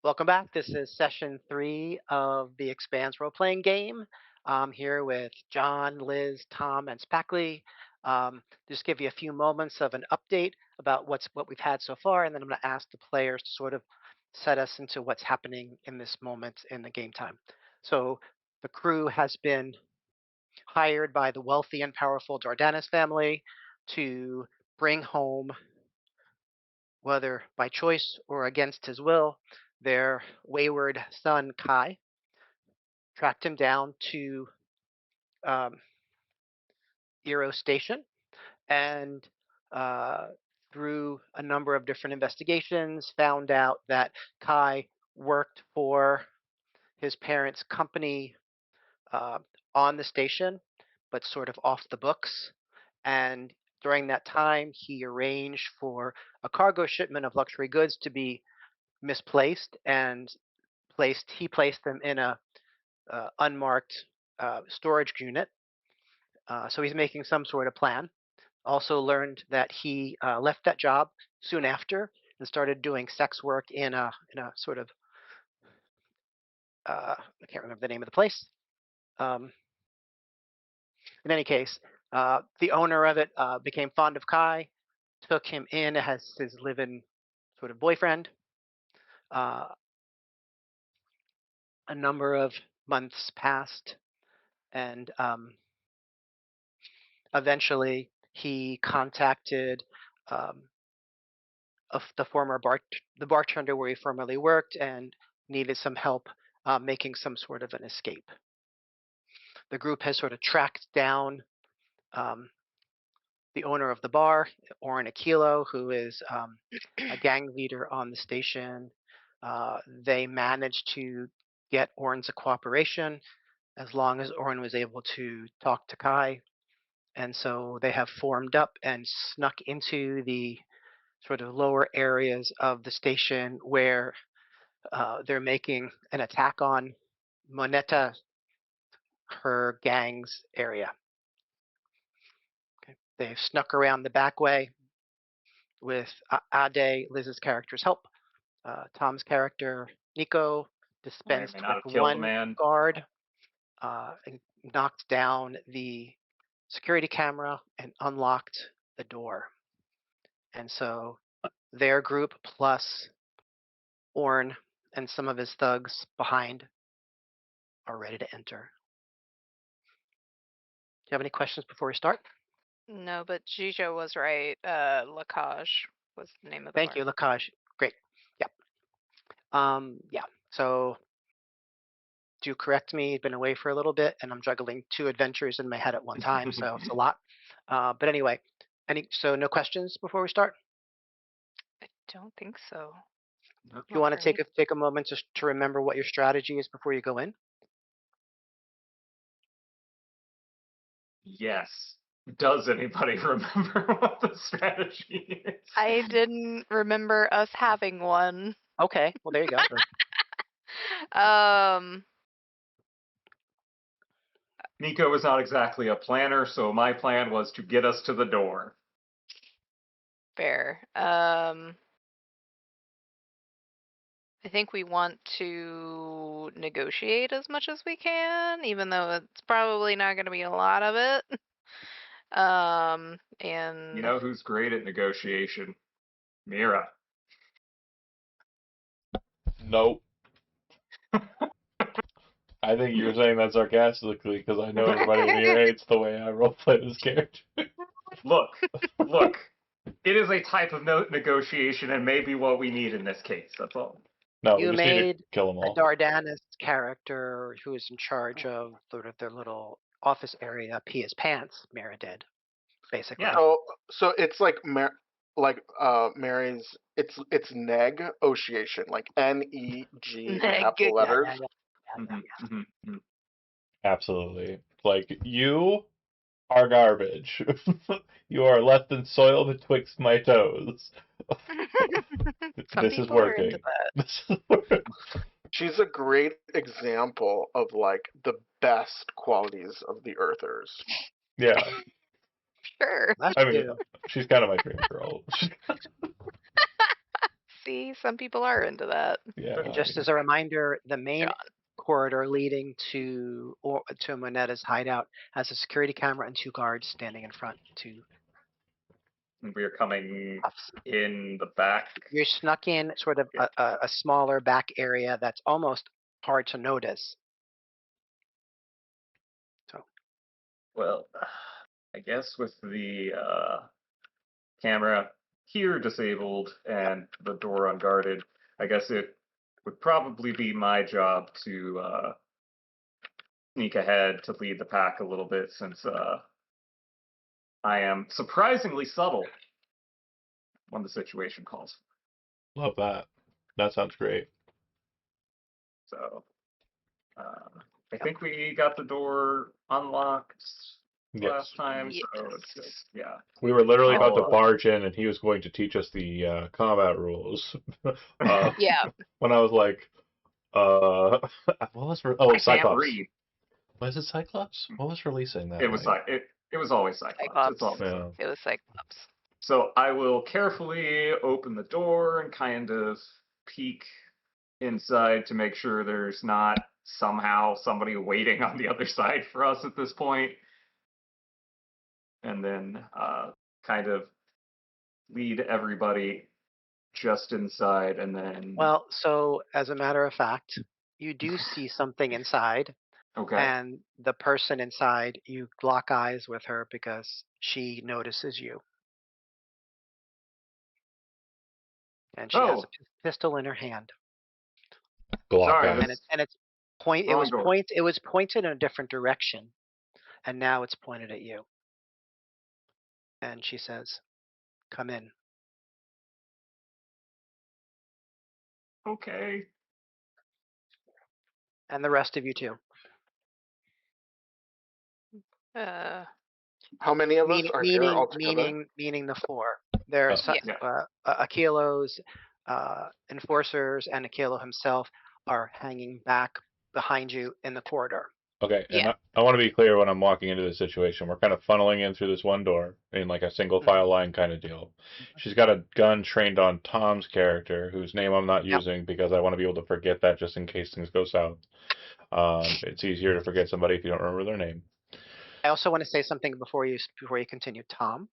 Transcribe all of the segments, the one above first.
Welcome back. This is session 3 of the Expanse role-playing game. I'm here with John, Liz, Tom, and Spackley. Just give you a few moments of an update about what we've had so far, and then I'm going to ask the players to sort of set us into what's happening in this moment in the game time. So the crew has been hired by the wealthy and powerful Dardanus family to bring home, whether by choice or against his will, their wayward son Kai. Tracked him down to um, Eero Station, and uh, through a number of different investigations, found out that Kai worked for his parents' company uh, on the station, but sort of off the books. And during that time, he arranged for a cargo shipment of luxury goods to be misplaced, and he placed them in a unmarked storage unit. So he's making some sort of plan. Also learned that he left that job soon after and started doing sex work in a sort of I can't remember the name of the place. Um, in any case, the owner of it became fond of Kai, took him in as his live-in sort of boyfriend. Uh, a number of months passed, and eventually he contacted um, the bartender where he formerly worked and needed some help making some sort of an escape. The group has sort of tracked down um, the owner of the bar, Oren Aquilo, who is a gang leader on the station. They managed to get Oren's cooperation as long as Oren was able to talk to Kai. And so they have formed up and snuck into the sort of lower areas of the station where they're making an attack on Moneta, her gang's area. Okay. They've snuck around the back way with Ade, Liz's character's help. Tom's character, Nico, I dispensed may not have with killed the one man. guard, and knocked down the security camera and unlocked the door. And so their group plus Orn and some of his thugs behind are ready to enter. Do you have any questions before we start? No, but Jijo was right. Lacage was the name of the Thank bar. you, Lakash. Great. Yep. Yeah. So do correct me. Been away for a little bit, and I'm juggling 2 adventures in my head at one time, so it's a lot. But anyway, so no questions before we start. I don't think so. If you want to take a moment just to remember what your strategy is before you go in. Yes. Does anybody remember what the strategy is? I didn't remember us having one. Okay, well there you go. Nico was not exactly a planner, so my plan was to get us to the door. Fair. I think we want to negotiate as much as we can, even though it's probably not going to be a lot of it. And You know who's great at negotiation? Mira. Nope. I think you're saying that sarcastically because I know everybody in here hates the way I roleplay this character. Look. It is a type of negotiation and maybe what we need in this case. That's all. No, You we just need to made kill them a all. Dardanus character who is in charge of sort of their little office area pee his pants. Mira did, basically. Yeah. So it's like Mary's. It's negotiation, like NEG capital letters. Mm-hmm. Absolutely. Like, you are garbage. You are less than soil betwixt my toes. This is working. This is working. She's a great example of like the best qualities of the Earthers. Yeah. Sure. I mean, she's kind of my dream girl. see, some people are into that. Yeah. And just as a reminder, the main John. corridor leading to Monetta's hideout has a security camera and 2 guards standing in front. 2 We're coming puffs. in the back. You're snuck in sort of Yeah. a smaller back area that's almost hard to notice. So Well, I guess with the camera here disabled and the door unguarded, I guess it would probably be my job to sneak ahead to lead the pack a little bit, since I am surprisingly subtle when the situation calls. Love that. That sounds great. So I think we got the door unlocked Yes. last time, Yes. so it's just, yeah. We were literally about to Oh, barge in, and he was going to teach us the combat rules. Yeah. When I was like, what was I can't Cyclops? read. Was it Cyclops? What was releasing that? It was night? it was always Cyclops. Cyclops. It's always Yeah. It was Cyclops. So I will carefully open the door and kind of peek inside to make sure there's not somehow somebody waiting on the other side for us at this point. And then kind of lead everybody just inside, and then well, so as a matter of fact, you do see something inside, okay. and the person inside, you lock eyes with her because she notices you. And she has Oh. a pistol in her hand. Glock Sorry, gun. this- And it's Wrong door. it was pointed in a different direction, and now it's pointed at you. And she says, "Come in." Okay. And the rest of you too. How many of us are here altogether? Meaning the 4. There's Oh. Yeah. Akilo's enforcers and Akilo himself are hanging back behind you in the corridor. Okay, and Yeah. I want to be clear when I'm walking into this situation. We're kind of funneling in through this one door in like a single file line kind of deal. She's got a gun trained on Tom's character, whose name I'm not Yep. using because I want to be able to forget that just in case things go south. It's easier to forget somebody if you don't remember their name. I also want to say something before you continue. Tom,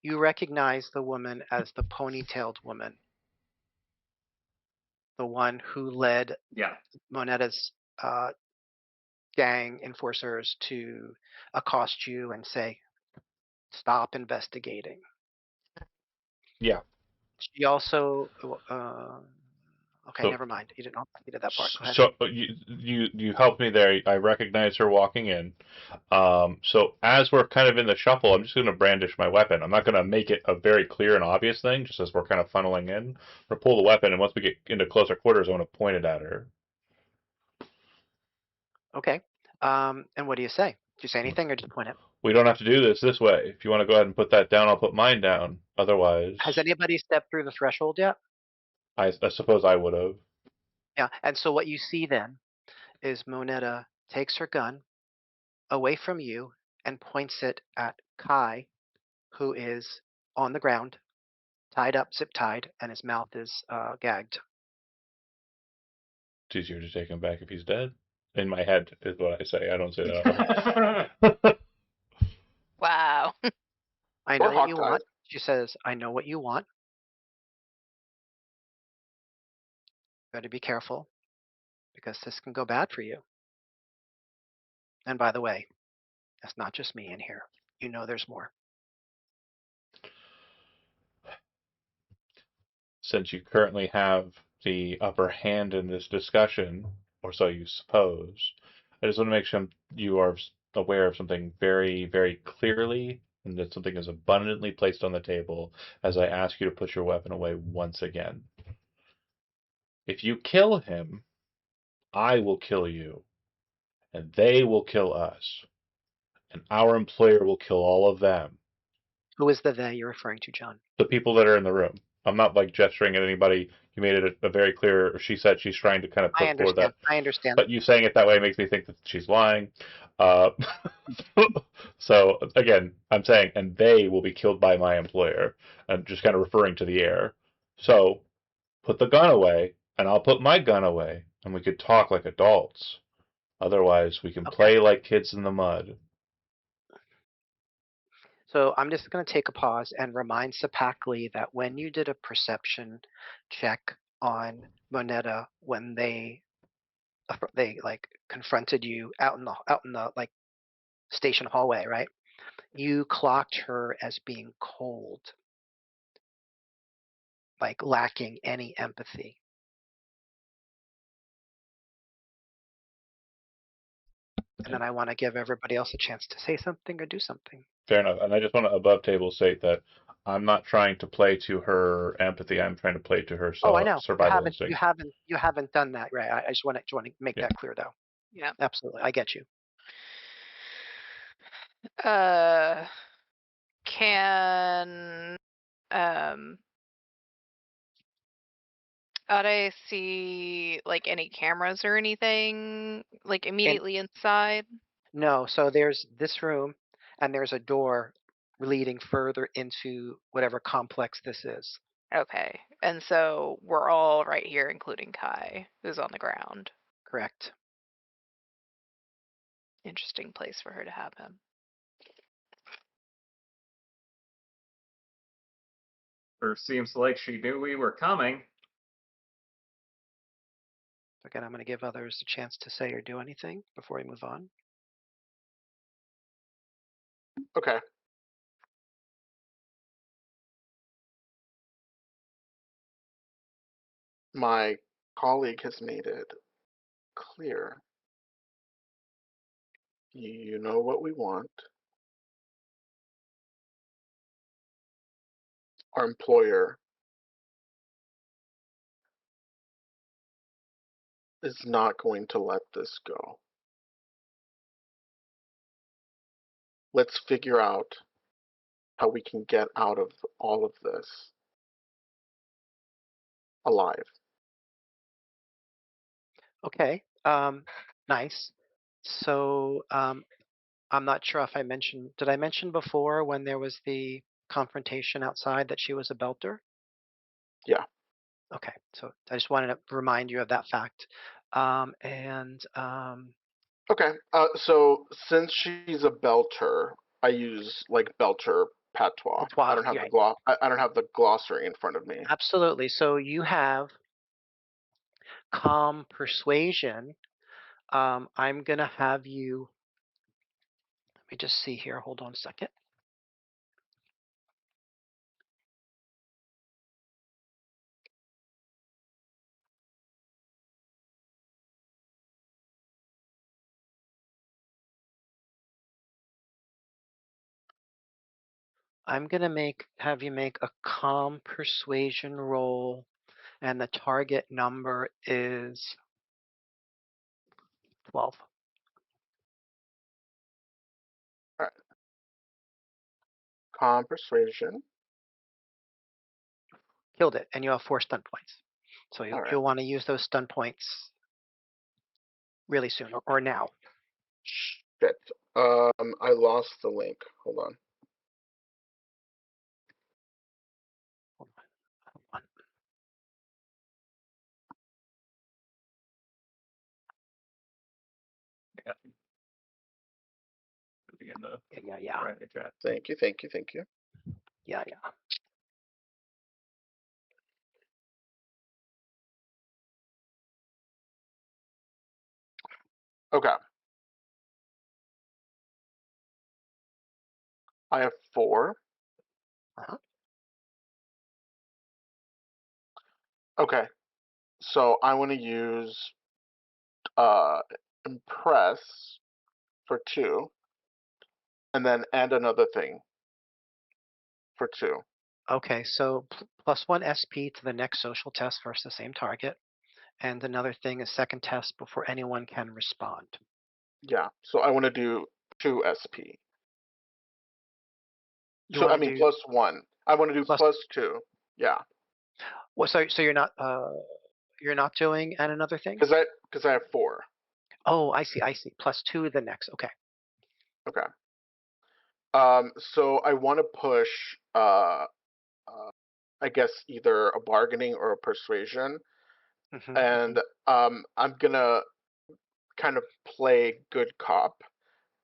you recognize the woman as the ponytailed woman, the one who led Yeah. Monetta's gang enforcers to accost you and say, "Stop investigating." Yeah. She also, okay, So- never mind. You didn't need that part. Go ahead. So you helped me there. I recognize her walking in. So as we're kind of in the shuffle, I'm just going to brandish my weapon. I'm not going to make it a very clear and obvious thing, just as we're kind of funneling in. I'm going to pull the weapon, and once we get into closer quarters, I'm going to point it at her. Okay. And what do you say? Do you say anything or just point it? We don't have to do this way. If you want to go ahead and put that down, I'll put mine down. Otherwise, Has anybody stepped through the threshold yet? I suppose I would have. Yeah. And so what you see then is Monetta takes her gun away from you and points it at Kai, who is on the ground, tied up, zip tied, and his mouth is gagged. It's easier to take him back if he's dead. In my head is what I say. I don't say that out loud. Wow. I know Or what you hogtied. want. She says, "I know what you want. Better be careful because this can go bad for you. And by the way, that's not just me in here. You know there's more." Since you currently have the upper hand in this discussion, or so you suppose, I just want to make sure you are aware of something very, very clearly, and that something is abundantly placed on the table as I ask you to put your weapon away once again. If you kill him, I will kill you, and they will kill us, and our employer will kill all of them. Who is the they you're referring to, John? The people that are in the room. I'm not like gesturing at anybody. You made it a very clear. She said she's trying to kind of I put forward that. understand. I understand. But you saying it that way makes me think that she's lying. So again, I'm saying, and they will be killed by my employer. I'm just kind of referring to the air. So put the gun away, and I'll put my gun away, and we could talk like adults. Otherwise, we can Okay. play like kids in the mud. So I'm just going to take a pause and remind Sapakli that when you did a perception check on Moneta when they like confronted you out in the like station hallway, right? You clocked her as being cold, like lacking any empathy. And then I want to give everybody else a chance to say something or do something. Fair enough. And I just want to above table state that I'm not trying to play to her empathy. I'm trying to play to her Oh, I know. survival You instinct. haven't done that, right? I just want to make that clear, though. Yeah. Absolutely, I get you. Can Ade see like any cameras or anything like immediately inside? No, so there's this room, and there's a door leading further into whatever complex this is. Okay. And so we're all right here, including Kai, who's on the ground. Correct. Interesting place for her to have him. Or seems like she knew we were coming. Again, I'm going to give others a chance to say or do anything before we move on. Okay. My colleague has made it clear. You know what we want. Our employer is not going to let this go. Let's figure out how we can get out of all of this alive. Okay. Nice. So I'm not sure if I mentioned. Did I mention before when there was the confrontation outside that she was a belter? Yeah. Okay. So I just wanted to remind you of that fact. Okay. So since she's a belter, I use like belter patois. I Patois, don't have yeah, I don't have the glossary in front of me. absolutely. So you have calm persuasion. I'm gonna have you. Let me just see here. Hold on a second. I'm gonna have you make a calm persuasion roll, and the target number is 12. All right. Calm persuasion. Killed it, and you have 4 stun points. So All right. you'll want to use those stun points really soon or now. Shit. I lost the link. Hold on. Hold on. Yeah. In the Yeah. private chat. Thank you. Thank you. Thank you. Yeah. Okay. I have 4. Uh-huh. Okay. So I want to use impress for 2, and then add another thing for 2. Okay, so +1 SP to the next social test versus the same target. And another thing is second test before anyone can respond. Yeah. So I want to do 2 SP. You So I want to mean do +1. I want to do plus. +2. Yeah. Well, so you're not doing and another thing? Because I have 4. Oh, I see. +2 the next. Okay. Okay. So I want to push. I guess, either a bargaining or a persuasion. Mhm, And I'm gonna kind of play good cop,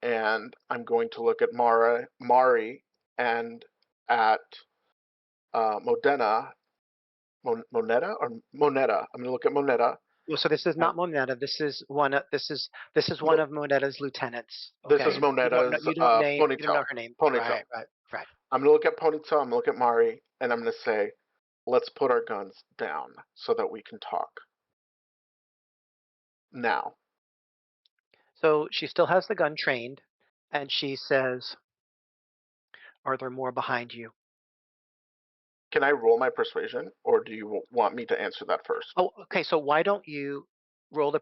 and I'm going to look at Mari, and at Modena, Moneta or Moneta. I'm gonna look at Moneta. Well, so this is And not Moneta. This is one. This is one no, of Moneta's lieutenants. this is Okay, you don't know. Moneta's You don't Ponytail. know her name. Ponytail. Right. I'm gonna look at Ponytail. I'm gonna look at Mari, and I'm gonna say, "Let's put our guns down so that we can talk now." So she still has the gun trained, and she says, "Are there more behind you?" Can I roll my persuasion, or do you want me to answer that first? Oh, okay. So why don't you roll the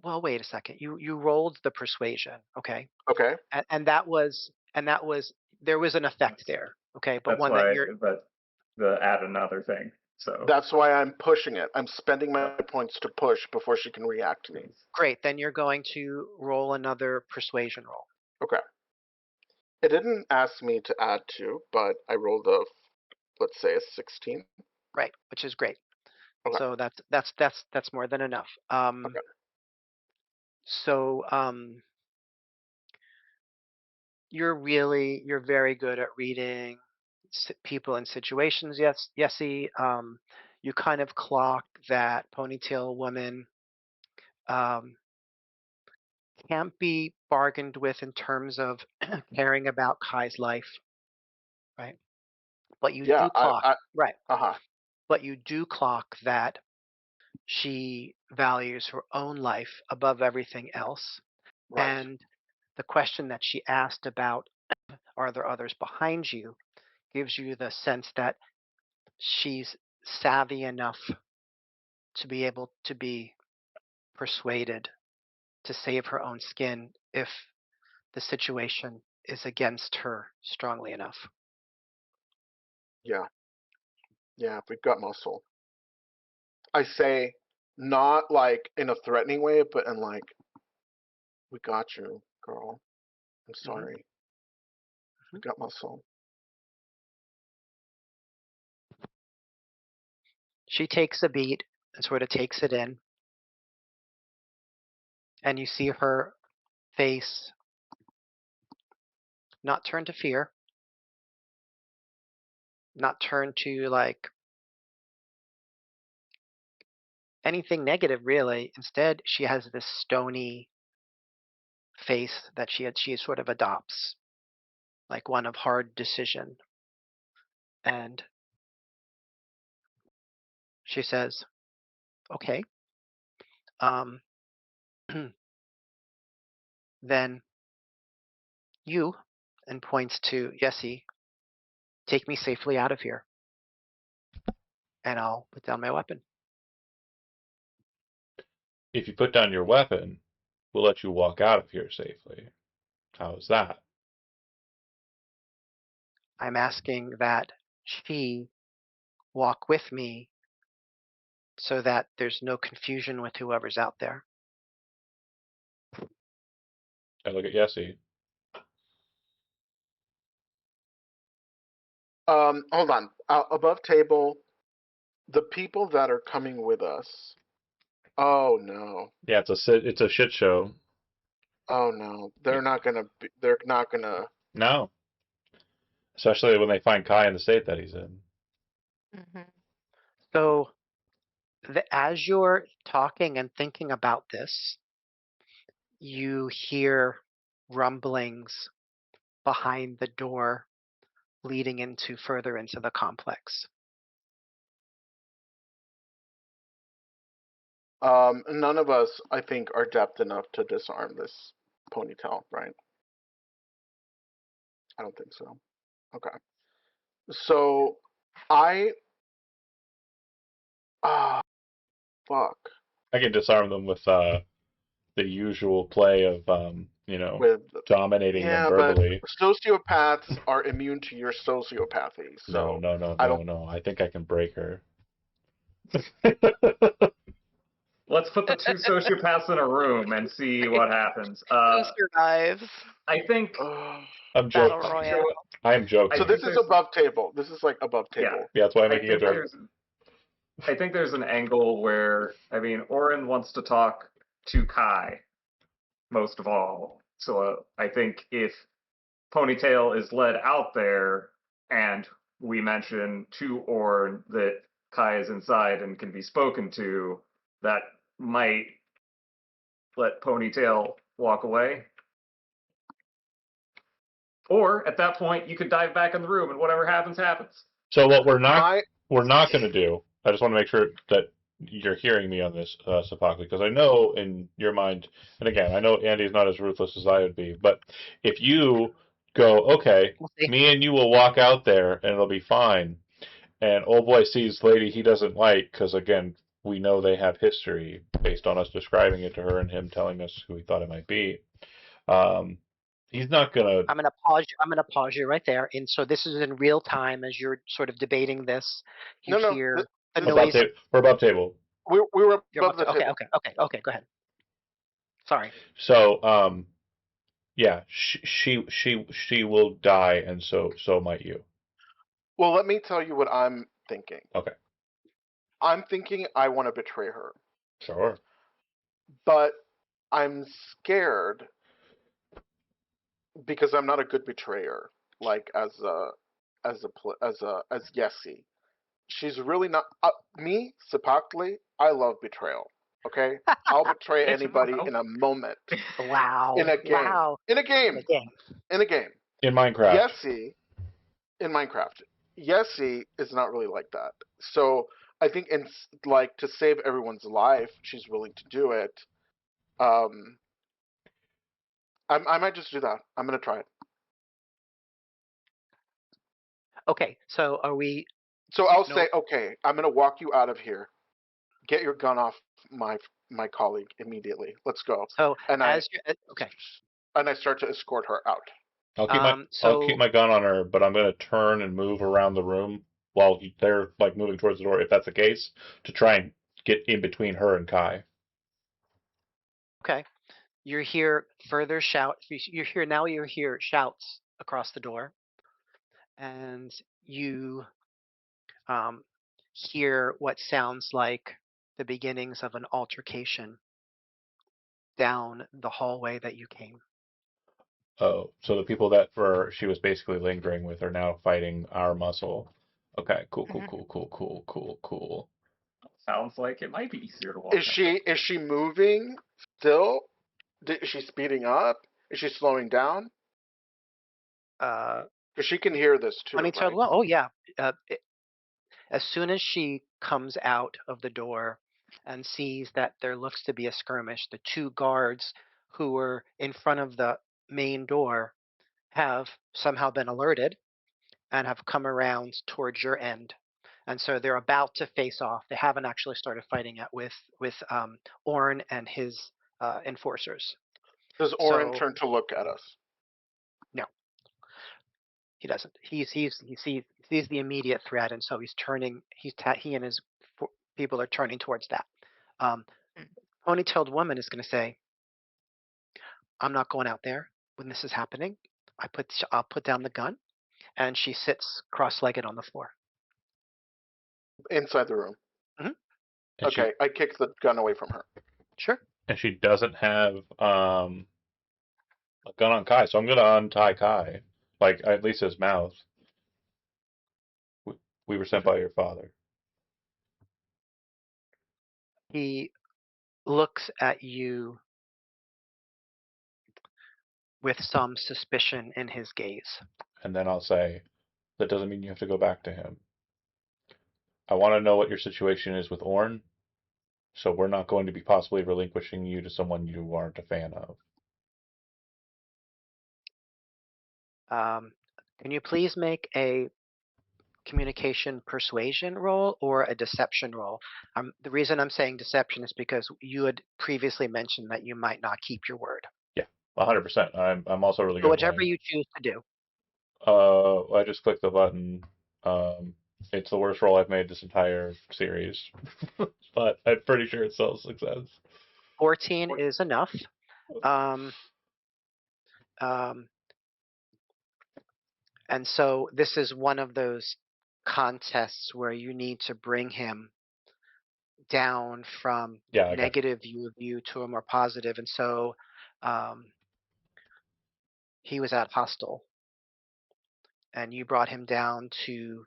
well, wait a second. You rolled the persuasion, okay, Okay. and that was there was an effect there, okay, but That's one that why, you're but the add another thing. So That's why I'm pushing it. I'm spending my points to push before she can react to me. great. Then you're going to roll another persuasion roll, Okay. It didn't ask me to add to, but I rolled let's say, a 16. right? Which is great. Okay. So that's more than enough. Okay. So you're very good at reading people and situations. Yes, Yesy. You kind of clock that ponytail woman um, can't be bargained with in terms of caring about Kai's life, right? But you Yeah. do clock, right? Uh huh. But you do clock that she values her own life above everything else. Right. And the question that she asked about, are there others behind you, gives you the sense that she's savvy enough to be able to be persuaded to save her own skin if the situation is against her strongly enough. Yeah. Yeah. We've got muscle. I say, not like in a threatening way, but in like, we got you, girl. I'm Hmm. sorry. We got muscle. She takes a beat and sort of takes it in, and you see her face not turn to fear, not turn to like anything negative really. Instead, she has this stony face that she sort of adopts, like one of hard decision. And she says, "Okay, um, then you," and points to Yessie, "take me safely out of here, and I'll put down my weapon." If you put down your weapon, we'll let you walk out of here safely. How's that? I'm asking that she walk with me so that there's no confusion with whoever's out there. I look at Yessie. Hold on. Above table, the people that are coming with us. Oh no. Yeah, it's a shit show. Oh no. They're not gonna. They're not gonna. No, especially when they find Kai in the state that he's in. Hmm. So as you're talking and thinking about this, you hear rumblings behind the door leading into further into the complex. None of us, I think, are depth enough to disarm this ponytail, right? I don't think so. Okay. So I. Ah, fuck. I can disarm them with the usual play of With dominating them Yeah, but verbally. sociopaths are immune to your sociopathy, No, so no, no, I no, don't. no. I think I can break her. let's put the two sociopaths in a room and see what happens. Who survives? I think Ugh. I'm Battle joking. Royale. I am joking. So this is above table. This is like above Yeah. table. Yeah, that's why I'm I making a think joke. there's an angle where, I mean, Orin wants to talk to Kai most of all. So I think if Ponytail is led out there and we mention to Orin that Kai is inside and can be spoken to, that might let Ponytail walk away. Or at that point, you could dive back in the room and whatever happens, happens. So what we're not going to do. I just want to make sure that you're hearing me on this, Sapakli, because I know in your mind, and again, I know Andy's not as ruthless as I would be, but if you go, okay, me and you will walk out there and it'll be fine, and old boy sees lady he doesn't like, because again, we know they have history based on us describing it to her and him telling us who he thought it might be. He's not gonna. I'm gonna pause you right there. And so this is in real time as you're sort of debating this. You No, hear the this- noise. We're above table. We were You're above the okay, table. okay. Go ahead. Sorry. So, yeah, she will die, and so might you. Well, let me tell you what I'm thinking. Okay. I'm thinking I want to betray her, Sure. but I'm scared because I'm not a good betrayer. Like as Yessie, she's really not. Me, Sapakli, I love betrayal. Okay, I'll betray anybody in a moment. Wow. In a game. Wow. In a game. In a game. In a game. In Minecraft. Yessie, in Minecraft, Yessie is not really like that. So I think, like to save everyone's life, she's willing to do it. I might just do that. I'm gonna try it. Okay, so are we? So I'll No. say, okay, I'm gonna walk you out of here. Get your gun off my colleague immediately. Let's go. So And as you okay, I start to escort her out. I'll keep my gun on her, but I'm gonna turn and move around the room while they're like moving towards the door, if that's the case, to try and get in between her and Kai. okay, you hear further shout. You hear shouts across the door, and you hear what sounds like the beginnings of an altercation down the hallway that you came. Oh, so the people that she was basically lingering with are now fighting our muscle. Okay, cool. Sounds like it might be easier to walk. Is she moving still? Is she speeding up? Is she slowing down? Because she can hear this too. Right? Oh yeah. As soon as she comes out of the door and sees that there looks to be a skirmish, the two guards who were in front of the main door have somehow been alerted and have come around towards your end. And so they're about to face off. They haven't actually started fighting yet with Orn and his enforcers. Does Orin turn to look at us? No, he doesn't. He sees the immediate threat, and so he's turning. He and his people are turning towards that. Ponytailed woman is going to say, "I'm not going out there when this is happening. I'll put down the gun," and she sits cross-legged on the floor. Inside the room. Mm-hmm. Okay, I kick the gun away from her. Sure. And she doesn't have a gun on Kai, so I'm gonna untie Kai, like at least his mouth. We were sent by your father. He looks at you with some suspicion in his gaze. And then I'll say, that doesn't mean you have to go back to him. I want to know what your situation is with Orn, so we're not going to be possibly relinquishing you to someone you aren't a fan of. Can you please make a communication persuasion roll or a deception roll? The reason I'm saying deception is because you had previously mentioned that you might not keep your word. Yeah, 100%. I'm also really So good. Whichever you choose to do. I just clicked the button. It's the worst roll I've made this entire series, but I'm pretty sure it's still a success. 14 is enough. And so this is one of those contests where you need to bring him down from Yeah, I got you. negative view of you to a more positive. And so um, he was at hostile, and you brought him down to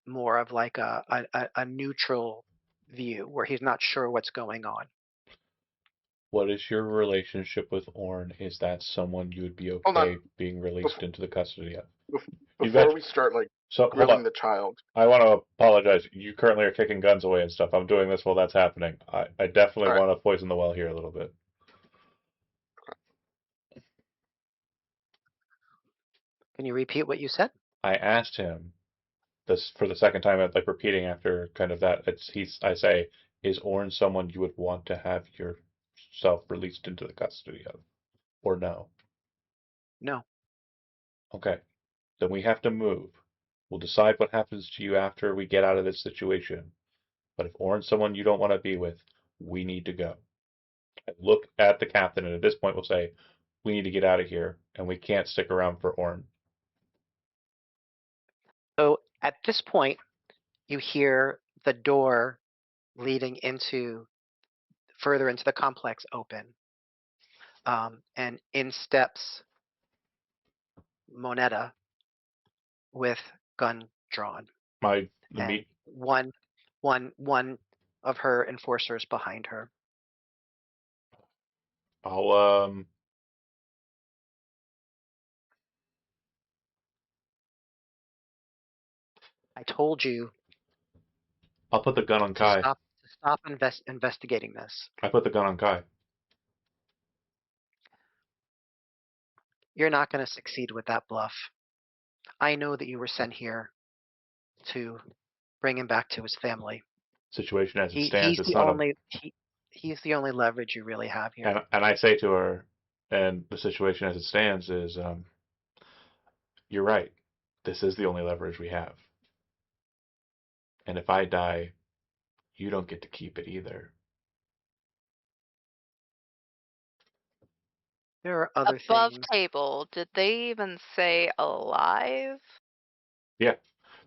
more of like a neutral view where he's not sure what's going on. What is your relationship with Orn? Is that someone you would be Hold on. okay being released into the custody of? You've Before got we start like so hold grilling on. the child. I want to apologize. You currently are kicking guns away and stuff. I'm doing this while that's happening. I definitely All right. want to poison the well here a little bit. Can you repeat what you said? I asked him this for the second time, like repeating after kind of that. I say, is Orn someone you would want to have yourself released into the custody of, or no? No. Okay, then we have to move. We'll decide what happens to you after we get out of this situation. But if Orn's someone you don't want to be with, we need to go. I look at the captain, and at this point, we'll say, we need to get out of here, and we can't stick around for Orn. So at this point, you hear the door leading into further into the complex open, and in steps Moneta with gun drawn, The and meat. one of her enforcers behind her. I'll I told you I'll put the gun on to Kai. stop investigating this. I put the gun on Kai. You're not going to succeed with that bluff. I know that you were sent here to bring him back to his family. Situation as it He, stands, he's it's the not a. only he, he's the only leverage you really have here. And I say to her, and the situation as it stands is, you're right. This is the only leverage we have. And if I die, you don't get to keep it either. There are other Above things. table, did they even say alive? Yeah,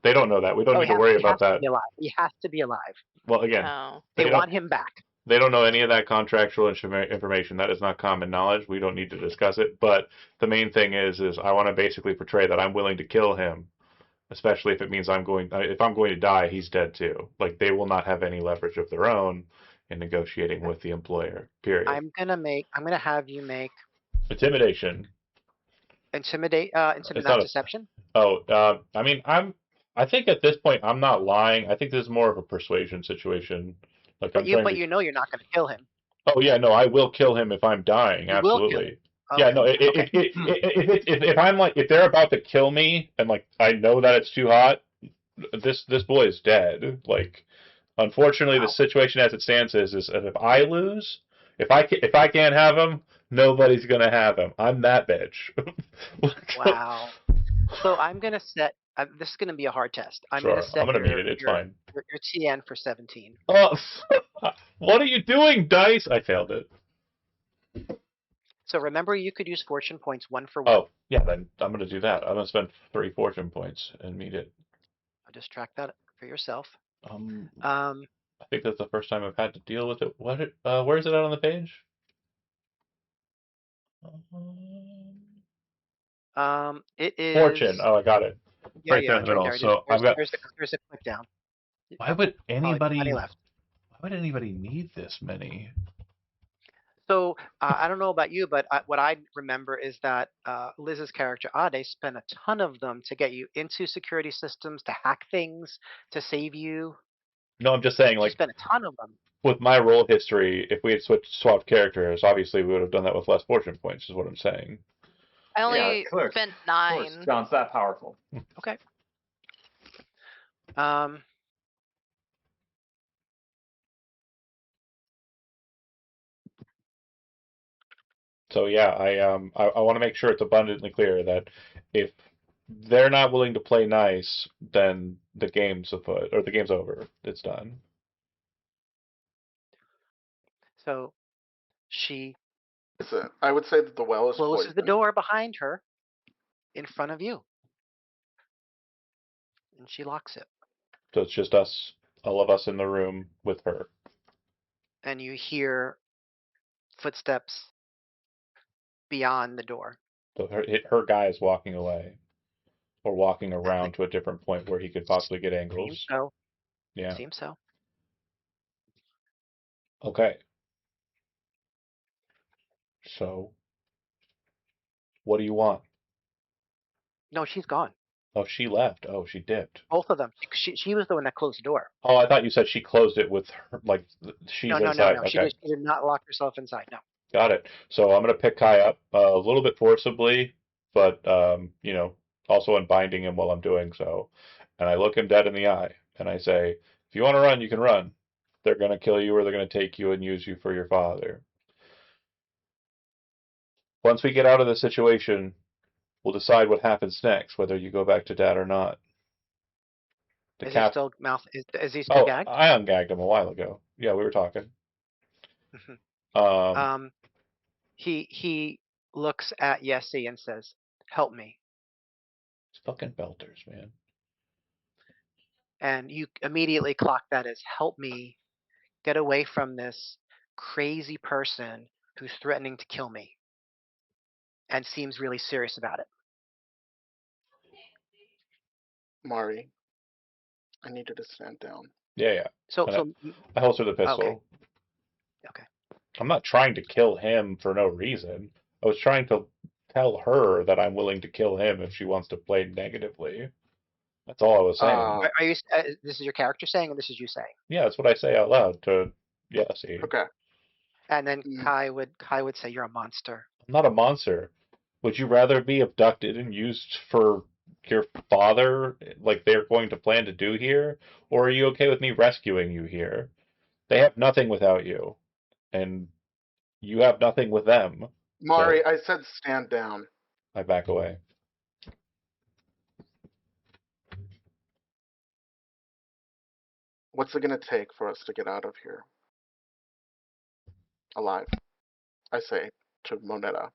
they don't know that. We don't Oh, need to worry he has about to that. be alive. He has to be alive. Well, again, Oh. They they don't. want him back. They don't know any of that contractual information. That is not common knowledge. We don't need to discuss it. But the main thing is I want to basically portray that I'm willing to kill him, especially if it means if I'm going to die, he's dead too. Like they will not have any leverage of their own in negotiating with the employer. Period. I'm gonna have you make Intimidation. It's not not a. deception. I mean, I think at this point I'm not lying. I think this is more of a persuasion situation. Like I'm trying But to. you know you're not gonna kill him. Oh yeah, no, I will kill him if I'm dying. You will kill him. Absolutely. Yeah, Okay. no. Okay. If I'm like if they're about to kill me and like I know that it's too hot, this boy is dead. Like, unfortunately, the Wow. situation as it stands is if I lose, if I can't have him, nobody's gonna have him. I'm that bitch. Wow. So I'm gonna set. This is gonna be a hard test. I'm gonna Sure, I'm set gonna meet it. It's fine. your TN for 17. Oh, what are you doing, dice? I failed it. So remember, you could use fortune points one for one. Oh, yeah, then I'm gonna do that. I'm gonna spend 3 fortune points and meet it. I'll just track that for yourself. Um, Um, I think that's the first time I've had to deal with it. Where is it out on the page? it is Fortune. Oh, I got it. Yeah, Right yeah, there in it's the right middle. there. So I've got. There's a click down. Why would Probably plenty anybody? left. Why would anybody need this many? So I don't know about you, but what I remember is that Liz's character Ade spent a ton of them to get you into security systems, to hack things, to save you. No, I'm just saying, She like, spent a ton of them. with my role history, if we had swapped characters, obviously we would have done that with less fortune points, is what I'm saying. I Yeah, only of course. spent Of course, 9. John's that powerful. Okay. Um, So yeah, I want to make sure it's abundantly clear that if they're not willing to play nice, then the game's afoot or the game's over. It's done. so she I would say that the well is closes the poisoned. door behind her in front of you. and she locks it. So it's just us, all of us in the room with her. And you hear footsteps beyond the door. So her guy is walking away, or walking around to a different point where he could possibly get Seems angles. so. Yeah. Seems so. Okay. So, what do you want? No, she's gone. Oh, she left. Oh, she dipped. Both of them. She was the one that closed the door. Oh, I thought you said she closed it with her, like she's inside. No. Okay. She did not lock herself inside. No. Got it. So I'm gonna pick Kai up a little bit forcibly, but also unbinding him while I'm doing so. And I look him dead in the eye and I say, "If you want to run, you can run. They're gonna kill you or they're gonna take you and use you for your father. Once we get out of this situation, we'll decide what happens next, whether you go back to Dad or not." The Is he cap. still mouth? Is he still Oh, gagged? I ungagged him a while ago. Yeah, we were talking. Mhm. Um, He looks at Yessie and says, "Help me." it's fucking belters, man. And you immediately clock that as "Help me get away from this crazy person who's threatening to kill me," and seems really serious about it. Mari, I need you to stand down. Yeah. So And I holster the pistol. Okay. I'm not trying to kill him for no reason. I was trying to tell her that I'm willing to kill him if she wants to play negatively. That's all I was saying. Are you? This is your character saying, or this is you saying? Yeah, that's what I say out loud to Yessie. Okay. And then Mm. Kai would say, "You're a monster." I'm not a monster. Would you rather be abducted and used for your father, like they're going to plan to do here? Or are you okay with me rescuing you here? They have nothing without you, and you have nothing with them. Mari, So I said stand down. I back away. What's it gonna take for us to get out of here? Alive. I say to Moneta.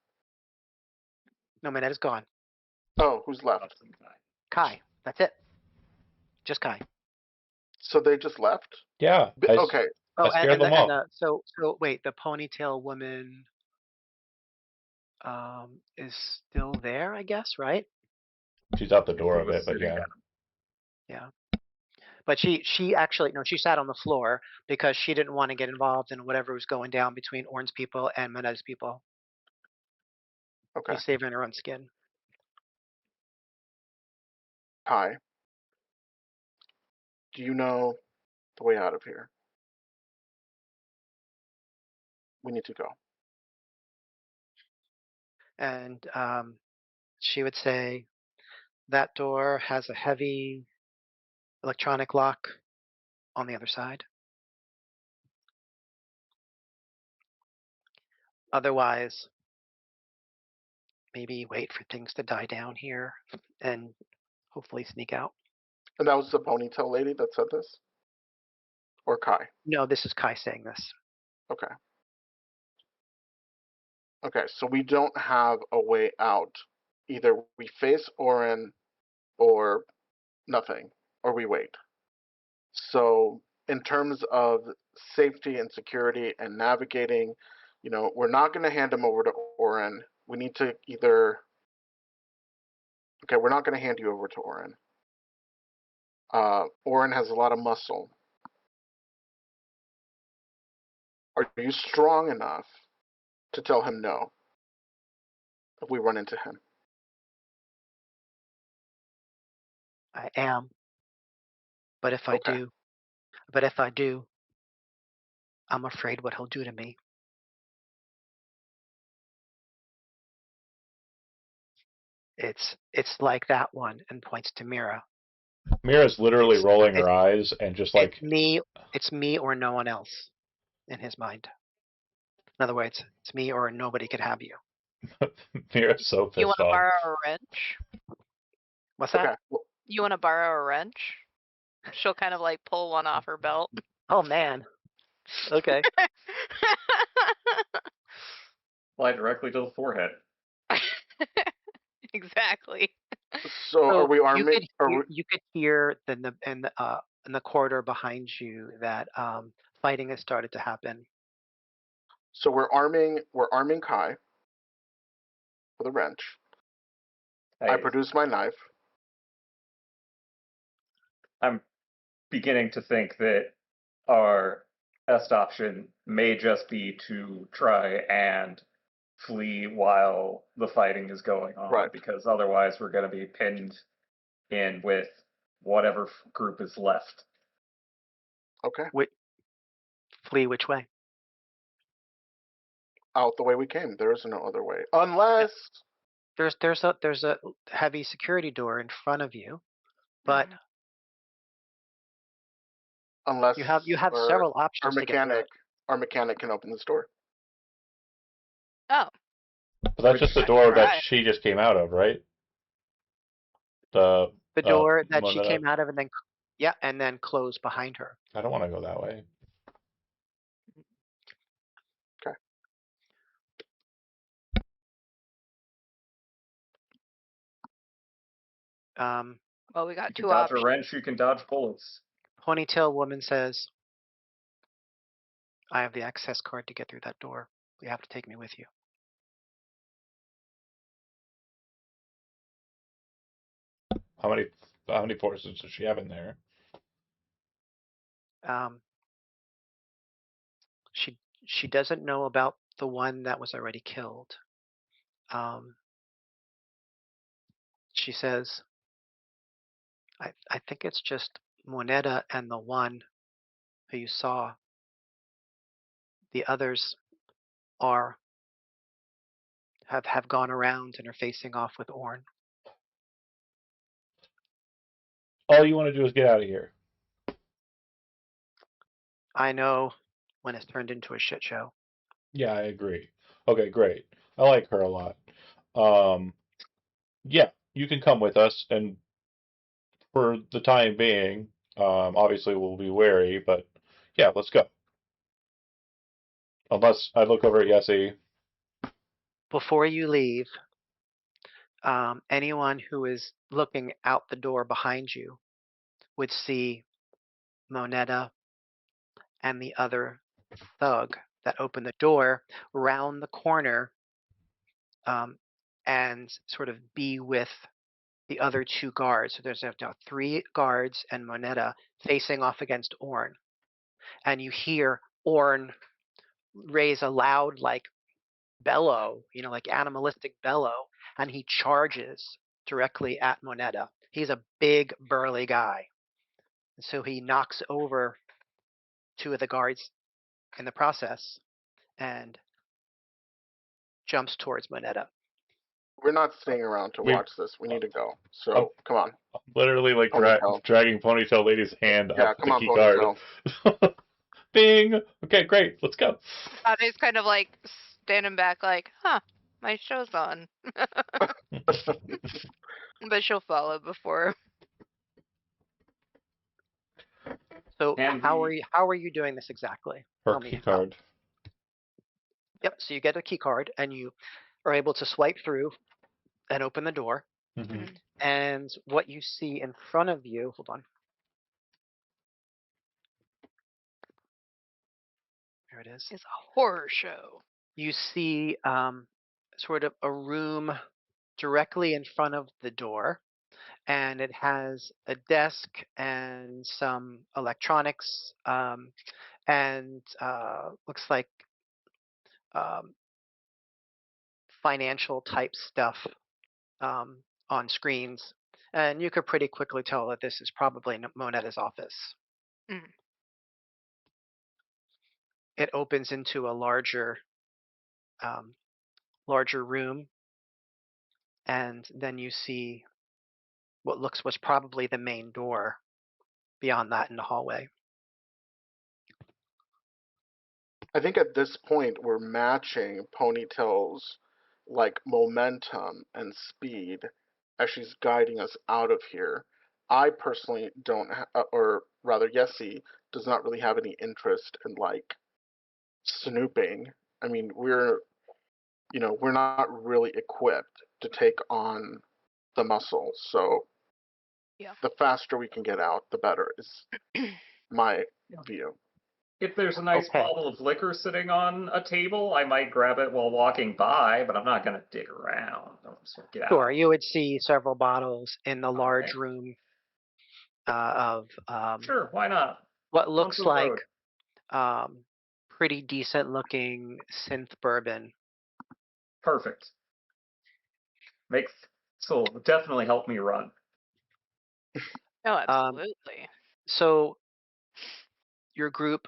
No, Manetta's gone. Oh, who's left? Kai. That's it. Just Kai. So they just left? Yeah. Okay. Oh, I scared them off. so wait, the ponytail woman is still there, I guess, right? She's out the door He of was it, but sitting yeah. down. Yeah. But she actually no, she sat on the floor because she didn't want to get involved in whatever was going down between Orn's people and Manetta's people. Okay. She's saving her own skin. Hi. Do you know the way out of here? We need to go. And she would say, "That door has a heavy electronic lock on the other side. Otherwise, maybe wait for things to die down here and hopefully sneak out." And that was the ponytail lady that said this? Or Kai? No, this is Kai saying this. Okay. Okay, so we don't have a way out. Either we face Orin or nothing, or we wait. So, in terms of safety and security and navigating, we're not going to hand him over to Orin. We need to either. Okay, we're not going to hand you over to Orin. Orin has a lot of muscle. Are you strong enough to tell him no if we run into him? I am. But if Okay. I do, I'm afraid what he'll do to me. It's like that one, and points to Mira. Mira's literally It's rolling her it's eyes and just like it's me or no one else in his mind. In other words, it's me or nobody could have you. Mira's so You want pissed to off. borrow a wrench? What's that? Okay. Well, You want to borrow a wrench? She'll kind of like pull one off her belt. Oh man. Okay. Fly directly to the forehead. Exactly. So are So we arming? you could hear in the corridor behind you that fighting has started to happen. So we're arming. We're arming Kai with a wrench. I produce my knife. I'm beginning to think that our best option may just be to try and flee while the fighting is going on, Right. because otherwise we're going to be pinned in with whatever group is left. Okay. Flee which way? Out the way we came. There is no other way, unless There's a heavy security door in front of you, but unless you have our, several our options to get through mechanic it. our mechanic can open this door. Oh, But that's Which just the I door that tried. she just came out of, right? The The door that one she that came out of and then closed behind her. I don't want to go that way. Okay. Well, we You got can 2 dodge a options. wrench, you can dodge bullets. Ponytail woman says, "I have the access card to get through that door. You have to take me with you." How many forces does she have in there? Um, she doesn't know about the one that was already killed. She says, I think it's just Moneta and the one who you saw. The others are have gone around and are facing off with Orn. All you want to do is get out of here. I know when it's turned into a shit show. Yeah, I agree. Okay, great. I like her a lot. Yeah, you can come with us, and for the time being, obviously we'll be wary, but yeah, let's go. Unless I look over at Yessie. Before you leave, anyone who is looking out the door behind you would see Moneta and the other thug that opened the door round the corner and sort of be with the other 2 guards. So there's now 3 guards and Moneta facing off against Orn. And you hear Orn raise a loud, like, bellow, like animalistic bellow, and he charges directly at Moneta. He's a big, burly guy. And so he knocks over 2 of the guards in the process and jumps towards Moneta. We're not staying around to We watch this. We need to go. I'm So come on, literally like Ponytail. dragging Ponytail Lady's hand Yeah, up come the on, key card. Ponytail. Bing. Okay, great. Let's go. Ade's kind of like standing back, like, huh, my show's on. But she'll follow before. So And how we are you doing this exactly? Her Tell me key how. card. Yep. So you get a key card and you are able to swipe through and open the door. Mm-hmm. And what you see in front of you, hold on. Here it is. It's a horror show. You see sort of a room directly in front of the door, and it has a desk and some electronics and looks like um, financial type stuff on screens. And you could pretty quickly tell that this is probably Moneta's office. Mm. It opens into a larger room, and then you see what was probably the main door beyond that in the hallway. I think at this point we're matching Ponytail's like momentum and speed as she's guiding us out of here. I personally don't, or rather, Yessie does not really have any interest in like snooping. I mean, we're not really equipped to take on the muscle. So Yeah. the faster we can get out, the better is my view. If there's a nice Okay. bottle of liquor sitting on a table, I might grab it while walking by, but I'm not gonna dig around. I'm just gonna get Sure, out. you would see several bottles in the large Okay. room of Sure, why not? what Onto looks the like road. pretty decent looking synth bourbon. Perfect. Makes so definitely help me run. Oh, Um, absolutely. so your group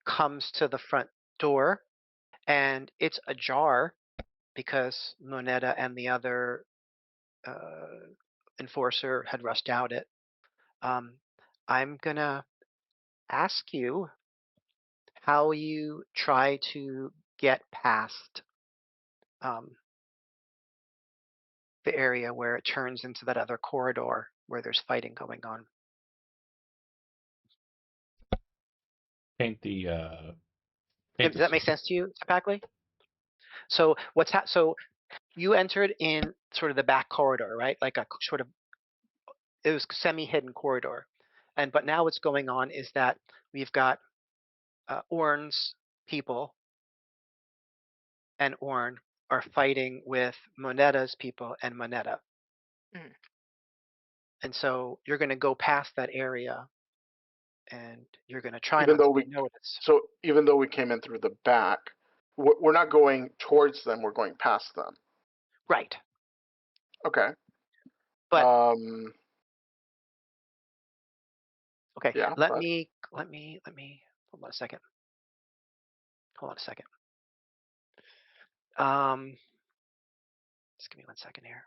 comes to the front door and it's ajar because Moneta and the other enforcer had rushed out it. I'm gonna ask you how you try to get past um, the area where it turns into that other corridor where there's fighting going on. Paint the Does that make sense to you, Packley? So so you entered in sort of the back corridor, right? Like a sort of it was semi-hidden corridor, and but now what's going on is that we've got Orn's people and Orn are fighting with Moneta's people and Moneta. Mm. And so you're going to go past that area and you're going to try Even not to though be we noticed. So even though we came in through the back, we're not going towards them. We're going past them. Right. Okay. But okay, Yeah. let But me hold on a second. Hold on a second. Just give me 1 second here.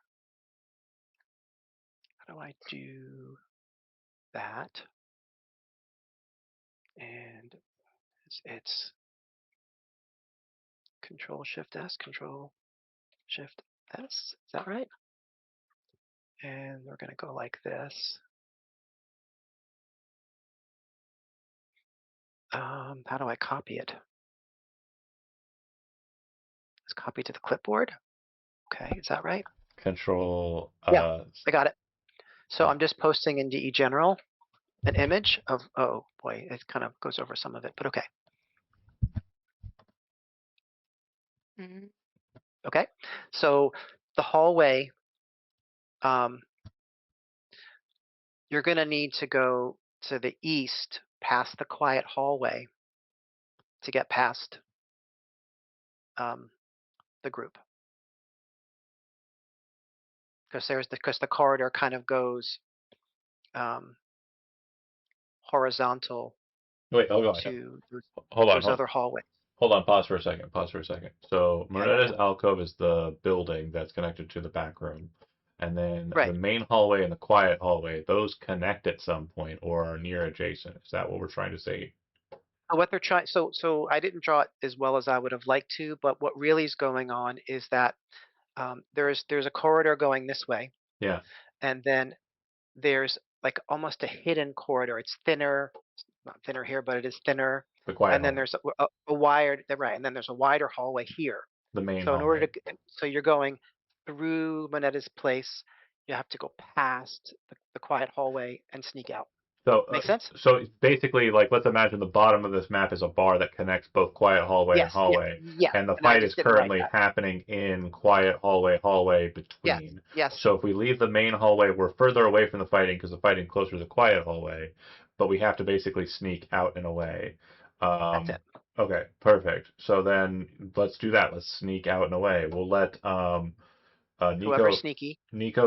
How do I do that? And it's Control Shift S, Control Shift S. Is that right? And we're going to go like this. How do I copy it? It's copied to the clipboard. Okay, is that right? control. Yeah, I got it. So Okay. I'm just posting in DE General an image of, oh boy, it kind of goes over some of it, but okay. Mm. Okay, so the hallway, you're going to need to go to the east past the quiet hallway to get past the group. Because the corridor kind of goes horizontal Wait, hold on. to Hold on. those other hallways. Hold on. Pause for a second. Pause for a second. So Yeah. Moretta's alcove is the building that's connected to the back room, and then the Right. main hallway and the quiet hallway, those connect at some point or are near adjacent. Is that what we're trying to say? What they're trying, so I didn't draw it as well as I would have liked to, but what really is going on is that there's a corridor going this way, Yeah. and then there's like almost a hidden corridor. It's thinner, not thinner here, but it is thinner. The quiet And then hallway. there's a wired, right, and then there's a wider hallway here. The main So in order hallway. to, so you're going through Moneta's place, you have to go past the quiet hallway and sneak out. So, Make sense? so basically, like, let's imagine the bottom of this map is a bar that connects both quiet hallway and Yes. Yeah. hallway, Yeah. and the And I fight is just didn't write currently that. happening in quiet hallway Yes. between. Yes. So if we leave the main hallway, we're further away from the fighting because the fighting closer to the quiet hallway, but we have to basically sneak out and away. That's it. Okay, perfect. So then let's do that. Let's sneak out and away. We'll let Whoever's Nico sneaky.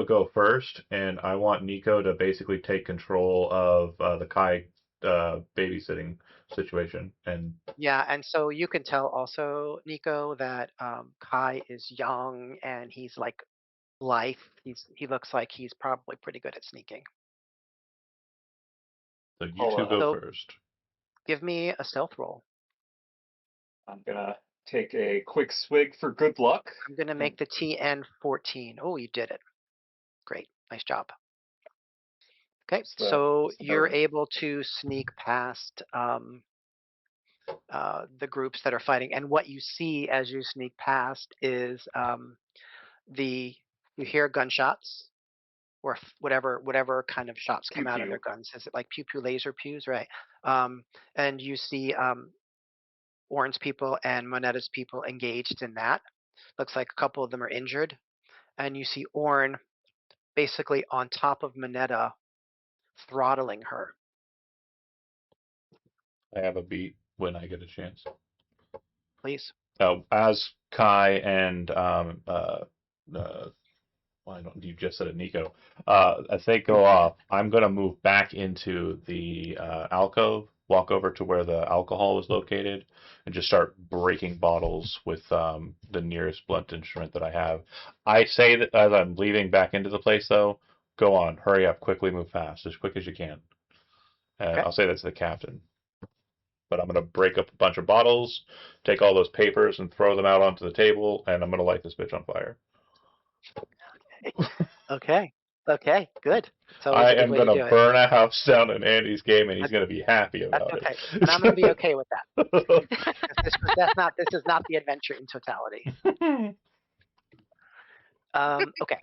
go first, and I want Nico to basically take control of the Kai babysitting situation. And Yeah, and so you can tell also, Nico, that Kai is young and he's like life. He looks like he's probably pretty good at sneaking. so you two go So first. give me a stealth roll. I'm gonna take a quick swig for good luck. I'm gonna make the TN 14. Oh, you did it. Great. Nice job. Okay, so It's the you're bourbon. able to sneak past the groups that are fighting, and what you see as you sneak past is you hear gunshots, or whatever kind of shots come Pew out of pew. their guns. Is it like pew pew laser pews, right? And you see Orin's people and Monetta's people engaged in that. Looks like a couple of them are injured, and you see Orin basically on top of Monetta, throttling her. I have a beat when I get a chance. Please. As Kai and why don't you just said it, Nico? As they go off, I'm gonna move back into the alcove, walk over to where the alcohol is located, and just start breaking bottles with the nearest blunt instrument that I have. I say that as I'm leaving back into the place, though, go on, hurry up, quickly move fast, as quick as you can. And Okay. I'll say that to the captain. But I'm gonna break up a bunch of bottles, take all those papers and throw them out onto the table, and I'm gonna light this bitch on fire. Okay. Okay. Good. It's always I a good am way to gonna do it. burn a house down in Andy's game, and he's That's, gonna be happy that's about okay, it. and I'm going to be okay with that. This is not the adventure in totality. Okay.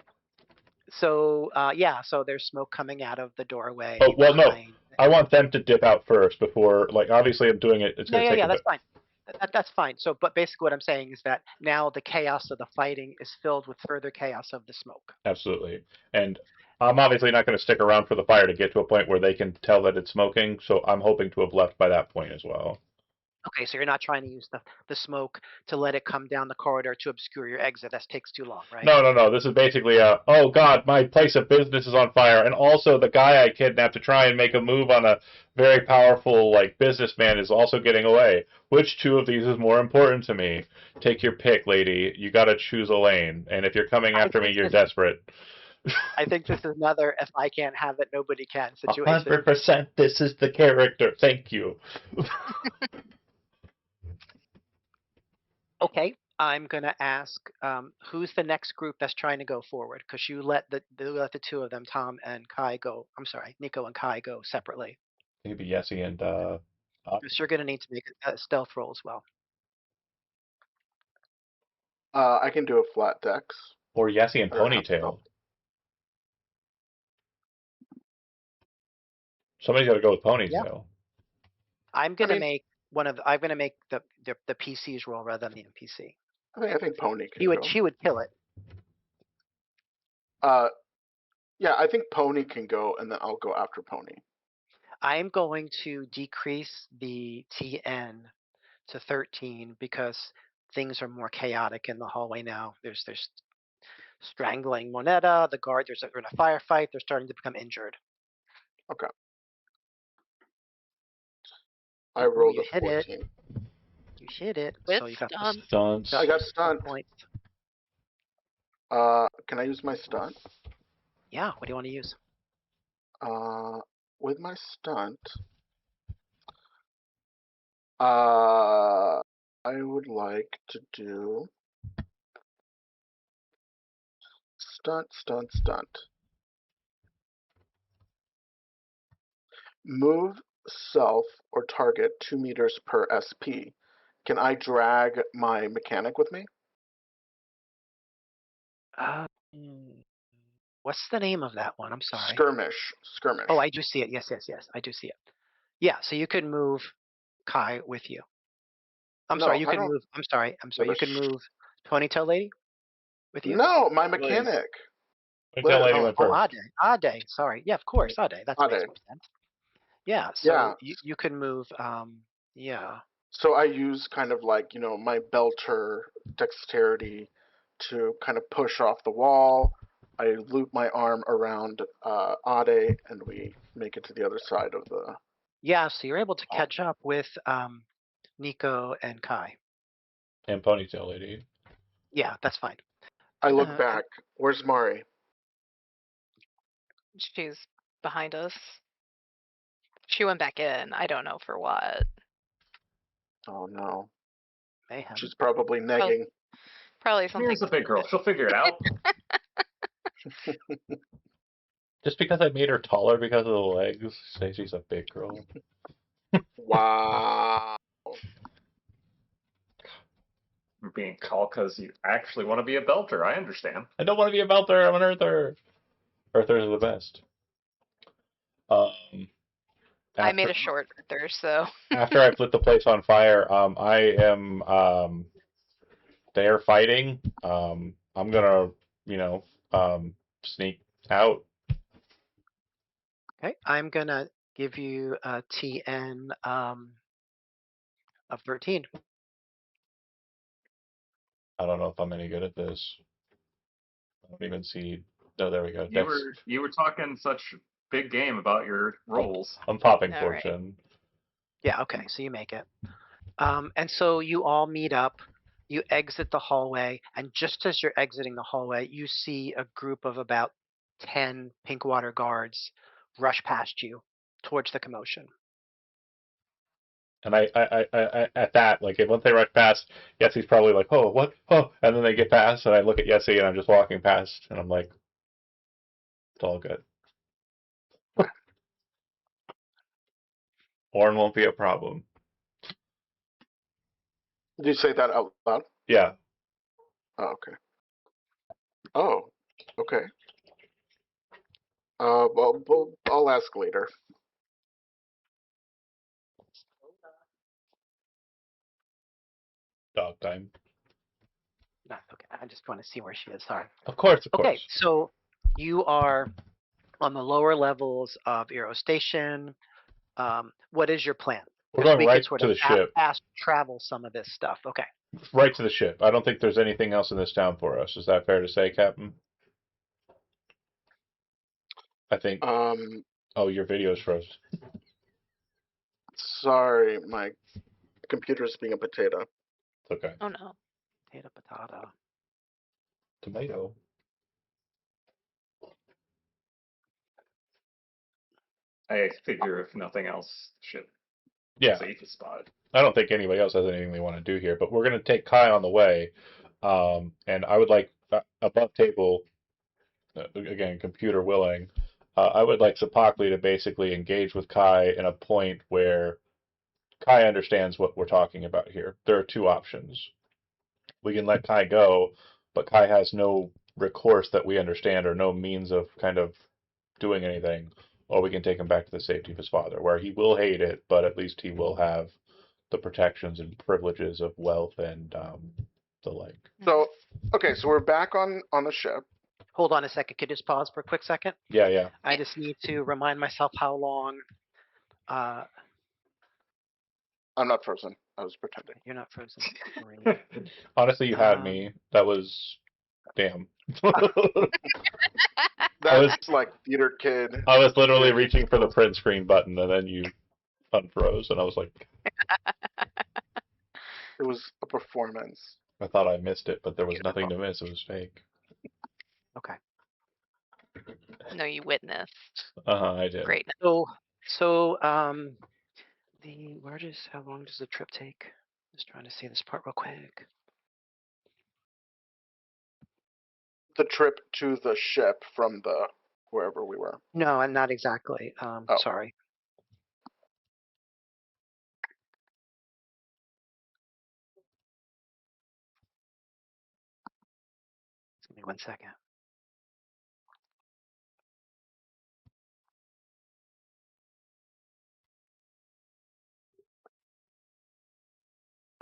So yeah, so there's smoke coming out of the doorway Oh well, no. behind. I want them to dip out first before, like, obviously I'm doing it. It's gonna take Yeah. a bit. That's fine. That's fine. So, but basically, what I'm saying is that now the chaos of the fighting is filled with further chaos of the smoke. Absolutely. And I'm obviously not going to stick around for the fire to get to a point where they can tell that it's smoking. So I'm hoping to have left by that point as well. Okay, so you're not trying to use the smoke to let it come down the corridor to obscure your exit. That takes too long, right? No. This is basically oh God, my place of business is on fire, and also the guy I kidnapped to try and make a move on a very powerful like businessman is also getting away. Which two of these is more important to me? Take your pick, lady. You got to choose a lane, and if you're coming after me, you're desperate. I think this is another "if I can't have it, nobody can" situation. 100%. This is the character. Thank you. Okay, I'm gonna ask who's the next group that's trying to go forward, because you let the two of them, Tom and Kai, go. I'm sorry, Nico and Kai, go separately. Maybe Yessie and So you're gonna need to make a stealth roll as well. I can do a flat dex. or Yessie and Or half Ponytail. stealth. Somebody's got to go with Ponytail. I'm gonna make the PC's roll rather than the NPC. I think Pony can go. He would kill it. Yeah, I think Pony can go, and then I'll go after Pony. I'm going to decrease the TN to 13 because things are more chaotic in the hallway now. There's strangling Monetta, the guard. They're in a firefight. They're starting to become injured. Okay. I rolled you a hit 14. it. You hit it. With so you got stun. Stunts. I got stunned. points. Can I use my stunt? Yeah. What do you want to use? With my stunt, I would like to do stunt. Move self or target 2 meters per SP. Can I drag my mechanic with me? What's the name of that one? I'm sorry. Skirmish. Oh, I do see it. Yes. I do see it. Yeah. So you can move Kai with you. I'm sorry. You can move. I'm sorry. You can move Ponytail Lady with you. No, my mechanic. Ponytail Lady went first. Ade. Sorry. Yeah, of course. Ade. That makes more sense. Yeah. So you can move. Yeah. So I use kind of like, my belter dexterity to kind of push off the wall. I loop my arm around Ade, and we make it to the other side of the... Yeah, so you're able to catch up with Nico and Kai. And Ponytail Lady. Yeah, that's fine. I look back. Where's Mari? She's behind us. She went back in. I don't know for what. Oh, no. Mayhem. She's probably negging. Probably something. Here's the big girl. She'll figure it out. Just because I made her taller because of the legs, say she's a big girl. Wow. You're being called because you actually want to be a belter. I understand. I don't want to be a belter. I'm an earther. Earthers are the best. I made After a short Earther, so. after I lit the place on fire, I am they're fighting. I'm gonna, you know, sneak out. Okay, I'm gonna give you a TN of 13. I don't know if I'm any good at this. I don't even see. No, there we go. Dex. You were talking such big game about your rolls. I'm popping All right. fortune. Yeah, okay, so you make it. And so you all meet up, you exit the hallway, and just as you're exiting the hallway, you see a group of about 10 Pinkwater guards rush past you towards the commotion. And I at that, like, once they rush past, Yesie's probably like, oh, what? Oh, and then they get past, and I look at Yesie, and I'm just walking past, and I'm like, it's all good. Orin won't be a problem. Did you say that out loud? Yeah. Oh, okay. Oh, okay. Well, I'll ask later. Dog time. No, okay, I just want to see where she is. Sorry. Of course, of Okay, course. so you are on the lower levels of Aero Station. What is your plan? We're Because going we right could sort to of the ship. fast travel some of this stuff. Okay. Right to the ship. I don't think there's anything else in this town for us. Is that fair to say, Captain? I think. Oh, your video's froze. Sorry, my computer's being a potato. It's okay. Oh no. Potato, potato. Tomato. I figure if nothing else, ship Yeah. safest spot. I don't think anybody else has anything they want to do here, but we're going to take Kai on the way. And I would like above table, again, computer willing, I would like Sapakli to basically engage with Kai in a point where Kai understands what we're talking about here. There are two options. We can let Kai go, but Kai has no recourse that we understand or no means of kind of doing anything. Or we can take him back to the safety of his father, where he will hate it, but at least he will have the protections and privileges of wealth and the like. So, okay, so we're back on the ship. Hold on a second. Could you just pause for a quick second? Yeah. I just need to remind myself how long. I'm not frozen. I was pretending. You're not frozen. Honestly, you had me. That was damn. That's like theater kid. I was literally reaching for the print screen button, and then you unfroze, and I was like, It was a performance. I thought I missed it, but there was nothing to miss. It was fake. Okay. No, you witnessed. I did. Great. So how long does the trip take? Just trying to see this part real quick. The trip to the ship from the wherever we were. No, and not exactly. Sorry. Give me 1 second.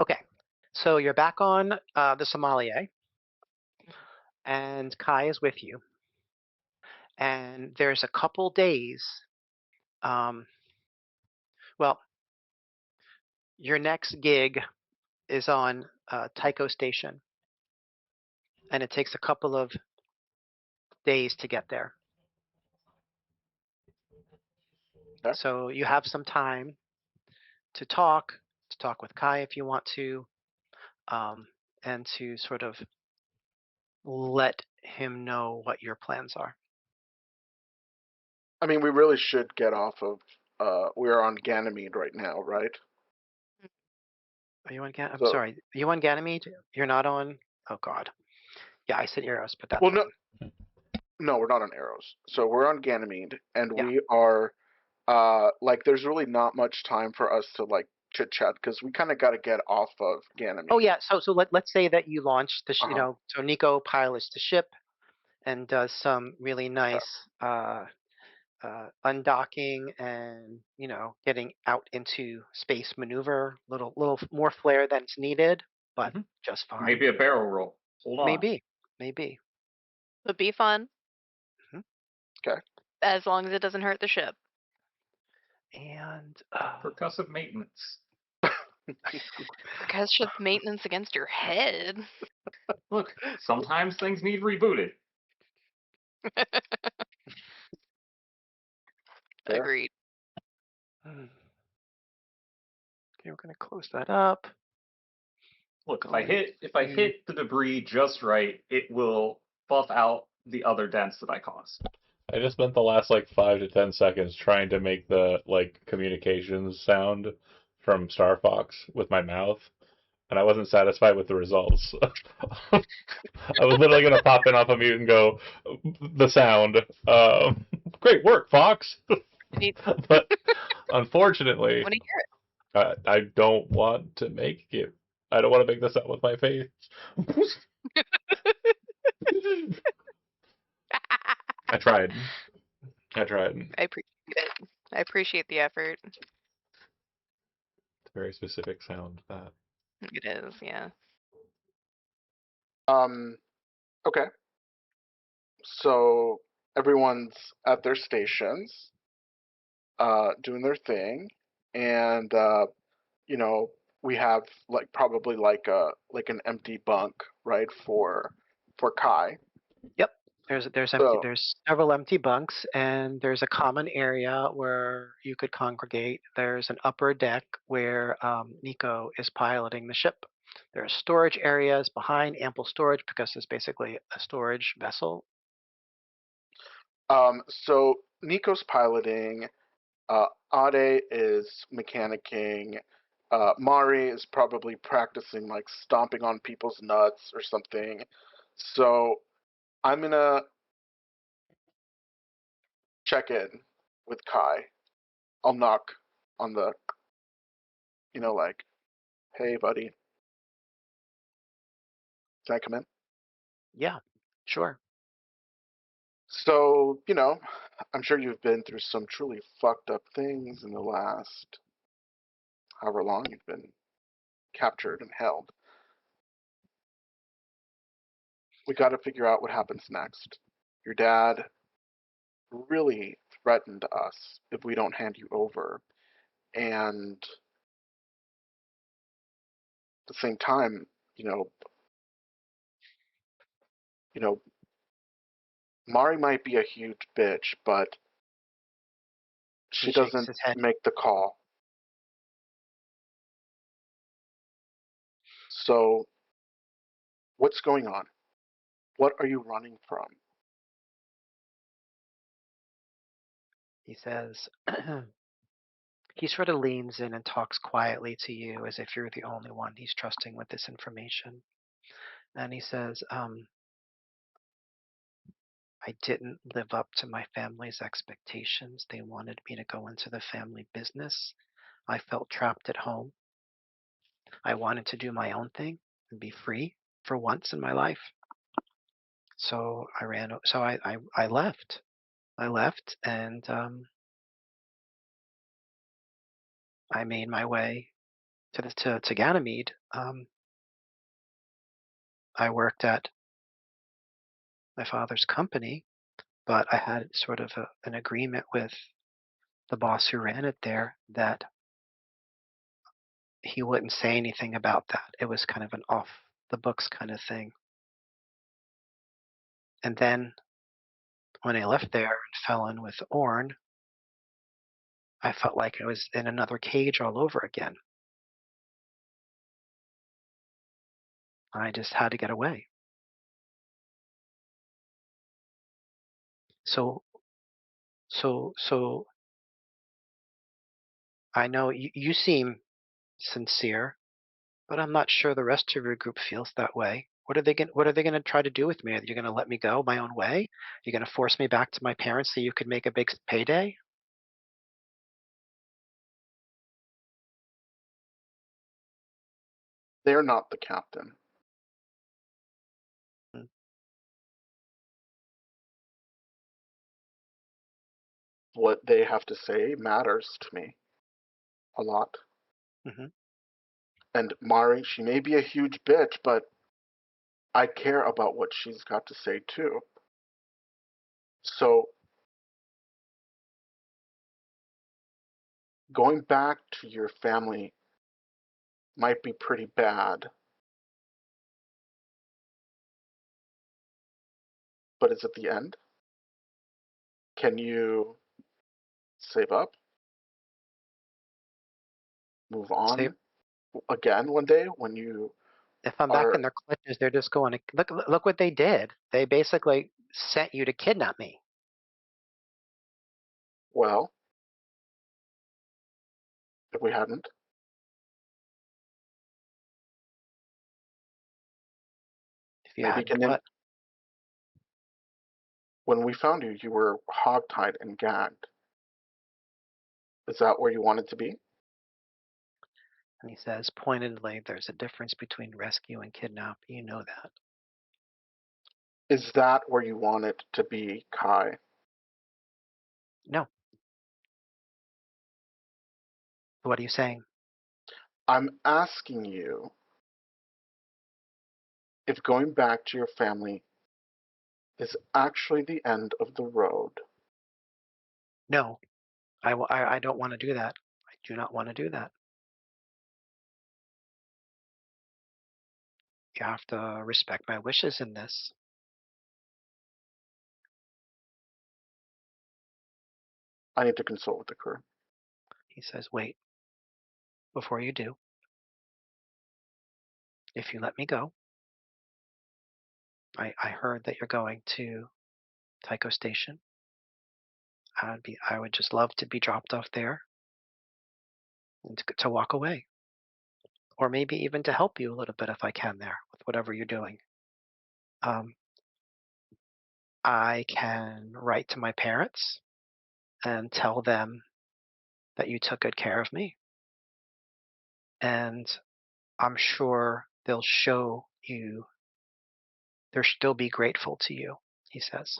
Okay, so you're back on the Sommelier, and Kai is with you. And there's a couple days. Well, your next gig is on Tycho Station, and it takes a couple of days to get there. Okay. So you have some time to talk with Kai if you want to, and to sort of let him know what your plans are. I mean, we really should get off of. We're on Ganymede right now, right? Are you on I'm sorry. Are you on Ganymede? You're not on. Oh God. Yeah, I said Eros, but that's. Well, no, we're not on Arrows. So we're on Ganymede, and Yeah. we are. Like, there's really not much time for us to like chit chat because we kind of got to get off of Ganymede. Oh yeah. So let's say that you launched the Uh-huh. so Nico pilots the ship. and does some really nice undocking and getting out into space maneuver. Little more flair than it's needed, but just fine. Maybe a barrel roll. Hold on. Maybe. Would be fun. Okay. As long as it doesn't hurt the ship. And Percussive maintenance. Because ship maintenance against your head. Look, sometimes things need rebooted. Fair. Agreed. okay, we're gonna close that up. Look, if I hit the debris just right, it will buff out the other dents that I caused. I just spent the last 5 to 10 seconds trying to make the communications sound from Star Fox with my mouth, and I wasn't satisfied with the results. I was literally gonna pop in off of mute and go, the sound. Great work, Fox. But unfortunately, Want to hear it? I don't want to make it. I don't want to make this out with my face. I tried. I appreciate it. I appreciate the effort. It's a very specific sound. That. It is, yeah. Okay. So everyone's at their stations, doing their thing, and we have probably an empty bunk, right, for Kai. Yep. There's several empty bunks, and there's a common area where you could congregate. There's an upper deck where Nico is piloting the ship. There are storage areas behind, ample storage because it's basically a storage vessel. So Nico's piloting. Ade is mechanicking. Mari is probably practicing stomping on people's nuts or something. So I'm gonna check in with Kai. I'll knock on the, hey buddy, can I come in? Yeah, sure. So, I'm sure you've been through some truly fucked up things in the last however long you've been captured and held. We got to figure out what happens next. Your dad really threatened us if we don't hand you over. And at the same time, Mari might be a huge bitch, but she He shakes doesn't his head. make the call. So, what's going on? What are you running from? He says, he sort of leans in and talks quietly to you as if you're the only one he's trusting with this information. And he says, I didn't live up to my family's expectations. They wanted me to go into the family business. I felt trapped at home. I wanted to do my own thing and be free for once in my life. So I ran. So I left. I left, and I made my way to Ganymede. I worked at my father's company, but I had sort of an agreement with the boss who ran it there that he wouldn't say anything about that. It was kind of an off the books kind of thing. And then when I left there and fell in with Orn, I felt like I was in another cage all over again. I just had to get away. So I know you seem sincere, but I'm not sure the rest of your group feels that way. What are they going to try to do with me? Are you going to let me go my own way? You're going to force me back to my parents so you could make a big payday? They're not the captain. Hmm. what they have to say matters to me a lot. Hmm. And Mari, she may be a huge bitch, but I care about what she's got to say too. So going back to your family might be pretty bad. But is it the end? Can you save up? Move So on again one day when you if I'm back are, in their clutches, they're just going to look what they did. They basically sent you to kidnap me. well, if we hadn't, If you maybe hadn't can, what? when we found you, you were hogtied and gagged. Is that where you wanted to be? And he says pointedly, "There's a difference between rescue and kidnap. You know that." Is that where you wanted to be, Kai? No. What are you saying? I'm asking you if going back to your family is actually the end of the road. No. I don't want to do that. I do not want to do that. You have to respect my wishes in this. I need to consult with the crew. He says, "Wait, before you do, if you let me go, I heard that you're going to Tycho Station. I would just love to be dropped off there and to walk away, or maybe even to help you a little bit if I can there with whatever you're doing. Um, I can write to my parents and tell them that you took good care of me, and I'm sure they'll show you they'll still be grateful to you," he says.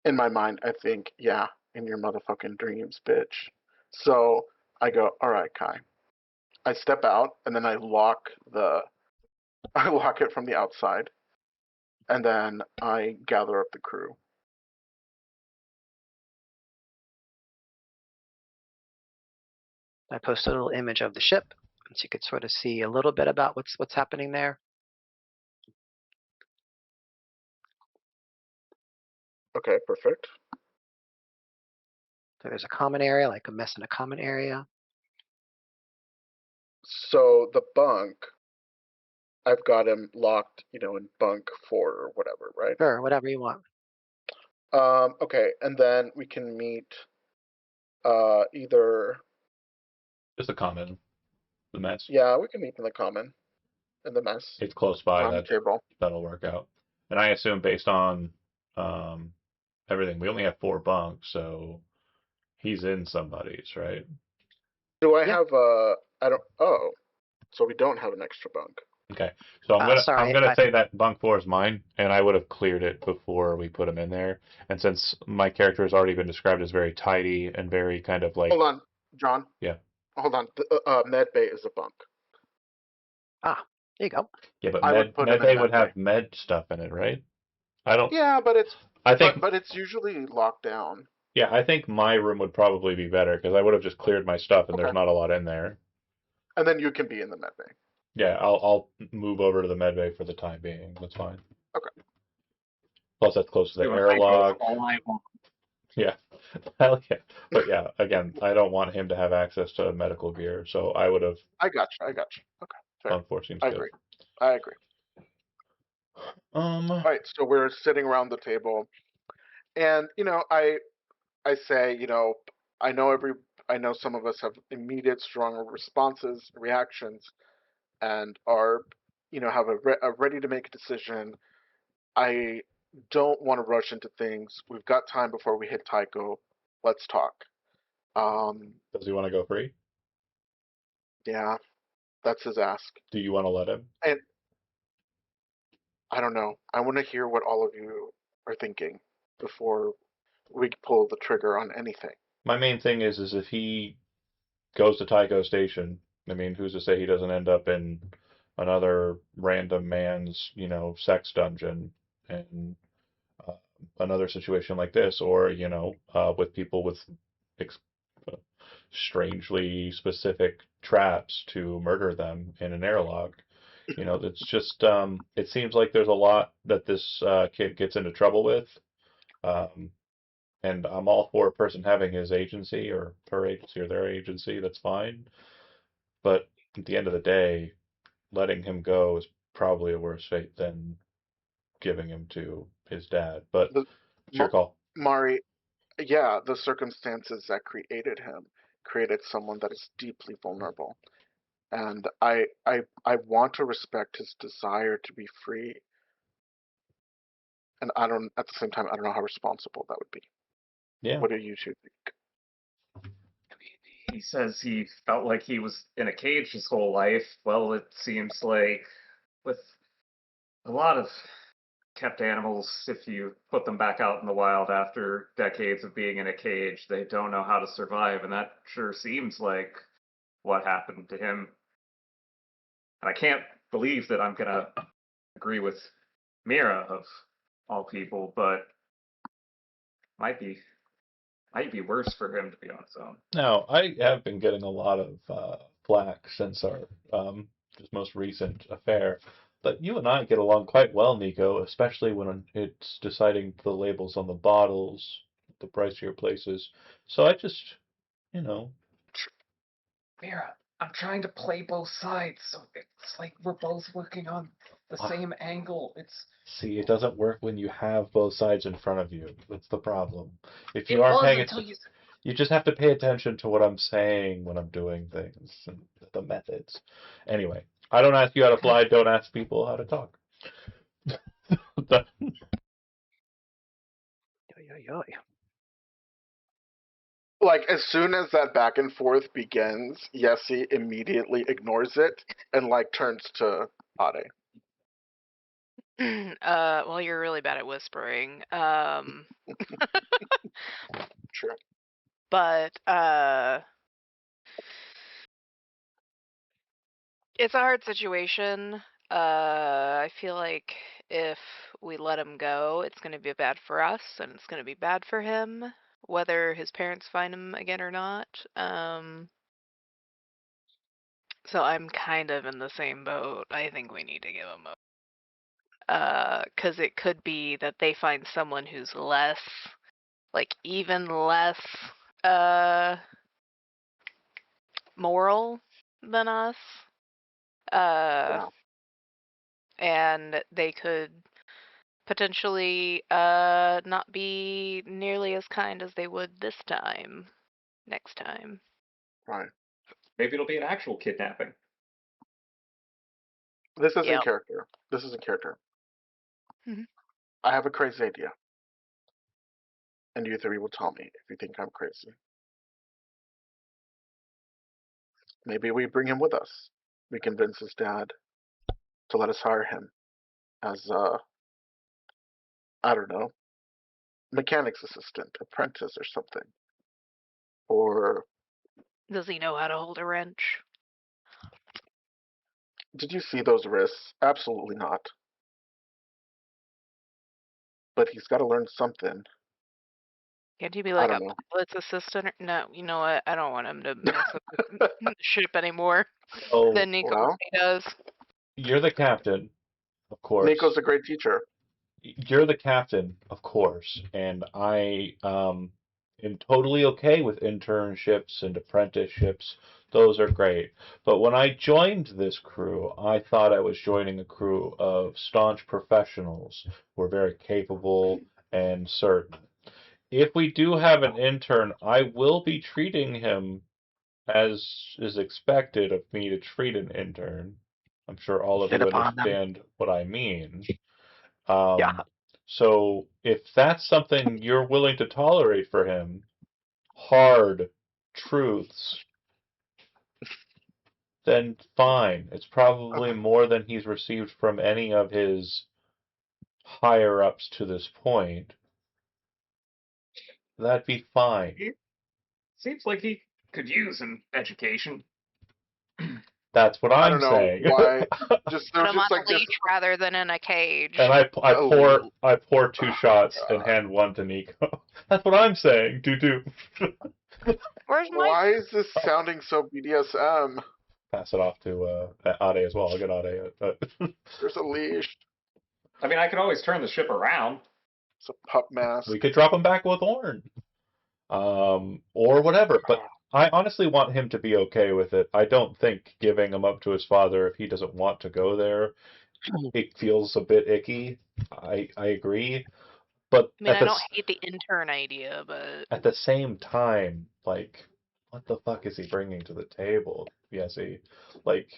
In my mind, I think, yeah, in your motherfucking dreams, bitch. So I go, all right, Kai. I step out and then I lock I lock it from the outside, and then I gather up the crew. I posted a little image of the ship, so you could sort of see a little bit about what's happening there. Okay, perfect. So there's a common area, like a mess in a common area. So the bunk, I've got him locked, in bunk 4 or whatever, right? Sure, whatever you want. Okay, and then we can meet either. Just a comment. The mess. Yeah, we can meet in the common, in the mess, It's close by. around the table. That'll work out. And I assume based on um, everything, we only have 4 bunks, so he's in somebody's, right? Do I Yeah. have I don't. Oh, so we don't have an extra bunk. Okay. So I'm Sorry, gonna say that bunk 4 is mine, and I would have cleared it before we put him in there. And since my character has already been described as very tidy and very kind of like, Hold on, John. yeah, Hold on. The med bay is a bunk. there you go. yeah, but I would put him med in bay med would bay. have med stuff in it, right? I don't. Yeah, but it's I think but it's usually locked down. Yeah, I think my room would probably be better because I would have just cleared my stuff and there's Okay. not a lot in there. And then you can be in the med bay. Yeah, I'll move over to the med bay for the time being. That's fine. Okay. Plus, that's close to the You and airlock. all I want. Yeah, hell yeah. But yeah, again, I don't want him to have access to medical gear, so I would have. I got you. Okay. Fair. Bunk 4 seems I good. agree. I agree. All right. So we're sitting around the table, and I say, I know I know some of us have immediate, strong responses, reactions, and are, have a ready to make a decision. I don't want to rush into things. We've got time before we hit Tycho. Let's talk. Does he want to go free? Yeah, that's his ask. Do you want to let him? And I don't know. I want to hear what all of you are thinking before we pull the trigger on anything. My main thing is if he goes to Tycho Station, I mean, who's to say he doesn't end up in another random man's, sex dungeon and uh, another situation like this, or with people with ex- uh, strangely specific traps to murder them in an airlock. It's just it seems like there's a lot that this kid gets into trouble with, um, and I'm all for a person having his agency or her agency or their agency. That's fine, but at the end of the day, letting him go is probably a worse fate than giving him to his dad. But The it's your call. Mari, yeah, the circumstances that created him created someone that is deeply vulnerable. And I want to respect his desire to be free. And at the same time, I don't know how responsible that would be. Yeah. What do you two think? He says he felt like he was in a cage his whole life. Well, it seems like with a lot of kept animals, if you put them back out in the wild after decades of being in a cage, they don't know how to survive, and that sure seems like what happened to him. And I can't believe that I'm gonna agree with Mira of all people, but might be worse for him to be on his own. Now, I have been getting a lot of flack since our just most recent affair, but you and I get along quite well, Nico, especially when it's deciding the labels on the bottles, the pricier places. So I just, you know, Mira, I'm trying to play both sides, so it's like we're both working on the Ah. same angle. See, it doesn't work when you have both sides in front of you. That's the problem. If It you aren't was paying until attention, you just have to pay attention to what I'm saying when I'm doing things and the methods. Anyway, I don't ask you how to fly, don't ask people how to talk. Like, as soon as that back and forth begins, Yessie immediately ignores it and, like, turns to Ade. Well, you're really bad at whispering. Sure. But it's a hard situation. I feel like if we let him go, it's going to be bad for us and it's going to be bad for him, whether his parents find him again or not. So I'm kind of in the same boat. I think we need to give him a, because it could be that they find someone who's less, like even less, uh, moral than us. Yeah. And they could potentially not be nearly as kind as they would this time, next time. Right. Maybe it'll be an actual kidnapping. This isn't Yep. character. This isn't character. Mhm. I have a crazy idea. And you three will tell me if you think I'm crazy. Maybe we bring him with us. We convince his dad to let us hire him as I don't know, mechanic's assistant, apprentice or something. Or Does he know how to hold a wrench? did you see those wrists? Absolutely not. But he's got to learn something. Can't he be I like don't a know. pilot's assistant? No, you know what? I don't want him to mess up the ship anymore Oh, than Nico Well, does. you're the captain, of Nico's course. a great teacher. You're the captain, of course, and I am totally okay with internships and apprenticeships. Those are great. But when I joined this crew, I thought I was joining a crew of staunch professionals who are very capable and certain. If we do have an intern, I will be treating him as is expected of me to treat an intern. I'm sure all of Sit you upon them. understand what I mean. Yeah. So if that's something you're willing to tolerate for him, hard truths, then fine. It's probably Okay. more than he's received from any of his higher ups to this point. That'd be fine. He seems like he could use an education. That's what I I'm don't know saying. why. Put There's him on just a like this. leash rather than in a cage. And I Oh, pour 2 shots and hand one to Nico. That's what I'm saying. Do. Where's my? Why is this sounding so BDSM? Pass it off to Ade as well. I'll get Ade. There's a leash. I mean, I could always turn the ship around. It's a pup mask. We could drop him back with Orn. Or whatever. But I honestly want him to be okay with it. I don't think giving him up to his father if he doesn't want to go there, it feels a bit icky. I agree. But I mean, I don't hate the intern idea, but at the same time, like, what the fuck is he bringing to the table? Yes, like,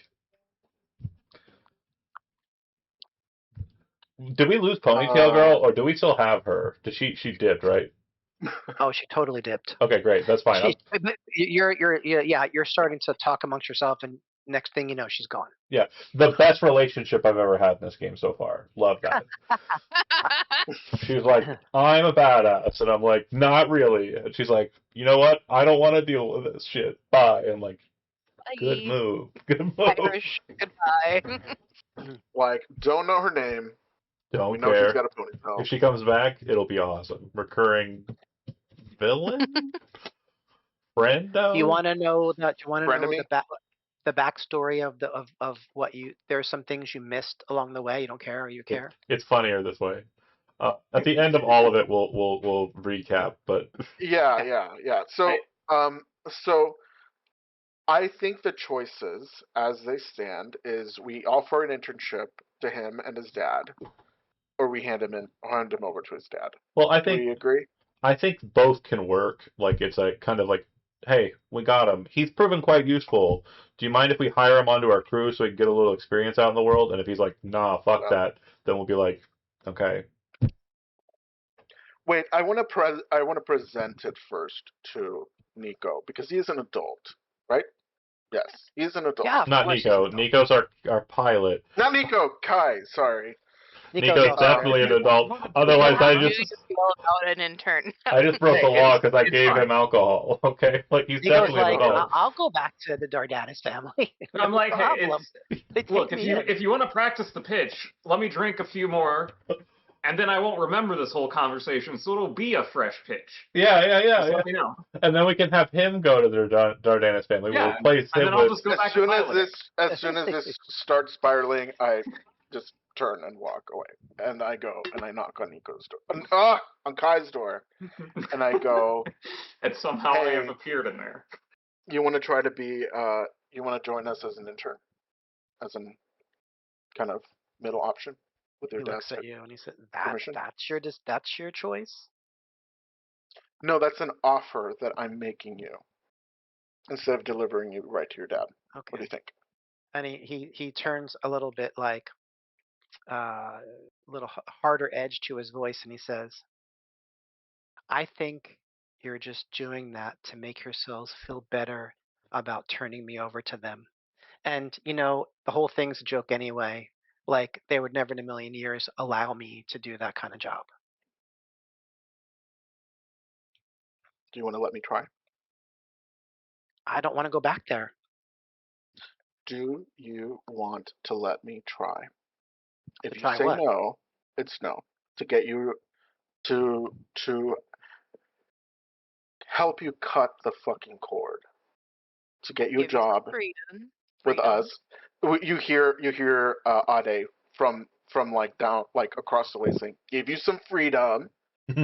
did we lose Ponytail Girl, or do we still have her? Did she did, right? Oh, she totally dipped. Okay, great. That's fine. You're starting to talk amongst yourself, and next thing you know, she's gone. Yeah, the best relationship I've ever had in this game so far. Love that. She's like, I'm a badass, and I'm like, not really. And she's like, you know what? I don't want to deal with this shit. Bye. And I'm like, good move. Good move. Irish goodbye. Like, don't know her name. Don't We know care. she's got a ponytail. If she comes back, it'll be awesome. Recurring villain? Friendo? Do you want to know that? Do you want to know Frenemy? the backstory of what you? There's some things you missed along the way. You don't care, or you care? It's funnier this way. At the end of all of it, we'll recap. But Yeah. So I think the choices, as they stand, is we offer an internship to him and his dad, or we hand him over to his dad. well, I Do we think agree? both can work. Like it's a kind of like, hey, we got him. He's proven quite useful. Do you mind if we hire him onto our crew so he can get a little experience out in the world? And if he's like, nah, fuck No. that, then we'll be like, okay. Wait, I want to present it first to Nico because he is an adult, right? Yes, he's an adult. Yeah, of Not course he's Nico. an adult. Nico's our pilot. Not Nico, Kai. Sorry. Nico's definitely an adult. Otherwise, How I do just you feel about an intern? I just broke the law because I it's gave fine. him alcohol. Okay, like he's Nico's definitely like, an adult. I'll go back to the Dardanis family. I'm like, No hey, problem. They take look, me in. if you want to practice the pitch, let me drink a few more, and then I won't remember this whole conversation, so it'll be a fresh pitch. Yeah. Just let me know. And then we can have him go to the Dardanis family. Yeah, We'll replace and him then I'll with. just go back to piloting. As soon as this starts spiraling, I just turn and walk away, and I go and I knock on Nico's door, on Kai's door, and I go, And somehow I Hey. have appeared in there. you want to try to be, you want to join us as an intern, as an kind of middle option with He your looks dad's at you and he said, permission? that's your choice." No, that's an offer that I'm making you instead of delivering you right to your dad. What do Okay. you think? And he turns a little bit like little harder edge to his voice, and he says, "I think you're just doing that to make yourselves feel better about turning me over to them. And the whole thing's a joke anyway. Like they would never in a million years allow me to do that kind of job." Do you want to let me try? I don't want to go back there. Do you want to let me try? If To you try say what? no, it's no. To get you to help you cut the fucking cord. To get you a Give you job freedom. with Freedom. us. You hear Ade from like down like across the way saying, "Give you some freedom." Like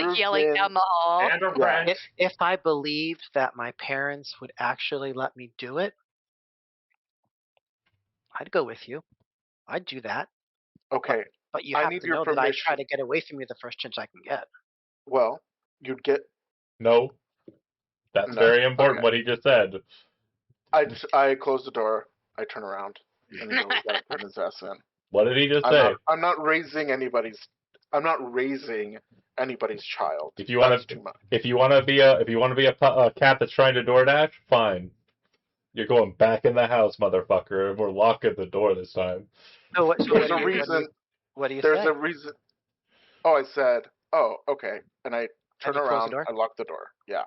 You've yelling been- down the hall. And a Yeah. wrench. If I believed that my parents would actually let me do it, I'd go with you. I'd do that. Okay. But you I have need to your know that I try permission. to get away from you the first chance I can get. Well, you'd get. No, that's No. very important. Okay. What he just said. I close the door. I turn around, and he's always got to turn his ass in. What did he just say? I'm not raising anybody's. I'm not raising anybody's child. If you want That's to, too much. if you want to be a cat that's trying to DoorDash, fine. You're going back in the house, motherfucker. We're locking the door this time. So There's a reason. What do you There's say? a reason. Oh, I said oh, okay. And I turn And you close the around, door? I lock the door. Yeah.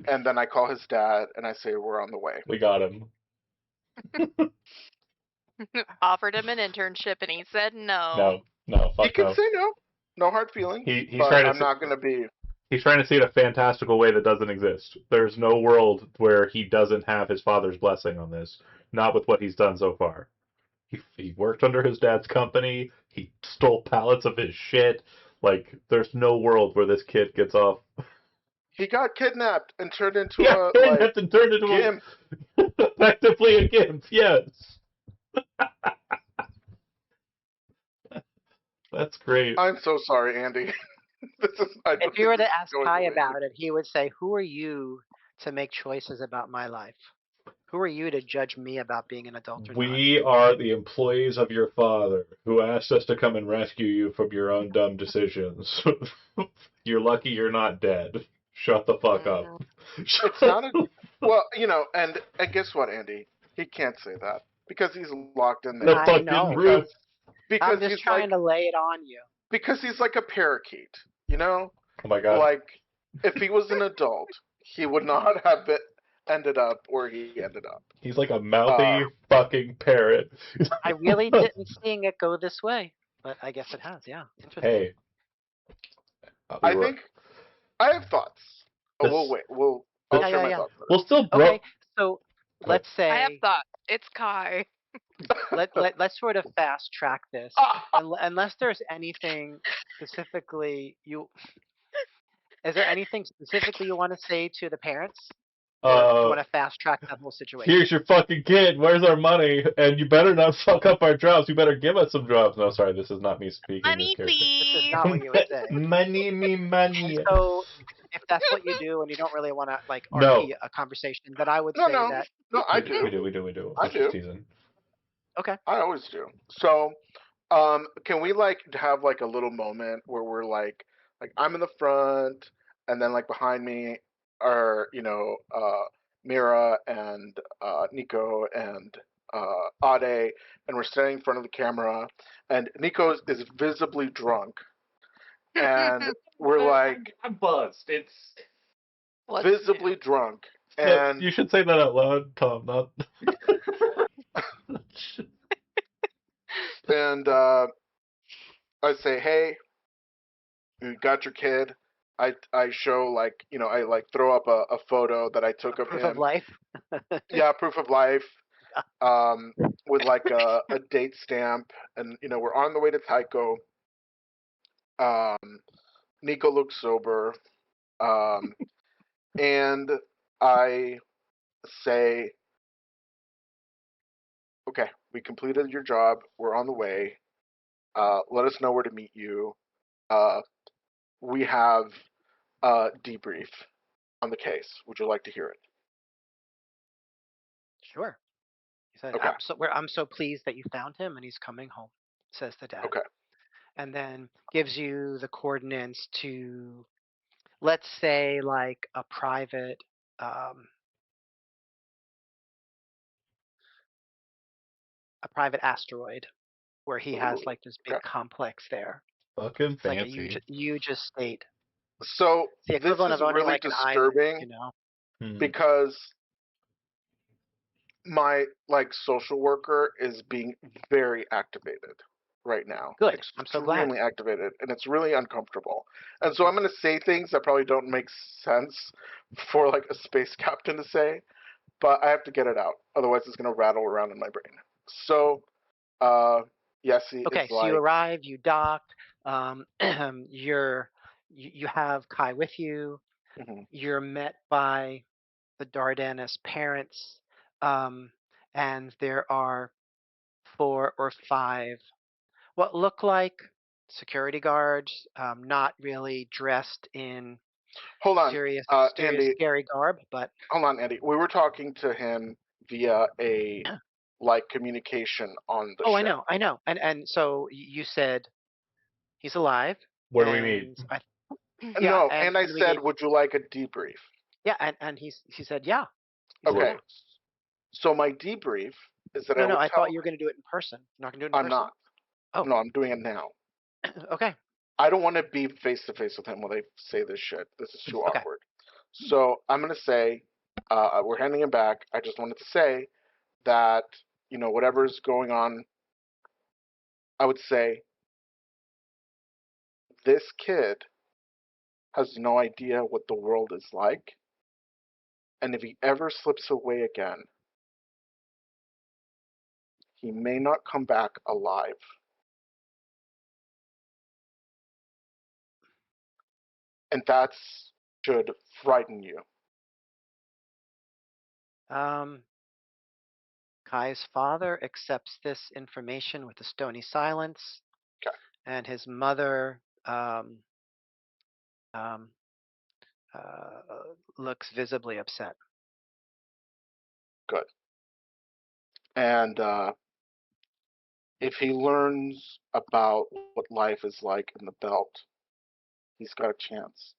And then I call his dad and I say, we're on the way. We got him. Offered him an internship and he said no. No, He fuck can no. say no. No hard feelings. He's But trying to I'm not going to be. he's trying to see it a fantastical way that doesn't exist. There's no world where he doesn't have his father's blessing on this. Not with what he's done so far. He worked under his dad's company. He stole pallets of his shit. Like, there's no world where this kid gets off. He got kidnapped and turned into Yeah, a like and turned into gimp. effectively a gimp. Yes, that's great. I'm so sorry, Andy. If you were to ask going Kai away. about it, he would say, "Who are you to make choices about my life? Who are you to judge me about being an adult or not?" We are the employees of your father who asked us to come and rescue you from your own dumb decisions. You're lucky you're not dead. Shut the fuck up. It sounded well, and guess what, Andy? He can't say that because he's locked in The there. I fucking know. roof. Because I'm just he's trying like to lay it on you. because he's like a parakeet, you know? Oh my god. Like if he was an adult, he would not have ended up where he ended up. He's like a mouthy fucking parrot. I really didn't seeing it go this way, but I guess it has. Yeah, interesting. Hey. I think I have thoughts. This- We'll wait. I'll share my thoughts. We'll still Okay, so Go let's say I have thought. It's Kai. let's sort of fast track this, unless there's anything specifically you. Is there anything specifically you want to say to the parents? Or do you want to fast track that whole situation? Here's your fucking kid. Where's our money? And you better not fuck up our jobs. You better give us some jobs. No, sorry, this is not me speaking. Money, This is please. not what you would say. Money, me money. And so, if that's what you do, and you don't really want to like No. RP a conversation, then I would No, say no. that. No, I We do. do. I Just do. teasing. Okay. I always do. So, can we like have like a little moment where we're like I'm in the front, and then like behind me are Mira and Nico and Ade, and we're standing in front of the camera, and Nico is visibly drunk, and we're like I'm buzzed. It's What's visibly drunk, Yeah, and you should say that out loud, Tom. Not. and I say, hey, you got your kid. I show I like throw up a photo that I took of Proof him. of life. Yeah, proof of life. With like a date stamp, and we're on the way to Tycho. Nico looks sober, and I say, okay, we completed your job. We're on the way. Let us know where to meet you. We have a debrief on the case. Would you like to hear it? Sure. He said, Okay. I'm so pleased that you found him, and he's coming home," says the dad. Okay. And then gives you the coordinates to, let's say, like a private asteroid where he has Ooh, like this big okay. complex there. Fucking It's like a fancy. huge estate. So It's the this equivalent is of owning really like an disturbing island, because my social worker is being very activated right now. Good. I'm so glad. Extremely activated, and it's really uncomfortable. And so I'm going to say things that probably don't make sense for like a space captain to say, but I have to get it out. Otherwise, it's going to rattle around in my brain. So, Yessie Okay, is so you like, arrive, you dock, you have Kai with you. mhm. You're met by the Dardanus parents, and there are 4 or 5 what look like security guards, not really dressed in Hold on, serious, Andy. scary garb, but Hold on, Andy. We were talking to him via a communication on the oh, ship. I know, and so you said he's alive, Where do we meet? and yeah, No, and I we said, gave, would you like a debrief? yeah, and he said yeah. He said, Okay. yeah. So my debrief is that No, I no, would I tell. thought you were going to do it in person. You're not going to do it in I'm person? not. Oh, No, I'm doing it now. okay. I don't want to be face to face with him when they say this shit. This is too Okay. awkward. So I'm gonna say, we're handing him back. I just wanted to say that whatever's going on, I would say this kid has no idea what the world is like, and if he ever slips away again, he may not come back alive. And that should frighten you. Kai's father accepts this information with a stony silence, Okay, and his mother um, looks visibly upset. good. And if he learns about what life is like in the belt, he's got a chance.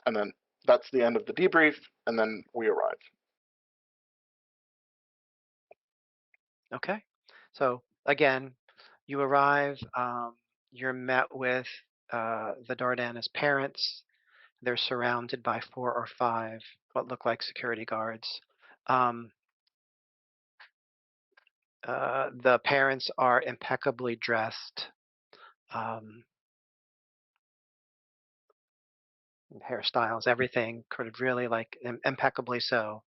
And then that's the end of the debrief, and then we arrive. Okay. So again, you arrive. You're met with the Dardanas parents. They're surrounded by 4 or 5 what look like security guards. The parents are impeccably dressed. Hairstyles, everything, kind of really like impeccably so.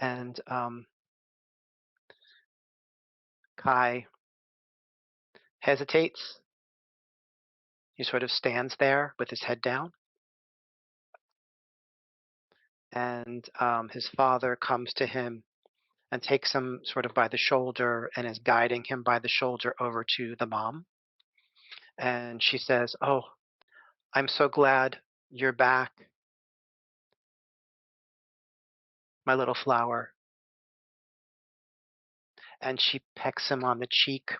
And Kai hesitates. He sort of stands there with his head down. And his father comes to him and takes him sort of by the shoulder and is guiding him by the shoulder over to the mom. And she says, "Oh, I'm so glad you're back, my little flower." And she pecks him on the cheek.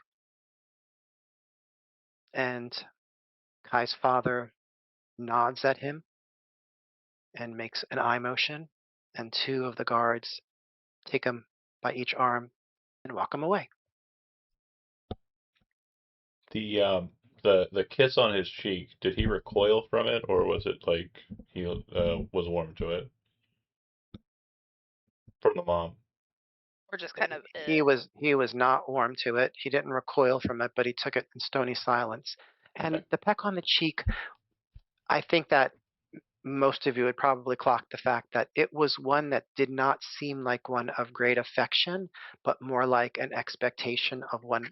And Kai's father nods at him and makes an eye motion. And 2 of the guards take him by each arm and walk him away. The kiss on his cheek, did he recoil from it, or was it like he was warm to it from the mom? Or just kind of He was not warm to it. He didn't recoil from it, but he took it in stony silence. And Okay. the peck on the cheek, I think that most of you would probably clock the fact that it was one that did not seem like one of great affection, but more like an expectation of what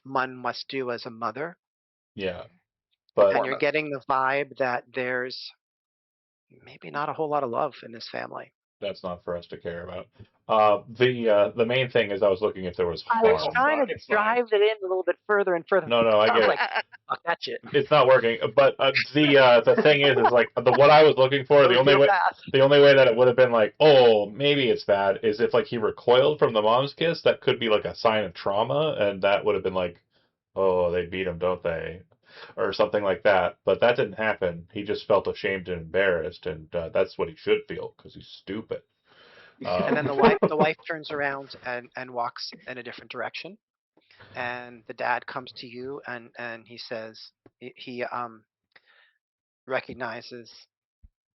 one must do as a mother. Yeah, but And you're getting the vibe that there's maybe not a whole lot of love in this family. that's not for us to care about. The main thing is I was looking if there was I was harm. trying to It's fine. drive it in a little bit further and further. No, I I get was it. like, fuck that shit. It's not working. But the thing is like what I was looking for. The only way that it would have been like, oh, maybe it's bad, is if like he recoiled from the mom's kiss. That could be like a sign of trauma, and that would have been like, oh, they beat him, don't they? Or something like that. But that didn't happen. He just felt ashamed and embarrassed, and that's what he should feel because he's stupid. And then the wife turns around and walks in a different direction. And the dad comes to you and he says he recognizes,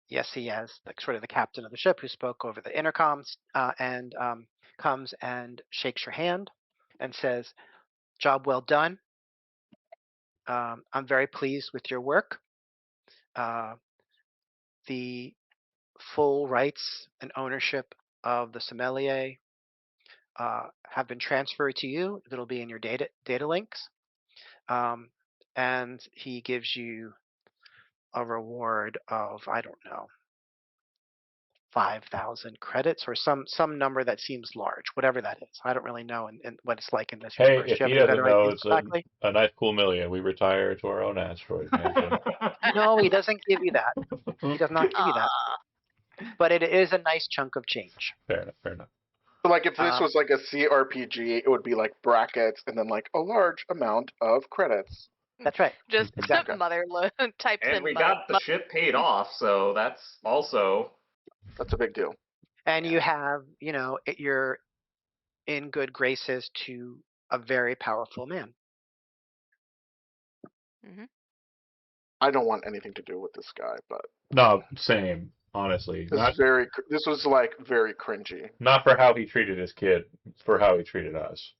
yes, he is like sort of the captain of the ship who spoke over the intercoms, and comes and shakes your hand and says, "Job well done. I'm very pleased with your work. Uh, the full rights and ownership of the sommelier have been transferred to you. It'll be in your data links." And he gives you a reward of, I don't know, 5,000 credits or some number that seems large, whatever that is. I don't really know and what it's like in this Hey, universe. Do if you have he any doesn't better know, ideas, it's exactly? a nice cool million. We retire to our own asteroid mansion. No, he doesn't give you that. He does not give you that. Aw. But it is a nice chunk of change. Fair enough. Fair enough. So, like, if this Um, was like a CRPG, it would be like brackets and then like a large amount of credits. that's right. Just Exactly. mother types And in we mother. got the ship paid off, so that's also That's a big deal. And Yeah. you have, you're in good graces to a very powerful man. Mhm. I don't want anything to do with this guy, but No, same. Honestly, this was like very cringy. not for how he treated his kid, for how he treated us.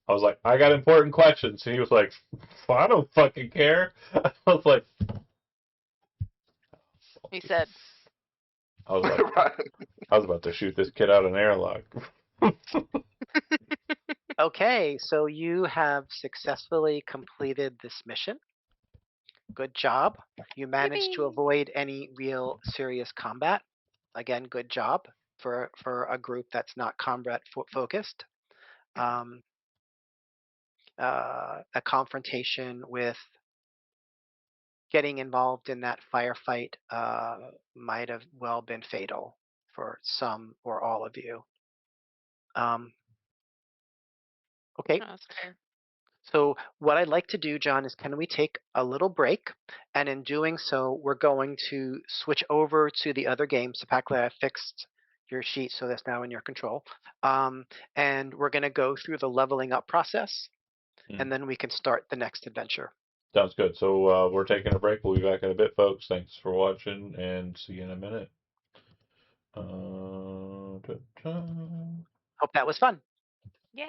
I was like, I got important questions, and he was like, I don't fucking care. I was like, He said, I was about, Right. I was about to shoot this kid out an airlock. Okay, so you have successfully completed this mission. Good job. You managed to "Yippee!" avoid any real serious combat. Again, good job for a group that's not combat focused. Um, a confrontation with getting involved in that firefight might have well been fatal for some or all of you. Um, okay, Oh, that's fair. so what I'd like to do, John, is can we take a little break? And in doing so, we're going to switch over to the other game. So Packley, I fixed your sheet, so that's now in your control. And we're going to go through the leveling up process, and then we can start the next adventure. Sounds good. So we're taking a break. We'll be back in a bit, folks. Thanks for watching, and see you in a minute. Ta-ta. Hope that was fun. Yeah.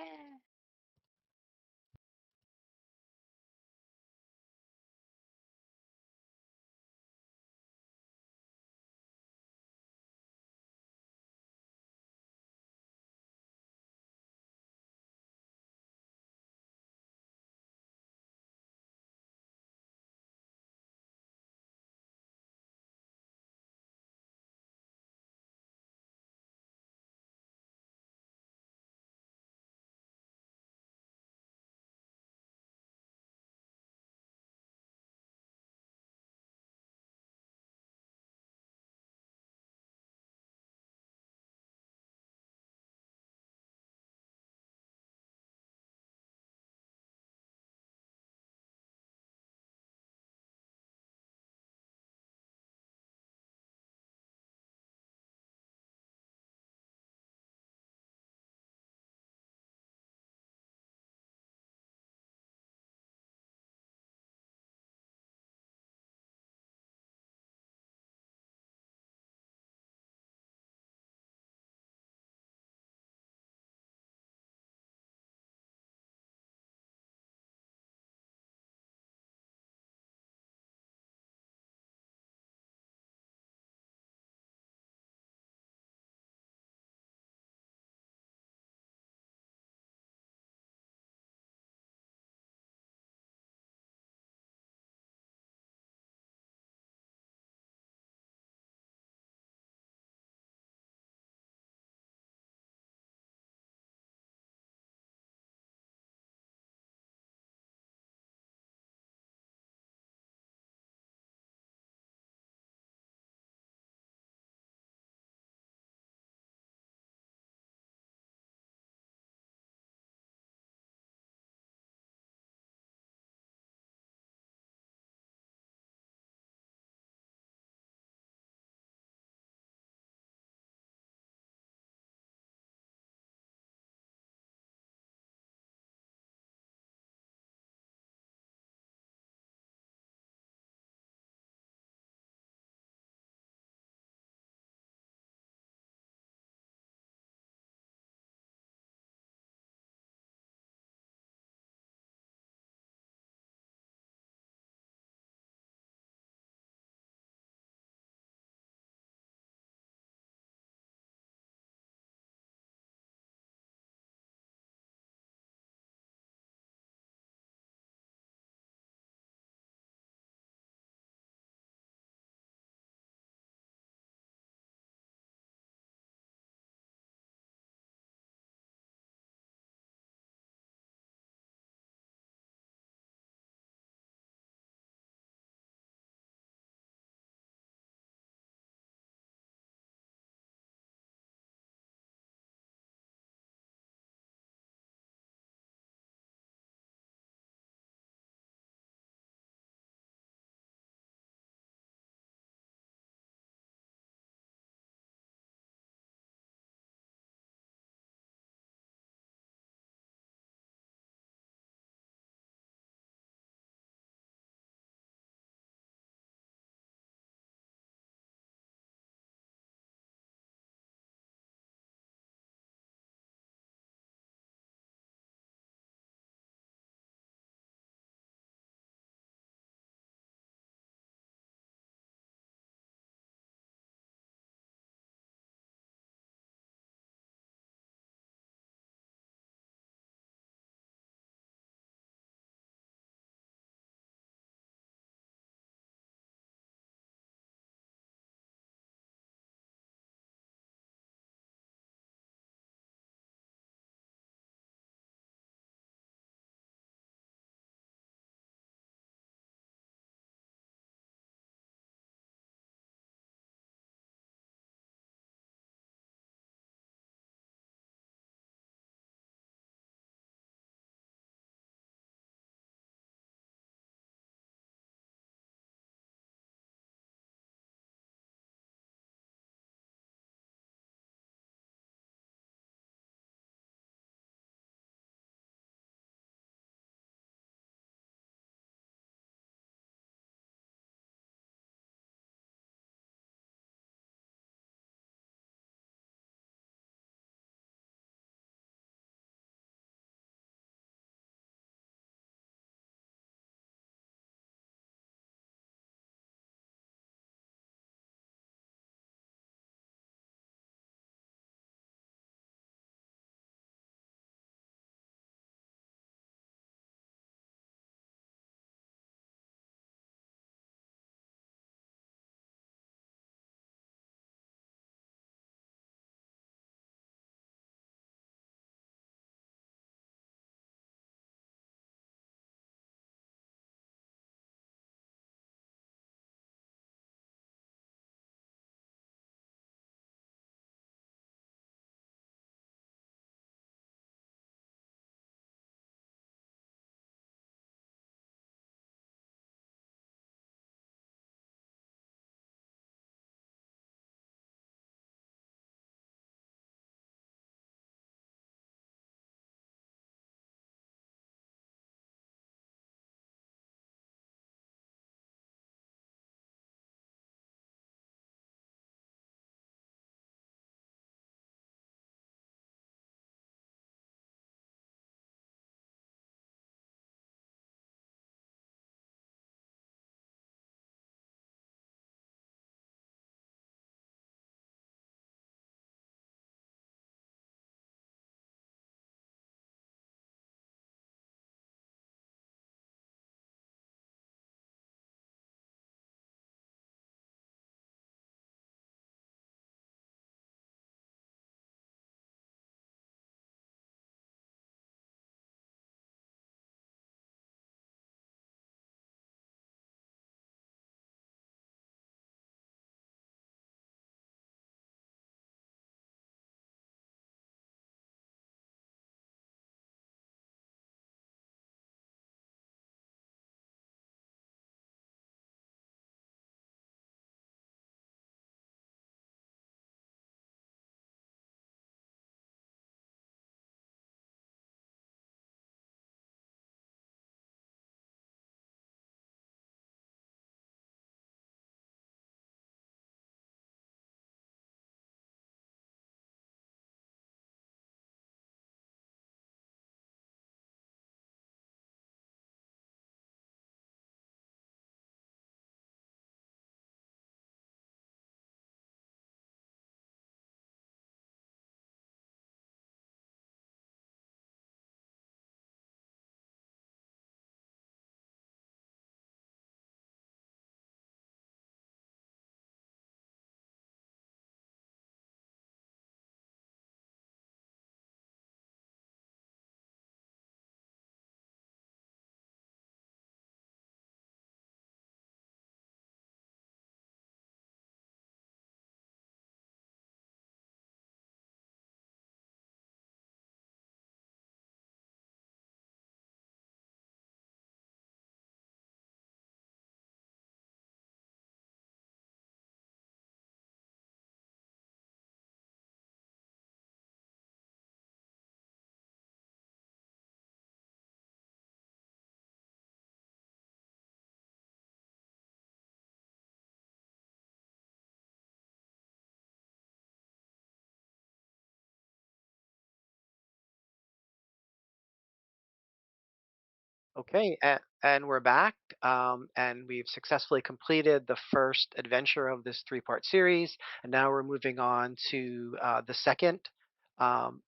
Okay, and we're back, and we've successfully completed the first adventure of this three-part series, and now we're moving on to the second,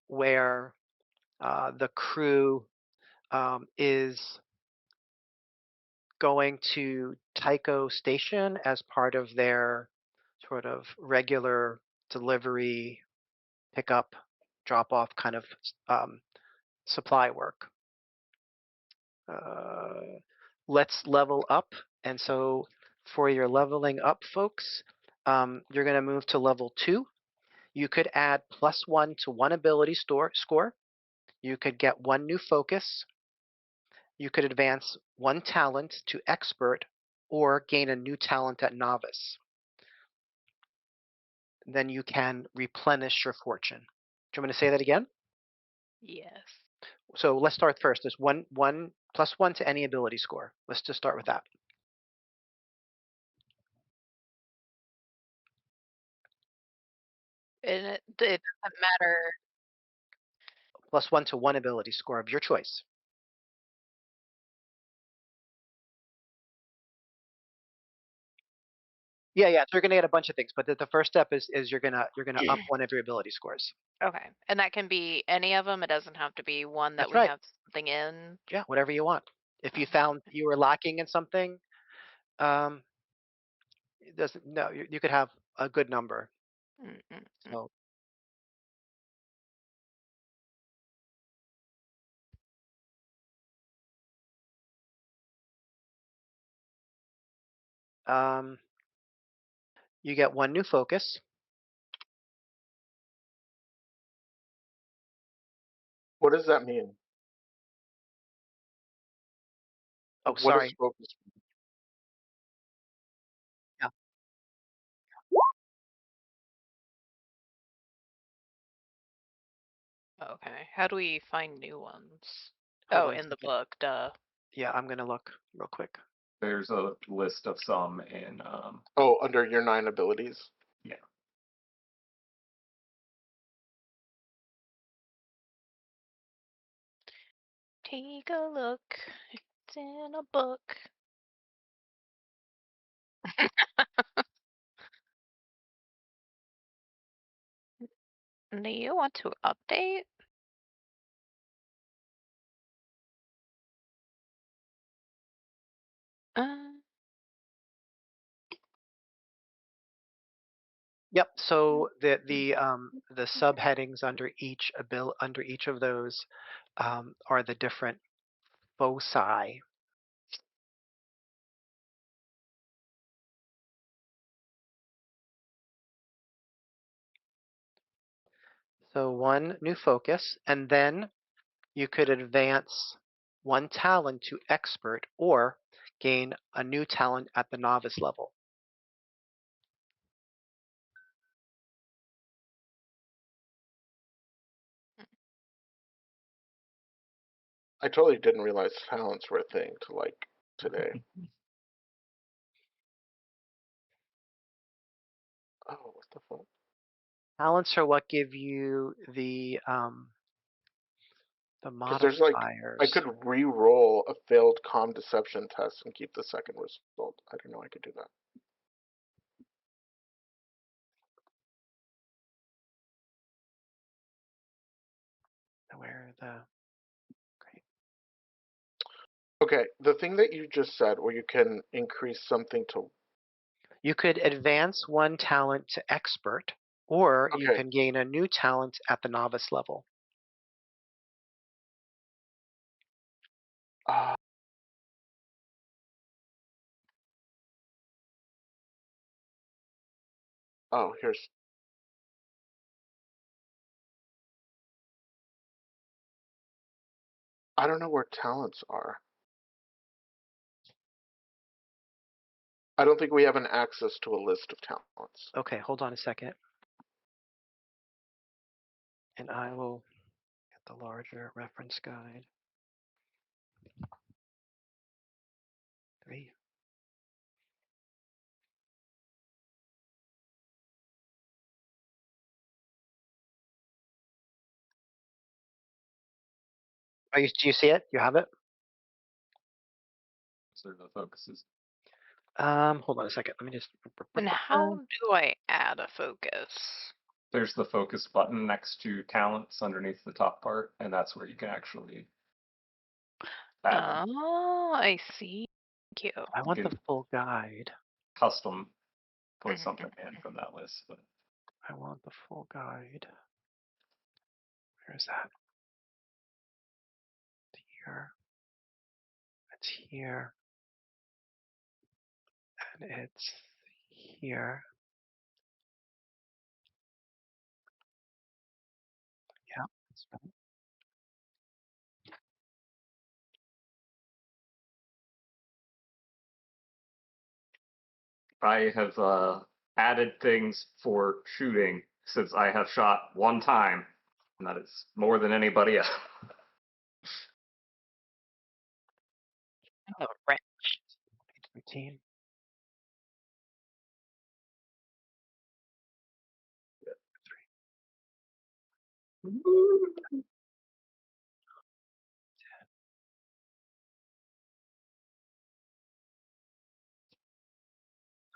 where the crew is going to Tycho Station as part of their sort of regular delivery, pickup, drop off kind of um, supply work. Uh, let's level up. And so for your leveling up, folks, you're going to move to level 2. You could add +1 to one ability score. You could get one new focus. You could advance one talent to expert or gain a new talent at novice. Then you can replenish your fortune. Do you want me to say that again? Yes. So let's start first. There's one +1 to any ability score. Let's just start with that. And it doesn't matter. +1 to one ability score of your choice. Yeah. So you're gonna get a bunch of things, but the first step is you're gonna up one of your ability scores. Okay. And that can be any of them. It doesn't have to be one that That's we right. have something in. Yeah, whatever you want. If you Oh. found you were lacking in something, um, it doesn't. No, you could have a good number. Mm-mm-mm. So um, you get one new focus. What does that mean? Oh, What is sorry. focus? Yeah. Okay. How do we find new ones? Hold Oh, on a in the second. book, duh. Yeah, I'm gonna look real quick. There's a list of some in Oh, under your 9 abilities. yeah. Take a look. It's in a book. Do you want to update? Uh, Yep. So the subheadings under each of those are the different foci. So one new focus, and then you could advance one talent to expert or gain a new talent at the novice level. I totally didn't realize talents were a thing to like today. Oh, what the fuck? Talents are what give you the Because there's like, I modifiers. could re-roll a failed com deception test and keep the second result. I didn't know I could do that. Where the great. Okay, the thing that you just said, where you can increase something to. You could advance one talent to expert, or you Okay. can gain a new talent at the novice level. Uh, oh, here's. I don't know where talents are. I don't think we have an access to a list of talents. Okay, hold on a second. And I will get the larger reference guide. 3. Do you see it? You have it? or the focuses? Hold on a second. Let me just. And how do I add a focus? There's the focus button next to talents underneath the top part, and that's where you can actually add them. Oh, I see. Thank you. I want You the can full guide. custom put something in from that list. But I want the full guide. Where's that? Here. It's here. And it's here. Yeah, that's right. I have added things for shooting since I have shot one time, and that is more than anybody else. Oh, right. 13.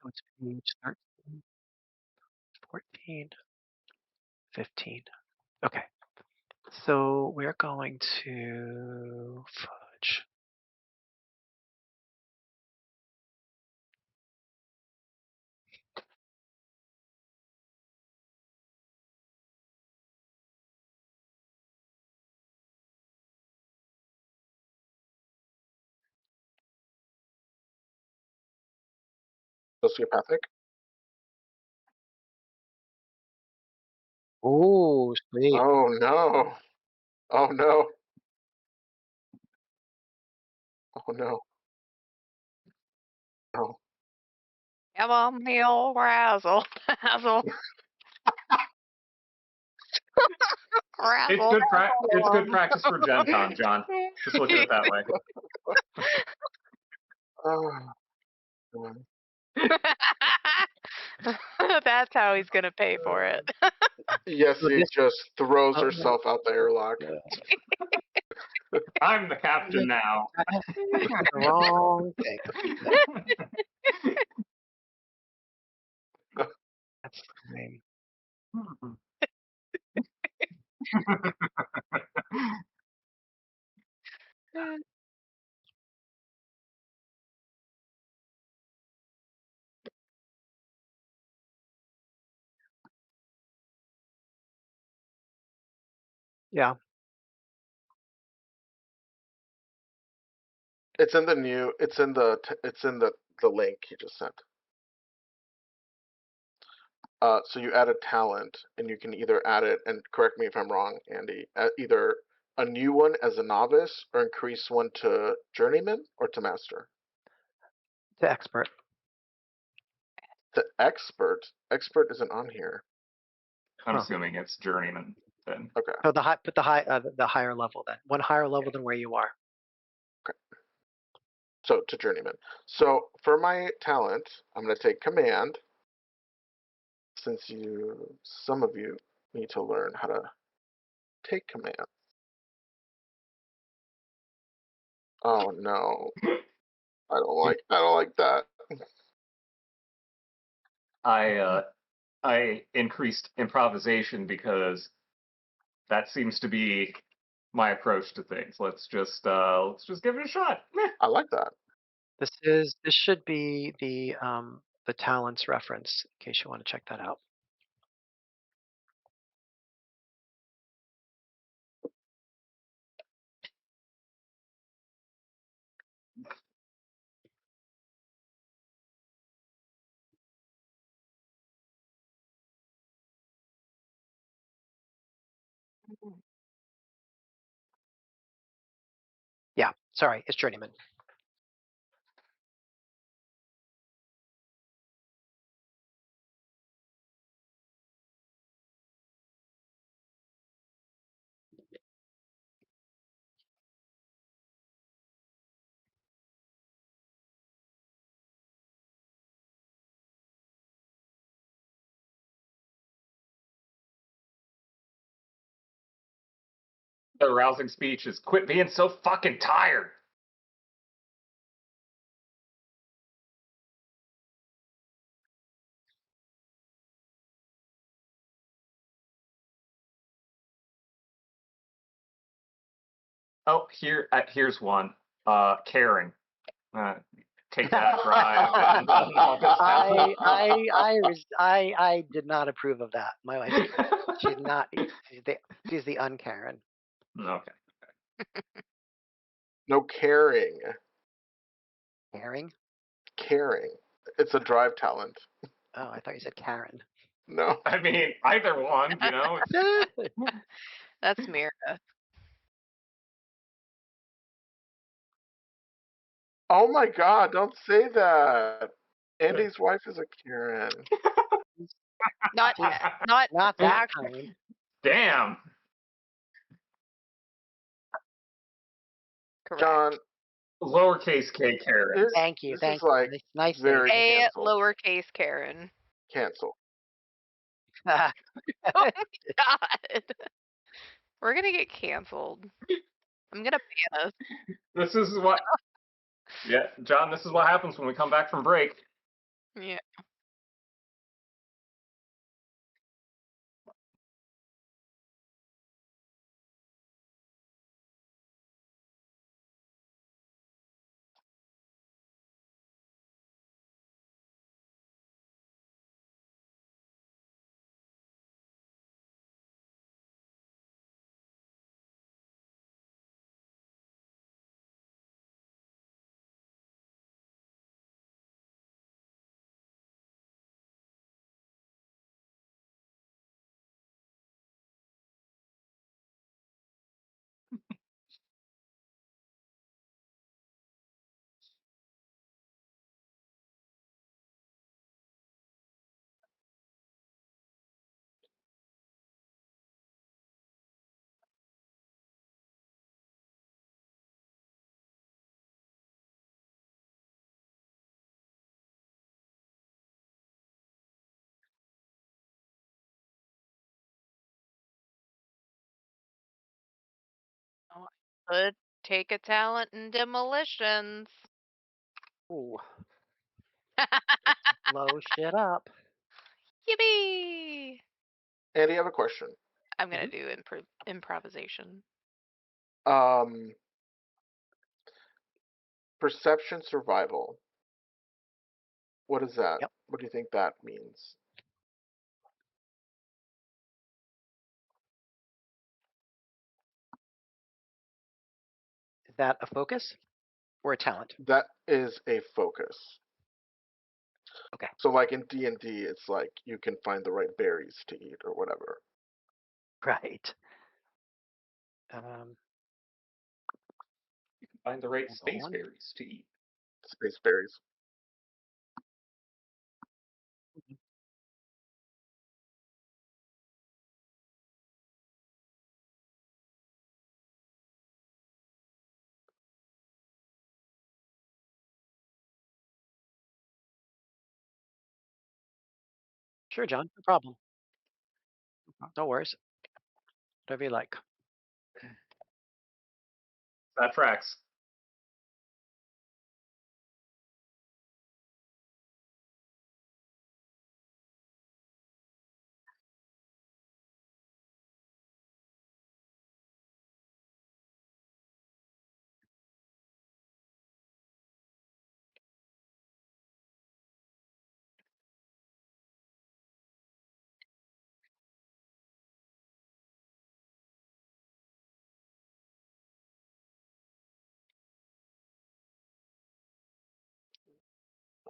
So it's page 13, 14, 15. Okay. So we're going to fudge. Sociopathic. Oh, sweet. Oh no. Oh no. Oh no. Oh. Come on, the old razzle. Razzle. Razzle. It's good practice for Gen Con, John. Just look at it that way. Oh. God. That's how he's gonna pay for it. Yes, So he this, just throws oh, herself out the airlock. I'm the captain now. that's the wrong thing. That's fine. Yeah. It's in the new. It's in the. It's in the link he just sent. So you add a talent, and you can either add it, and correct me if I'm wrong, Andy. Either a new one as a novice, or increase one to journeyman or to master. To expert. To expert. Expert isn't on here. I'm Huh. assuming it's journeyman then. Okay. So put the higher level then. One higher level than where you are. So to journeyman. So for my talent, I'm going to take command. Since some of you need to learn how to take command. Oh no. I don't like that. I increased improvisation because that seems to be my approach to things. Let's just give it a shot. Meh. I like that. This should be the talents reference in case you want to check that out. Yeah, sorry, it's journeyman. The rousing speech is quit being so fucking tired. Oh, here's one. Caring. Take that drive. I did not approve of that. My wife, she's not. She's the unkaren. Okay. No, caring. Caring? Caring. It's a drive talent. Oh, I thought you said Karen. No. I mean, either one, That's Mira. Oh my God! Don't say that. Andy's wife is a Karen. Not Not that actually. kind. Damn. Correct. John, Lowercase k Karen. Thank you. this Thank is you. like Nice very A canceled. lowercase Karen. Cancel. save. Oh my god. We're gonna get canceled. I'm gonna ban us. This is what. Yeah, John. This is what happens when we come back from break. Yeah. Oh, I could take a talent in demolitions. Ooh, blow shit up. Yippee! Andy, I have a question. I'm gonna do improvisation. Perception survival. What is that? Yep. What do you think that means? Is that a focus or a talent? That is a focus. Okay. So like in D&D, it's like you can find the right berries to eat or whatever. Right. Find the right Hold space on. berries to eat. Space berries. Sure, John. No problem. No worries. Whatever you like. That tracks.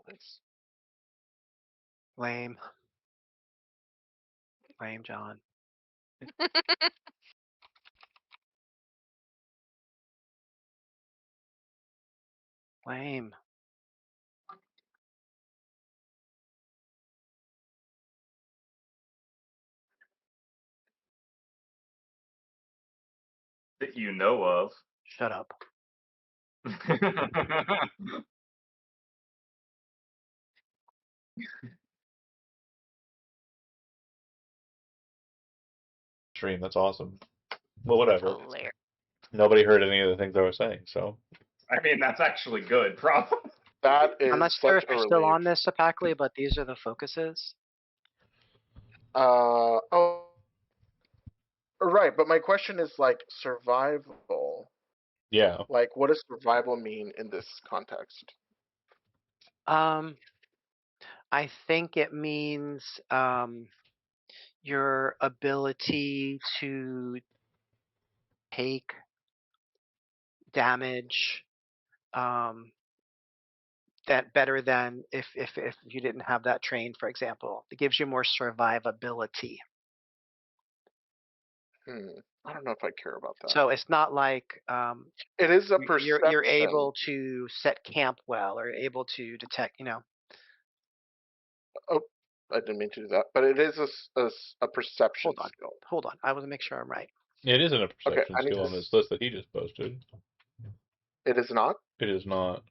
Nice. Lame. Lame, John. Lame. That you know of. Shut up. Stream, that's awesome. Well, whatever. Hilarious. Nobody heard any of the things I was saying, so. I mean, that's actually good. Problem. That is I'm not sure such if a you're still relief. on this, Sapackley, but these are the focuses. Oh, right. But my question is like survival. Yeah. Like, what does survival mean in this context? I think it means your ability to take damage that better than if you didn't have that trained, for example. It gives you more survivability. I don't know if I care about that. So it's not like It is a you're perception. able to set camp well or able to detect, Oh, I didn't mean to do that, but it is a perception skill. Hold on. I want to make sure I'm right. It isn't a Okay, perception I need skill to. on this list that he just posted. It is not. It is not.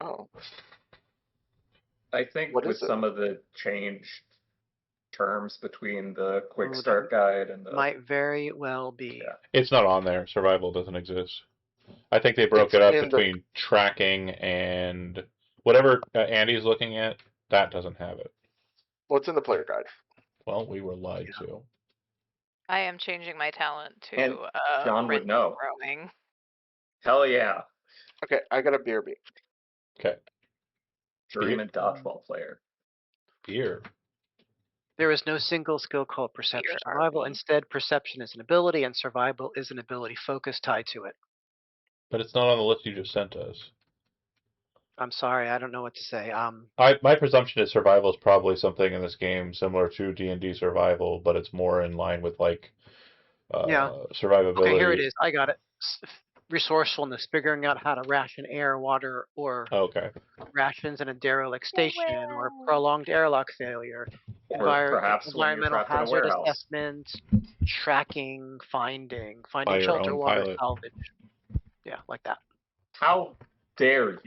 Oh, I think what with is it? some of the changed terms between the quick Ooh, that start guide and the might very well be. yeah. It's not on there. Survival doesn't exist. I think they broke It's it up in the. between tracking and whatever Andy's looking at. That doesn't have it. What's in the player guide? Well, we were lied Yeah. to. I am changing my talent And to John would wrench know. throwing. Hell yeah. Okay, I got a BRB. Okay. Journeyman dodgeball player. Beer. There is no single skill called perception Beer survival. RV. Instead, perception is an ability and survival is an ability focus tied to it. But it's not on the list you just sent us. I'm sorry, I don't know what to say. My presumption is survival is probably something in this game similar to D&D survival, but it's more in line with like Yeah. survivability. Okay, here it is. I got it. Resourcefulness, figuring out how to ration air, water, or Okay. rations in a derelict station, or prolonged airlock failure. Or perhaps when you're Environmental trapped in a hazard warehouse. assessment, tracking, finding By your shelter, own water, pilot. salvage. Yeah, like that. How dare you?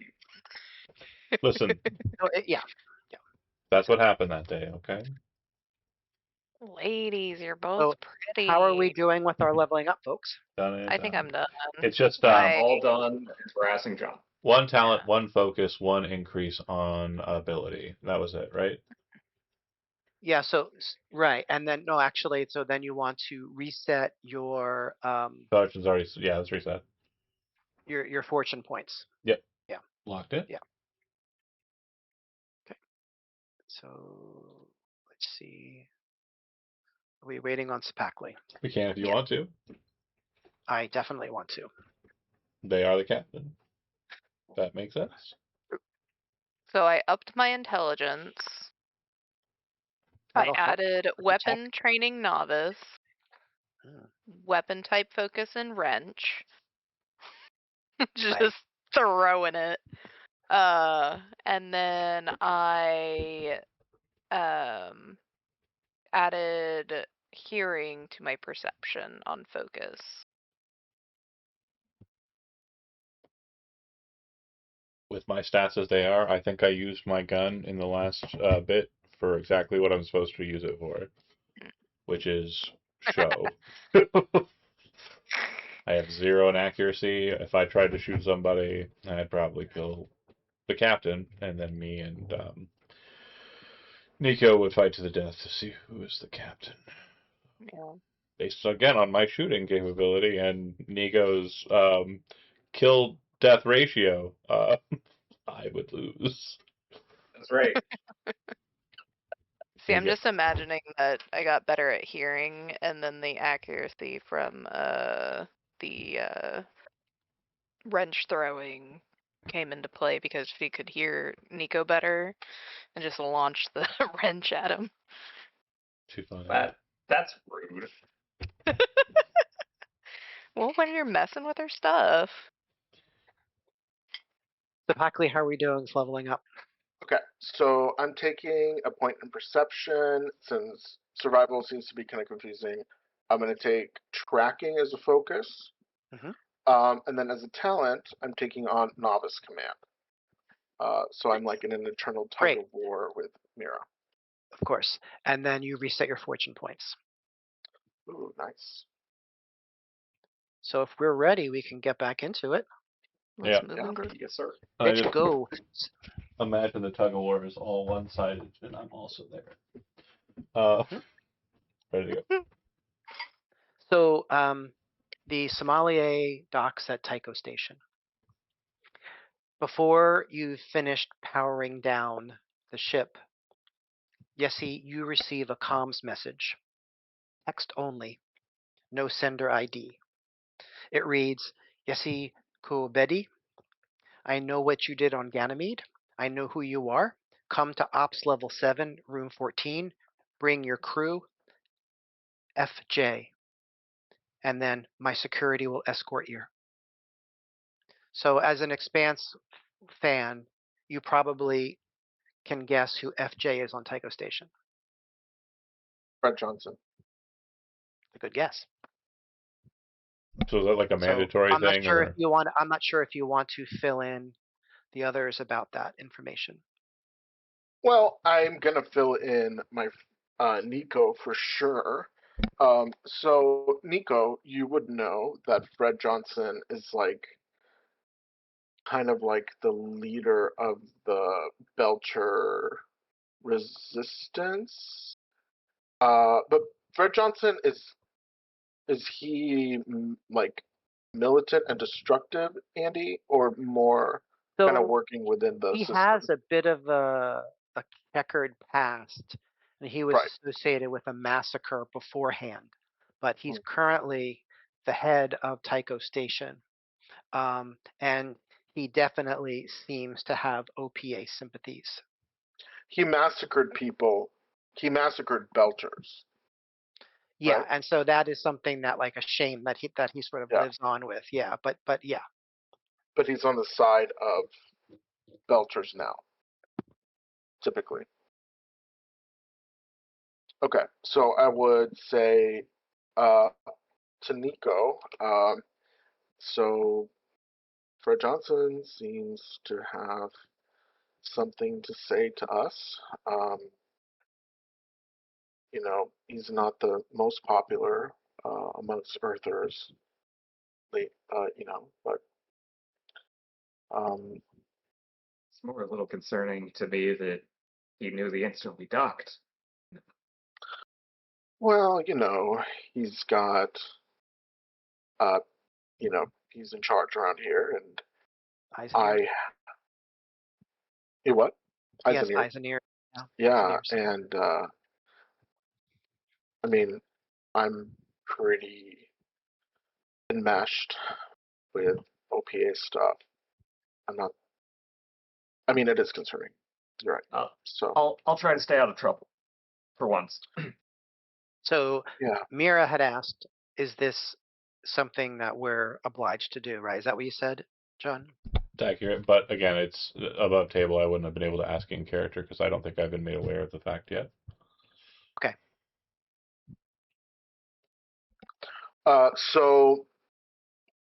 Listen, So yeah. that's what happened that day, okay? Ladies, you're both So pretty. how are we doing with our leveling up, folks? Done it. I think I'm done. It's just All done and harassing John. one talent, one focus, one increase on ability. That was it, right? Yeah, so right, and then no, actually, so then you want to reset your Production's already, yeah, that's reset. your fortune points. Yep. Yeah. Locked it? Yeah. Okay. So let's see. Are we waiting on Spackley? We can if you want to. I definitely want to. They are the captain. That makes sense. So I upped my intelligence. That'll I help. added weapon training novice, Hmm. weapon type focus and wrench. Just Right. throwing it. And then I added hearing to my perception on focus. With my stats as they are, I think I used my gun in the last bit for exactly what I'm supposed to use it for, which is show. I have 0 in accuracy. If I tried to shoot somebody, I'd probably kill the captain, and then me and Nico would fight to the death to see who is the captain. Yeah. Based again on my shooting capability and Nico's kill death ratio, I would lose. That's right. See, I'm just imagining that I got better at hearing, and then the accuracy from the wrench throwing came into play because she could hear Nico better and just launched the wrench at him. Too funny. That's rude. Well, when you're messing with her stuff. Spackley, how are we doing with leveling up? Okay, so I'm taking a point in perception since survival seems to be kind of confusing. I'm going to take tracking as a focus. And then as a talent, I'm taking on novice command. So I'm like in an eternal tug of war with Mira. Of course. And then you reset your fortune points. Ooh, nice. So if we're ready, we can get back into it. Let's move and groove. Yes, sir. Let's go. Imagine the tug of war is all one-sided, and I'm also there. Ready to go. So the sommelier docks at Tycho Station. Before you finished powering down the ship, Yessi, you receive a comms message. Text only, no sender ID. It reads, Yessi Kubedi, I know what you did on Ganymede. I know who you are. Come to Ops Level 7, Room 14. Bring your crew, FJ. And then my security will escort you. So as an Expanse fan, you probably can guess who FJ is on Tycho Station. Fred Johnson. A good guess. So is that like a mandatory I'm not thing, sure if or you want. I'm not sure if you want to fill in the others about that information. Well, I'm gonna fill in my Nico for sure. So Nico, you would know that Fred Johnson is like kind of like the leader of the Belcher resistance. But Fred Johnson is he like militant and destructive, Andy, or more kind of So working within the he system? has a bit of a checkered past, and he was Right. associated with a massacre beforehand. But he's Mm. currently the head of Tycho Station, and he definitely seems to have OPA sympathies. He massacred people. He massacred Belchers. Yeah, Right. and so that is something that like a shame that he sort of Yeah. lives on with. Yeah, but yeah. But he's on the side of Belchers now, typically. Okay, so I would say to Nico, so Fred Johnson seems to have something to say to us. You know, he's not the most popular amongst Earthers, you know, but It's more a little concerning to me that he knew the instant we docked. well, you know, he's got, you know, he's in charge around here, and Eyes and ears. what? He Eyes has and ears. eyes and ears. Yeah, Ears. and I mean, I'm pretty enmeshed with OPA stuff. I'm not. I mean, it is concerning. You're right. So I'll try to stay out of trouble for once. So yeah, Mira had asked, "Is this something that we're obliged to do?" Right? Is that what you said, John? it's accurate? But again, it's above table. I wouldn't have been able to ask in character because I don't think I've been made aware of the fact yet. Okay. so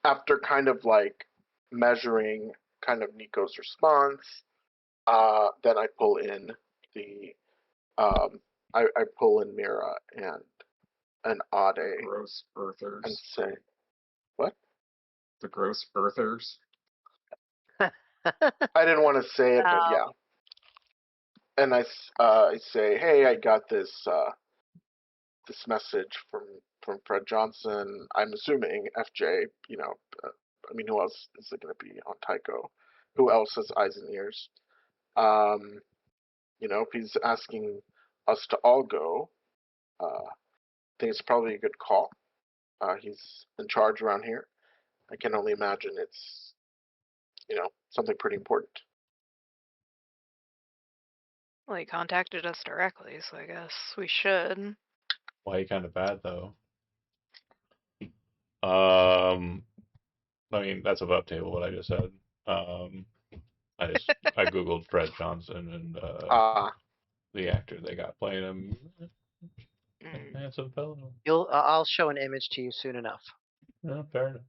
after kind of like measuring kind of Nico's response, then I pull in the I pull in Mira and Ade Gross earthers. and say, what? The gross earthers. I didn't want to say it, but yeah. And I say, hey, I got this this message from Fred Johnson. I'm assuming FJ. You know, I mean, who else is it going to be on Tycho? Who else has eyes and ears? You know, if he's asking us to all go, I think it's probably a good call. He's in charge around here. I can only imagine it's, you know, something pretty important. Well, he contacted us directly, so I guess we should. Why you kind of bad though? I mean that's above table what I just said. I googled Fred Johnson and the actor they got playing him. Handsome fellow. I'll show an image to you soon enough. Yeah, fair enough.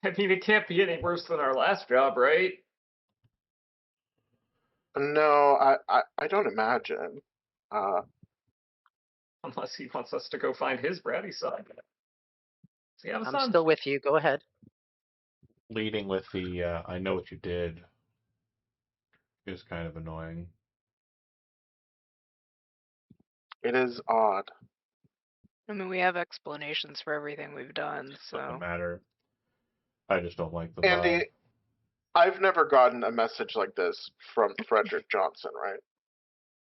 I mean, it can't be any worse than our last job, right? No, I don't imagine. Unless he wants us to go find his bratty side. Does he have a I'm son? still with you. Go ahead. Leading with the I know what you did is kind of annoying. It is odd. I mean, we have explanations for everything we've done, Doesn't so. matter. I just don't like the vibe. Andy, I've never gotten a message like this from Frederick Johnson, right?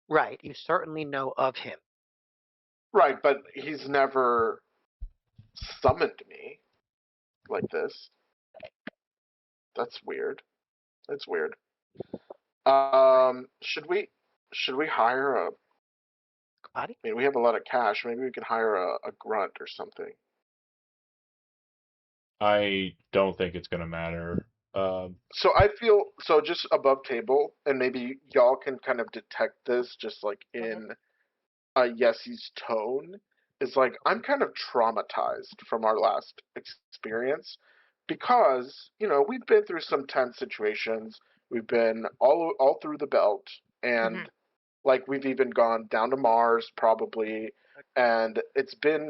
Right. You certainly know of him. Right, but he's never summoned me like this. That's weird. That's weird. Should we hire a? Body? I mean, we have a lot of cash. Maybe we can hire a grunt or something. I don't think it's gonna matter. So I feel so just above table, and maybe y'all can kind of detect this just like in Yesie's tone. Is like I'm kind of traumatized from our last experience because we've been through some tense situations. We've been all through the belt, and like we've even gone down to Mars probably, and it's been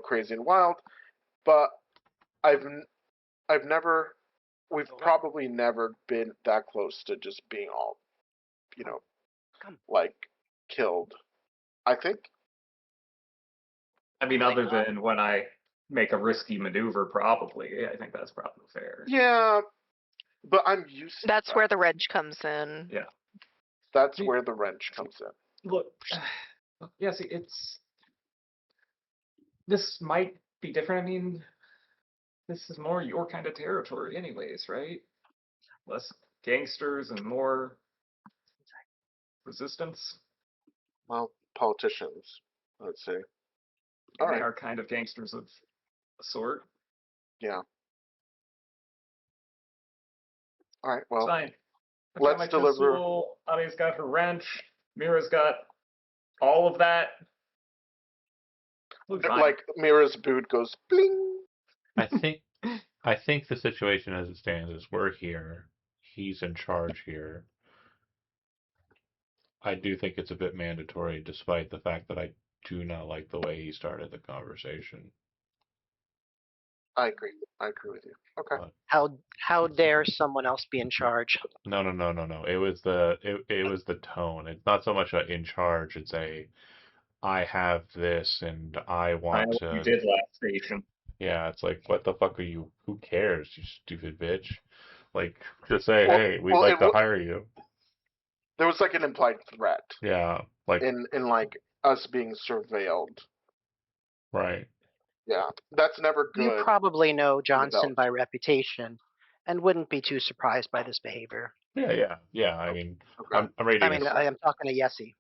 crazy and wild. But I've I've never we've probably never been that close to just being all like killed. I think. I mean, other than when I make a risky maneuver, probably. I think that's probably fair. Yeah, but I'm used to That's that. where the wrench comes in. Yeah. That's where the wrench comes in. Look, yeah, see, this might be different. I mean, this is more your kind of territory anyways, right? Less gangsters and more resistance. Well, politicians, let's say. They All right. are kind of gangsters of a sort. Yeah. All right. Well, Fine. I've let's got my deliver. pistol. Ade's got her wrench. Mira's got all of that. Like Mira's boot goes bling. I think the situation as it stands is we're here. He's in charge here. I do think it's a bit mandatory, despite the fact that I do not like the way he started the conversation. I agree. I agree with you. Okay. But How dare someone else be in charge? no. It was the tone. It's not so much a in charge. It's a I have this and I I want know what you to. did last station. Yeah, it's like, what the fuck are you? Who cares, you stupid bitch? Like, just say, Well, hey, we'd like to hire you. there was like an implied threat. Yeah, like in like us being surveilled. right. Yeah, that's never good. You probably know Johnson by reputation, and wouldn't be too surprised by this behavior. Yeah. I mean, Okay. I'm ready. I'm talking to Yessie.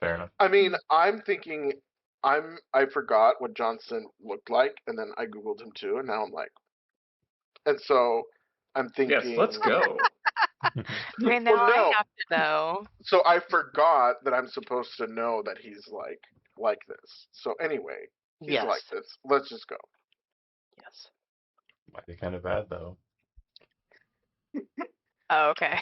Fair enough. I mean, I'm thinking, I forgot what Johnson looked like, and then I googled him too, and now I'm like, and so I'm thinking. Yes, let's go. I mean, now I have to know. So I forgot that I'm supposed to know that he's like this. So anyway, he's like this. Let's just go. Yes. Might be kind of bad though. Oh, okay.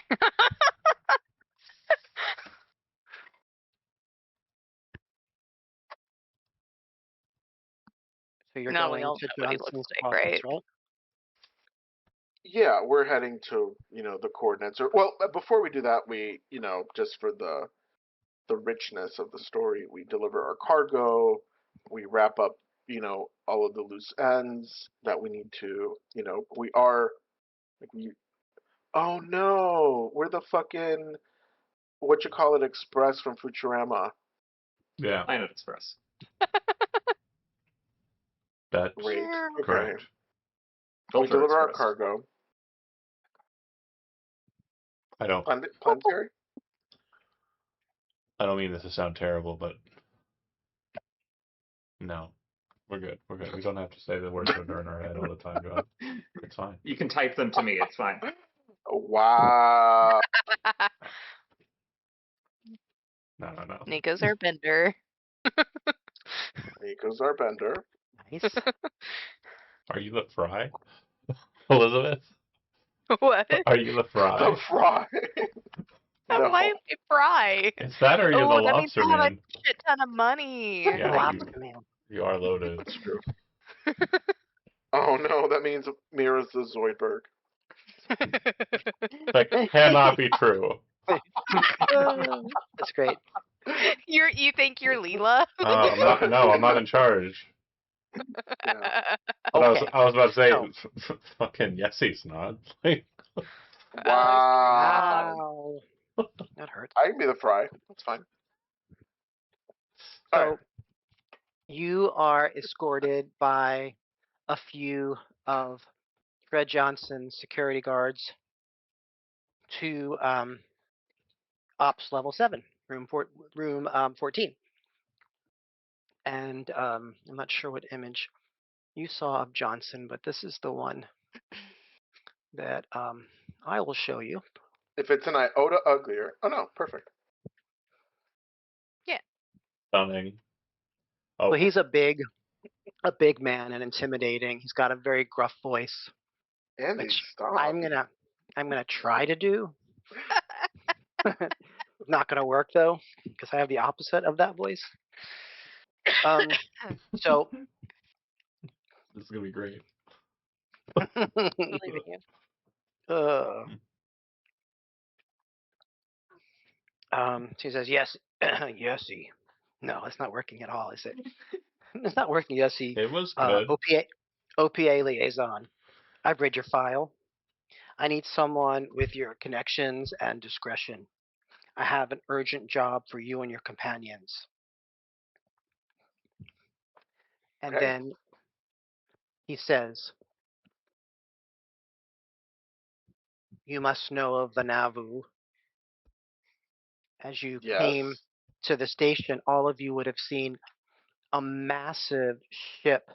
So you're No, going we all to know what he looks Johnson's like, office, right? Yeah, we're heading to the coordinates. Well, before we do that, we just for the richness of the story, we deliver our cargo, we wrap up all of the loose ends that we need to. We are like we. Oh no, we're the fucking what you call it express from Futurama. Yeah, Planet Express. that's Great. Okay. correct. We deliver our Express. cargo. I don't Planetary? I don't mean this to sound terrible, but no. We're good. We don't have to say the words that are in our head all the time, John. It's fine. You can type them to me. It's fine. Wow. No. Nico's our bender. Nico's our bender. Nice. Are you the fry? Elizabeth? What? Are you the fry? The fry. No. Why am I fry? It's that or you're the that means lobster I have man. a shit ton of money. Yeah, Lobster man. You are loaded. That's true. Oh no, that means Mira's the Zoidberg. That cannot be true. That's great. You think you're Leela? I'm not. No, I'm not in charge. Yeah. But Okay. I was about to say, So, fucking Yessie's not. Like, Wow. wow. That hurt. I can be the fry. That's fine. All right. So you are escorted by a few of Fred Johnson's security guards to Ops Level 7, room 14. And I'm not sure what image you saw of Johnson, but this is the one that I will show you. If it's an iota uglier. Oh no, perfect. Yeah. stunning. Oh, Well, he's a big man and intimidating. He's got a very gruff voice, Andy, which stop. I'm gonna try to do. Not gonna work though, because I have the opposite of that voice. So this is gonna be great. Believe in you. uh, she says, yes, Yessie. No, it's not working at all, is it? It's not working, Yessie. It was good. OPA liaison. I've read your file. I need someone with your connections and discretion. I have an urgent job for you and your companions. And Okay. then he says, you must know of the Nauvoo. As you Yes. came to the station, all of you would have seen a massive ship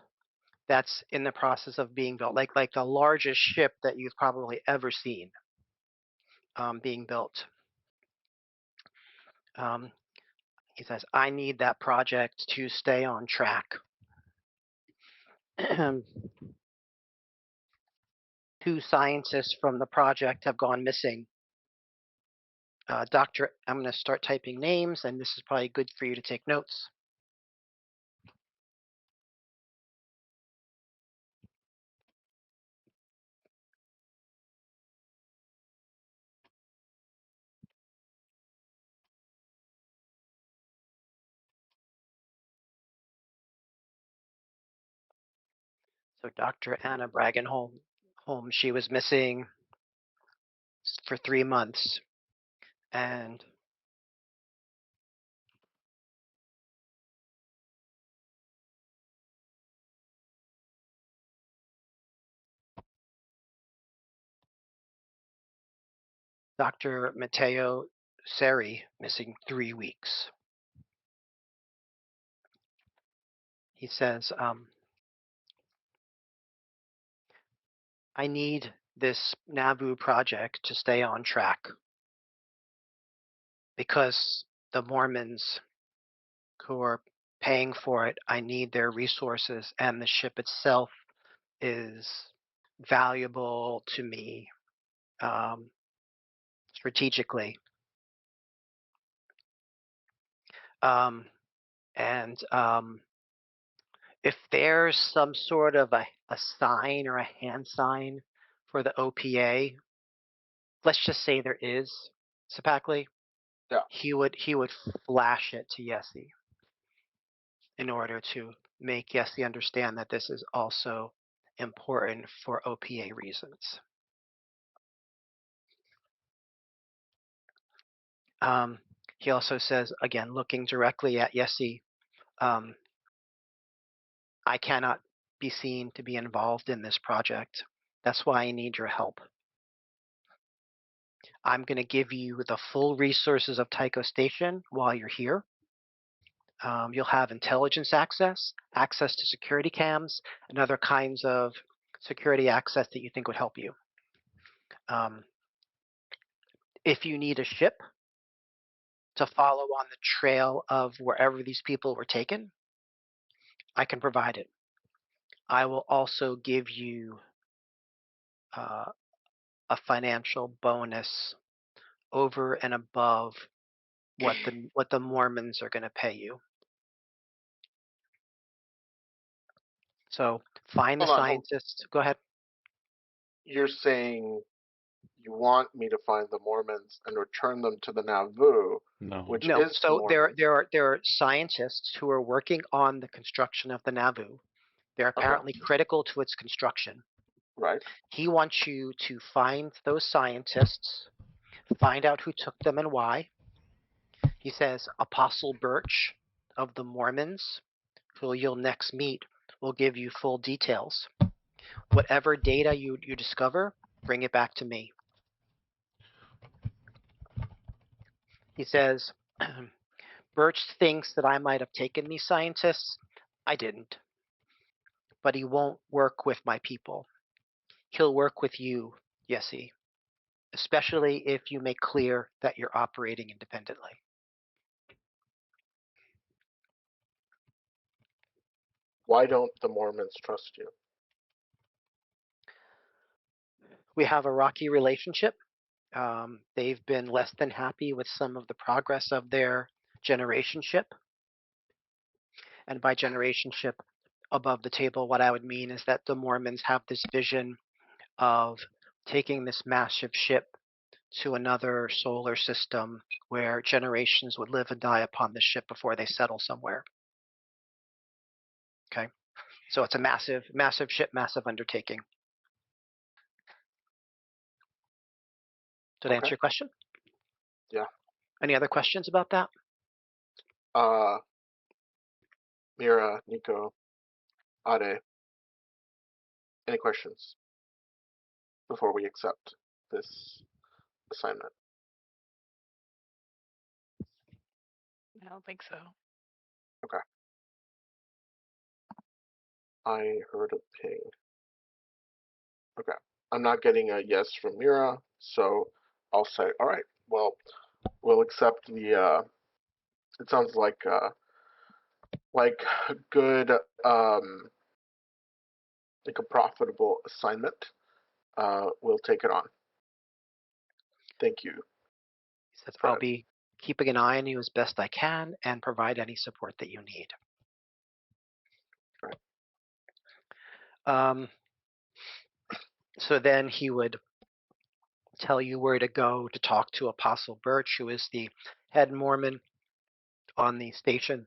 that's in the process of being built, like the largest ship that you've probably ever seen being built. He says, I need that project to stay on track. 2 scientists from the project have gone missing. Doctor, I'm going to start typing names, and this is probably good for you to take notes. So Dr. Anna Bragenholm, she was missing for 3 months, and Dr. Matteo Seri missing 3 weeks. He says, I need this Nauvoo project to stay on track because the Mormons who are paying for it, I need their resources, and the ship itself is valuable to me strategically. And if there's some sort of a sign or a hand sign for the OPA, let's just say there is, Sapakli, Yeah. he would flash it to Yessi in order to make Yessi understand that this is also important for OPA reasons. He also says, again, looking directly at Yessi, I cannot be seen to be involved in this project. That's why I need your help. I'm going to give you the full resources of Tycho Station while you're here. You'll have intelligence access to security cams, and other kinds of security access that you think would help you. If you need a ship to follow on the trail of wherever these people were taken, I can provide it. I will also give you a financial bonus over and above what the Mormons are going to pay you. So find the Hold on. scientists. Go ahead. You're saying you want me to find the Mormons and return them to the Nauvoo, No. which No, is the so there Mormons. there are there are scientists who are working on the construction of the Nauvoo. They're Okay. apparently critical to its construction. Right. He wants you to find those scientists, find out who took them and why. He says Apostle Birch of the Mormons, who you'll next meet, will give you full details. Whatever data you discover, bring it back to me. He says, Birch thinks that I might have taken these scientists. I didn't. But he won't work with my people. He'll work with you, Yessie, especially if you make clear that you're operating independently. Why don't the Mormons trust you? We have a rocky relationship. They've been less than happy with some of the progress of their generationship. And by generationship, above the table, what I would mean is that the Mormons have this vision of taking this massive ship to another solar system where generations would live and die upon the ship before they settle somewhere. Okay. So it's a massive, massive ship, massive undertaking. Did I answer your question? Yeah. Any other questions about that? Mira, Nico, Ade, any questions before we accept this assignment? I don't think so. Okay. I heard a ping. Okay. I'm not getting a yes from Mira, so I'll say, all right, well, we'll accept the, it sounds like a good, like a profitable assignment. We'll take it on. Thank you. He says, I'll Fred. be keeping an eye on you as best I can and provide any support that you need. Right. So then he would tell you where to go to talk to Apostle Birch, who is the head Mormon on the station,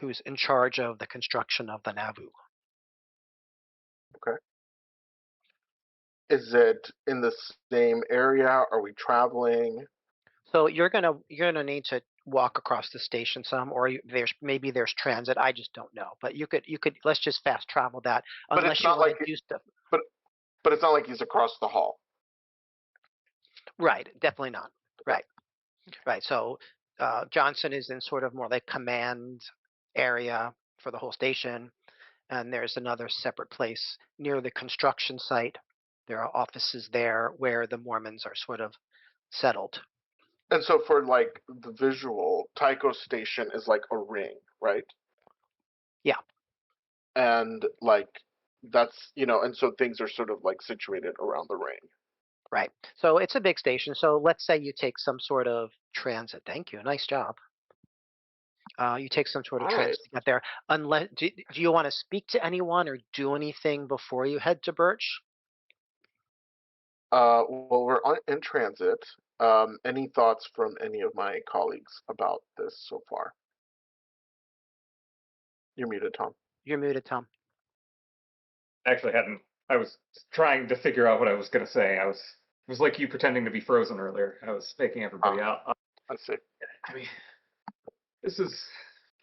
who's in charge of the construction of the Nauvoo. Okay. Is it in the same area? Are we traveling? So you're gonna need to walk across the station some, or there's transit. I just don't know, but you could let's just fast travel that But it's unless you not want like to do stuff. but it's not like he's across the hall. Right, definitely not. Okay. Right. So Johnson is in sort of more like command area for the whole station, and there's another separate place near the construction site. There are offices there where the Mormons are sort of settled. And so for like the visual, Tycho Station is like a ring, right? Yeah. And like that's and so things are sort of like situated around the ring. Right. So it's a big station. So let's say you take some sort of transit. Thank you. Nice job. You take some sort of All right. transit to get there. Unless do you want to speak to anyone or do anything before you head to Birch? Well, we're in transit. Any thoughts from any of my colleagues about this so far? You're muted, Tom. You're muted, Tom. Actually, hadn't. I was trying to figure out what I was going to say. It was like you pretending to be frozen earlier. I was faking everybody out. I see. I mean, this is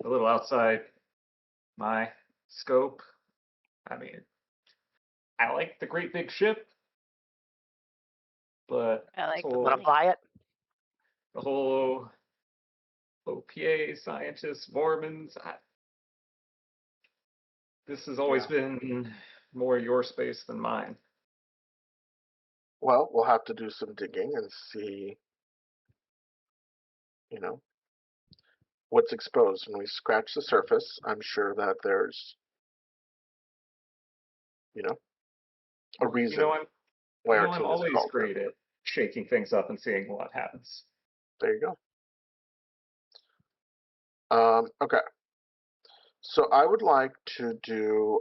a little outside my scope. I mean, I like the great big ship, but I like the Want to money. fly it? the whole OPA scientists, Mormons. This has always been more your space than mine. Well, we'll have to do some digging and see, what's exposed. When we scratch the surface, I'm sure that there's, a reason why our I'm team is always called here. great at shaking things up and seeing what happens. There you go. Okay. So I would like to do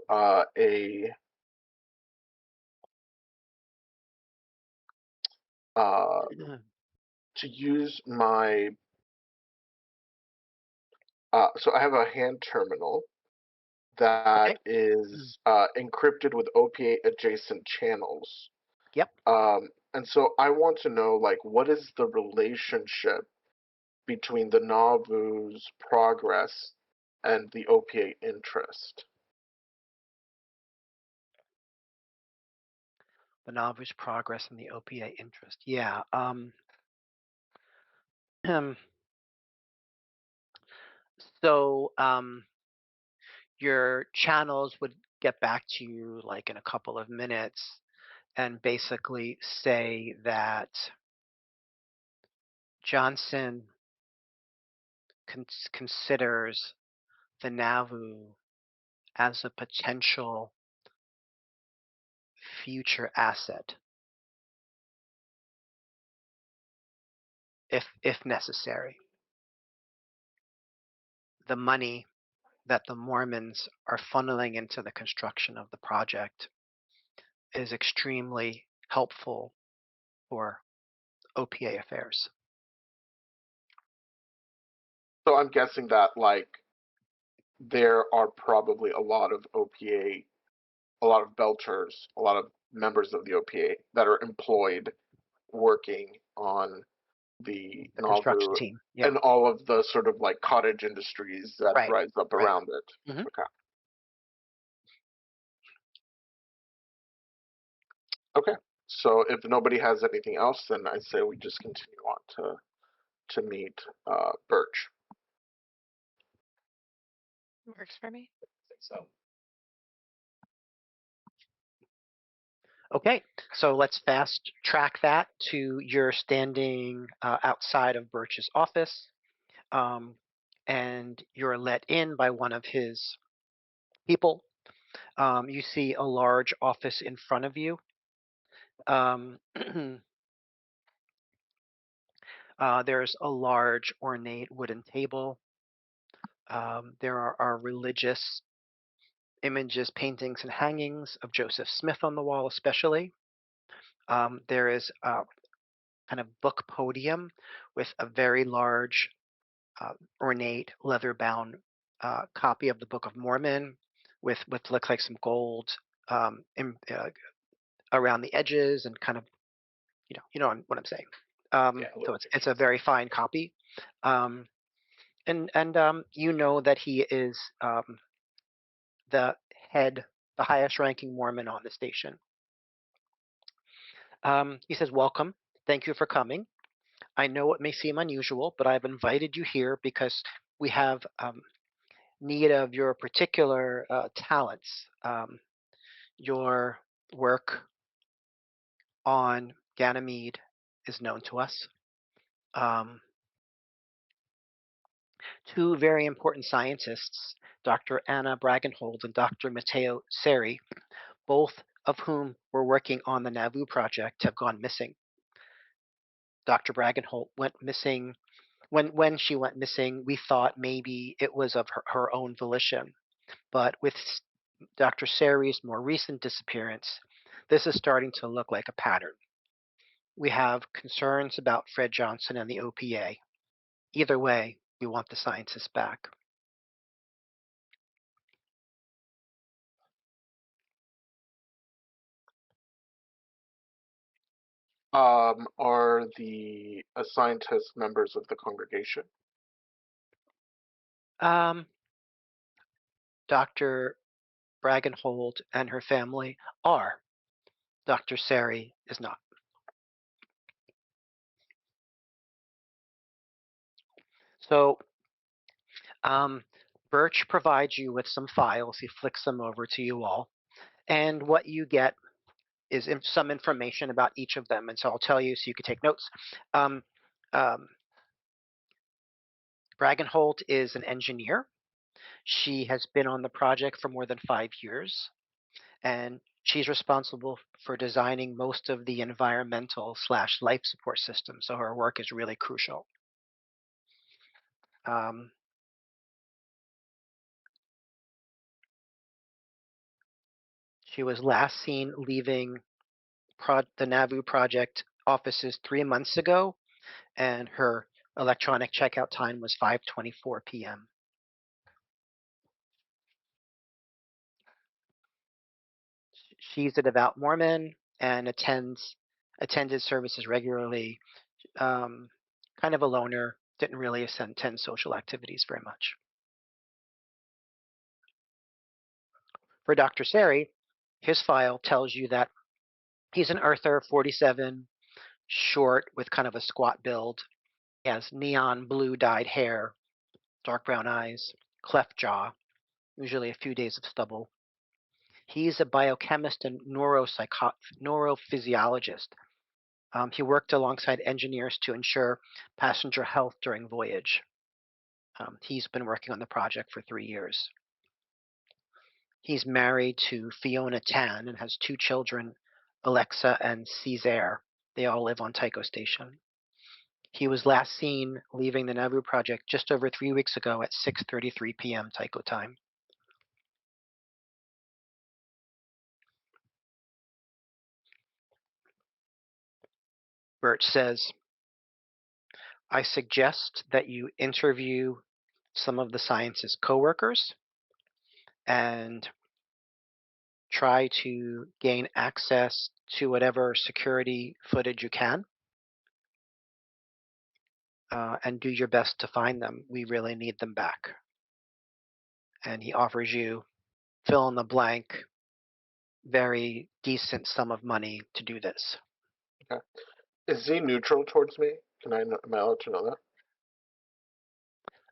to use my So I have a hand terminal that Okay. is encrypted with OPA adjacent channels. Yep. And so I want to know, like, what is the relationship between the Navu's progress and the OPA interest? The Navu's progress and the OPA interest. Yeah. So your channels would get back to you like in a couple of minutes and basically say that Johnson considers the Navu as a potential future asset if necessary. The money that the Mormons are funneling into the construction of the project is extremely helpful for OPA affairs. So I'm guessing that, like, there are probably a lot of OPA, a lot of Belters, a lot of members of the OPA that are employed working on the The construction Nauvoo team. Yeah. and all of the sort of like cottage industries that Right. rise up Right. around it. Mhm. Okay. Okay. So if nobody has anything else, then I say we just continue on to meet Birch. Works for me. So Okay, so let's fast track that to your standing outside of Birch's office, and you're let in by one of his people. You see a large office in front of you. There's a large ornate wooden table. There are religious images, paintings, and hangings of Joseph Smith on the wall, especially. There is a kind of book podium with a very large, ornate, leather-bound copy of the Book of Mormon, with looks like some gold around the edges, and kind of you know what I'm saying. yeah, a So little it's a very fine copy, um, and you know that he is the head, the highest ranking Mormon on the station. He says, "Welcome. Thank you for coming. I know it may seem unusual, but I've invited you here because we have need of your particular talents. Your work on Ganymede is known to us. Um, Two very important scientists, Dr. Anna Bragenhold and Dr. Matteo Seri, both of whom were working on the Nauvoo project, have gone missing. Dr. Bragenholt went missing. When she went missing, we thought maybe it was of her own volition. But with Dr. Seri's more recent disappearance, this is starting to look like a pattern. We have concerns about Fred Johnson and the OPA. Either way, we want the scientists back." Are the scientists members of the congregation? Dr. Bragenhold and her family are. Dr. Seri is not. So Birch provides you with some files. He flicks them over to you all. And what you get is some information about each of them. And so I'll tell you so you can take notes. Um, um, Bragenholt is an engineer. She has been on the project for more than 5 years, and she's responsible for designing most of the environmental / life support systems. So her work is really crucial. Um, she was last seen leaving the Nauvoo project offices 3 months ago, and her electronic checkout time was 5:24 p.m. She's a devout Mormon and attended services regularly. Kind of a loner, didn't really attend social activities very much. For Dr. Sari, his file tells you that he's an earther, 47, short with kind of a squat build. He has neon blue dyed hair, dark brown eyes, cleft jaw, usually a few days of stubble. He's a biochemist and neurophysiologist. He worked alongside engineers to ensure passenger health during voyage. He's been working on the project for 3 years. He's married to Fiona Tan and has 2 children, Alexa and Cesare. They all live on Tycho Station. He was last seen leaving the Nauvoo project just over 3 weeks ago at 6:33 p.m. Tycho time. Birch says, I suggest that you interview some of the scientist's coworkers and try to gain access to whatever security footage you can, and do your best to find them. We really need them back. And he offers you fill in the blank, very decent sum of money to do this. Okay. Is he neutral towards me? Am I allowed to know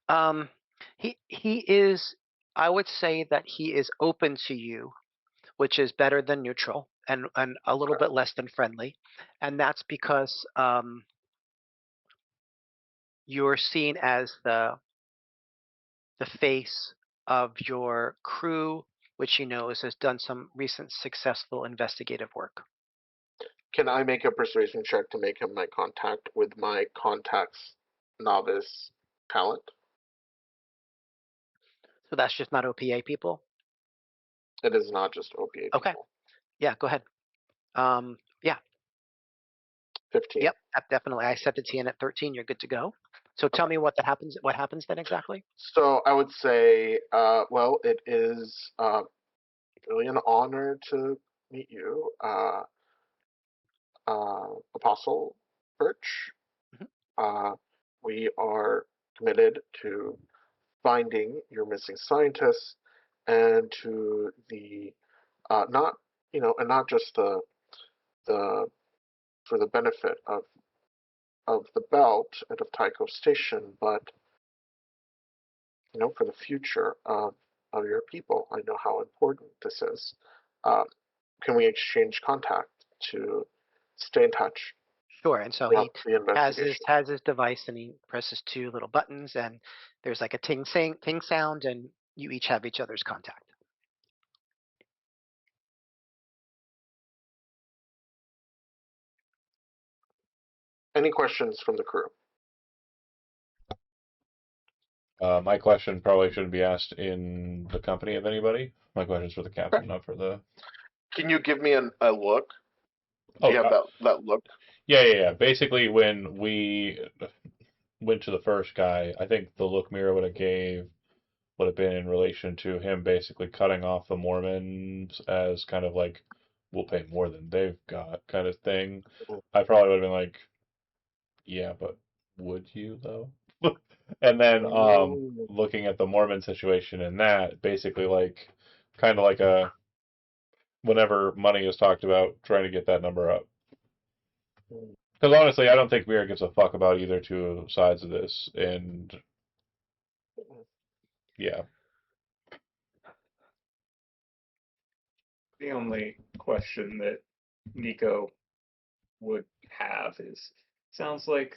that? He is. I would say that he is open to you, which is better than neutral and a little Okay. bit less than friendly, and that's because you're seen as the face of your crew, which he knows has done some recent successful investigative work. Can I make a persuasion check to make him my contact with my contact's novice talent? So that's just not OPA people? It is not just OPA people. Okay. Yeah, go ahead. Yeah. 15. Yep, definitely. I set the TN at 13. You're good to go. So tell me what happens. What happens then exactly? So I would say, well, it is really an honor to meet you, Apostle Birch. Mhm. We are committed to finding your missing scientists and to the not and not just the for the benefit of the belt and of Tycho Station, but for the future of your people. I know how important this is. Can we exchange contact to stay in touch Sure. And so he throughout the investigation? has his device and he presses 2 little buttons and there's like a ting sound and you each have each other's contact. Any questions from the crew? My question probably shouldn't be asked in the company of anybody. My question's for the captain, Okay. not for the. Can you give me a look? Do you have that look? Yeah. Basically, when we went to the first guy, I think the look Mira would have been in relation to him basically cutting off the Mormons as kind of like, we'll pay more than they've got kind of thing. I probably would have been like, yeah, but would you though? And then looking at the Mormon situation and that, basically like kind of like a whenever money is talked about, trying to get that number up. Because honestly, I don't think Mira gives a fuck about either 2 sides of this, and yeah. The only question that Nico would have is, sounds like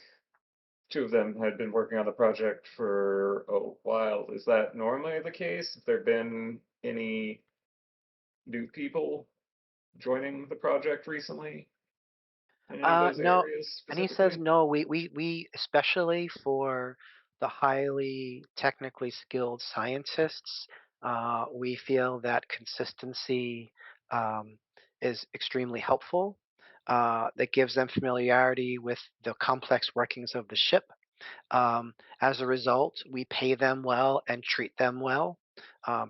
2 of them had been working on the project for a while. Is that normally the case? Have there been any new people joining the project recently in any of those No, areas and he says specifically? no. We especially for the highly technically skilled scientists, we feel that consistency is extremely helpful. That gives them familiarity with the complex workings of the ship. As a result, we pay them well and treat them well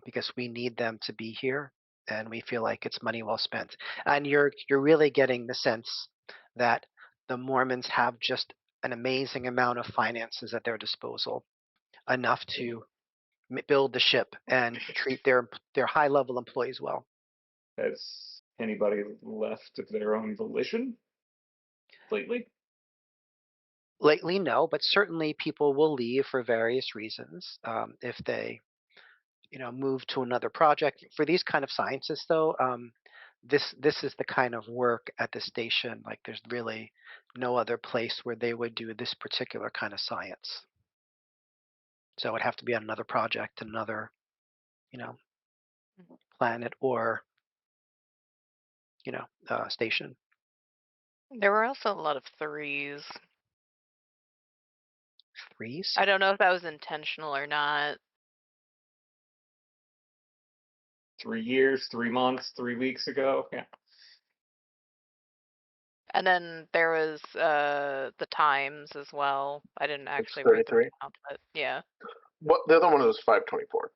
because we need them to be here. and we feel like it's money well spent. And you're really getting the sense that the Mormons have just an amazing amount of finances at their disposal, enough to build the ship and treat their high level employees well. Has anybody left of their own volition lately? Lately, no, but certainly people will leave for various reasons. If they, move to another project. For these kind of scientists, though, this is the kind of work at the station. Like, there's really no other place where they would do this particular kind of science. So it'd have to be on another project, another, you know, planet or, station. There were also a lot of threes. Threes? I don't know if that was intentional or not. 3 years, 3 months, 3 weeks ago. Yeah. And then there was the times as well. I didn't actually write them 33. down, but yeah. What the other one was 524.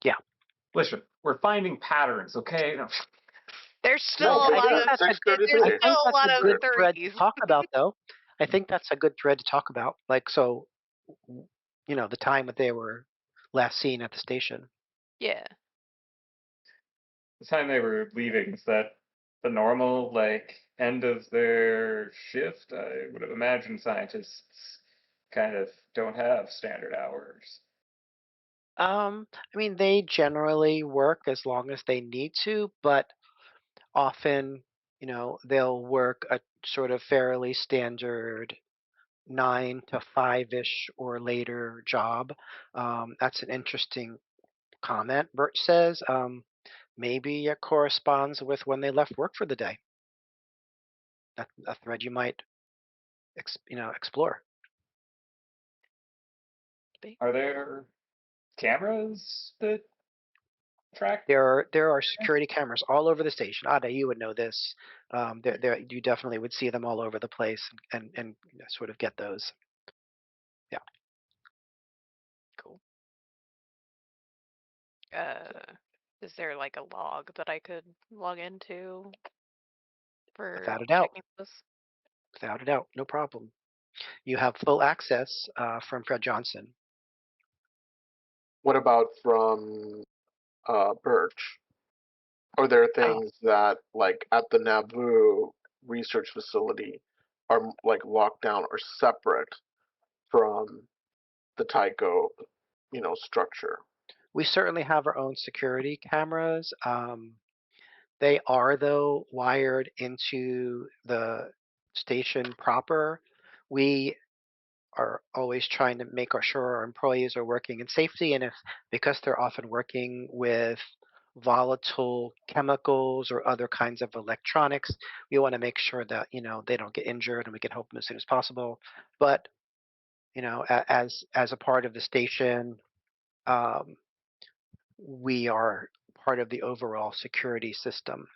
Yeah. Listen, we're finding patterns, okay? No. There's still a No, lot yeah, of 633. there's I think still a that's lot a of good thread to threes. talk about, though. I think that's a good thread to talk about. Like, so, the time that they were last seen at the station. Yeah. The time they were leaving, is that the normal, like, end of their shift? I would have imagined scientists kind of don't have standard hours. I mean, they generally work as long as they need to, but often, they'll work a sort of fairly standard 9 to 5-ish or later job. That's an interesting comment. Bert says maybe it corresponds with when they left work for the day. That's a thread you might, explore. Are there cameras that track? There are security cameras all over the station. Ada, you would know this. You definitely would see them all over the place and sort of get those. Yeah. Cool. Is there like a log that I could log into for Without a doubt. checking this? Without a doubt. No problem. You have full access from Fred Johnson. What about from Birch? Are there things that, like at the Naboo research facility, are like locked down or separate from the Tycho, structure? We certainly have our own security cameras. They are, though, wired into the station proper. We are always trying to make sure our employees are working in safety, and because they're often working with volatile chemicals or other kinds of electronics, we want to make sure that they don't get injured and we can help them as soon as possible. But as a part of the station, um, we are part of the overall security system,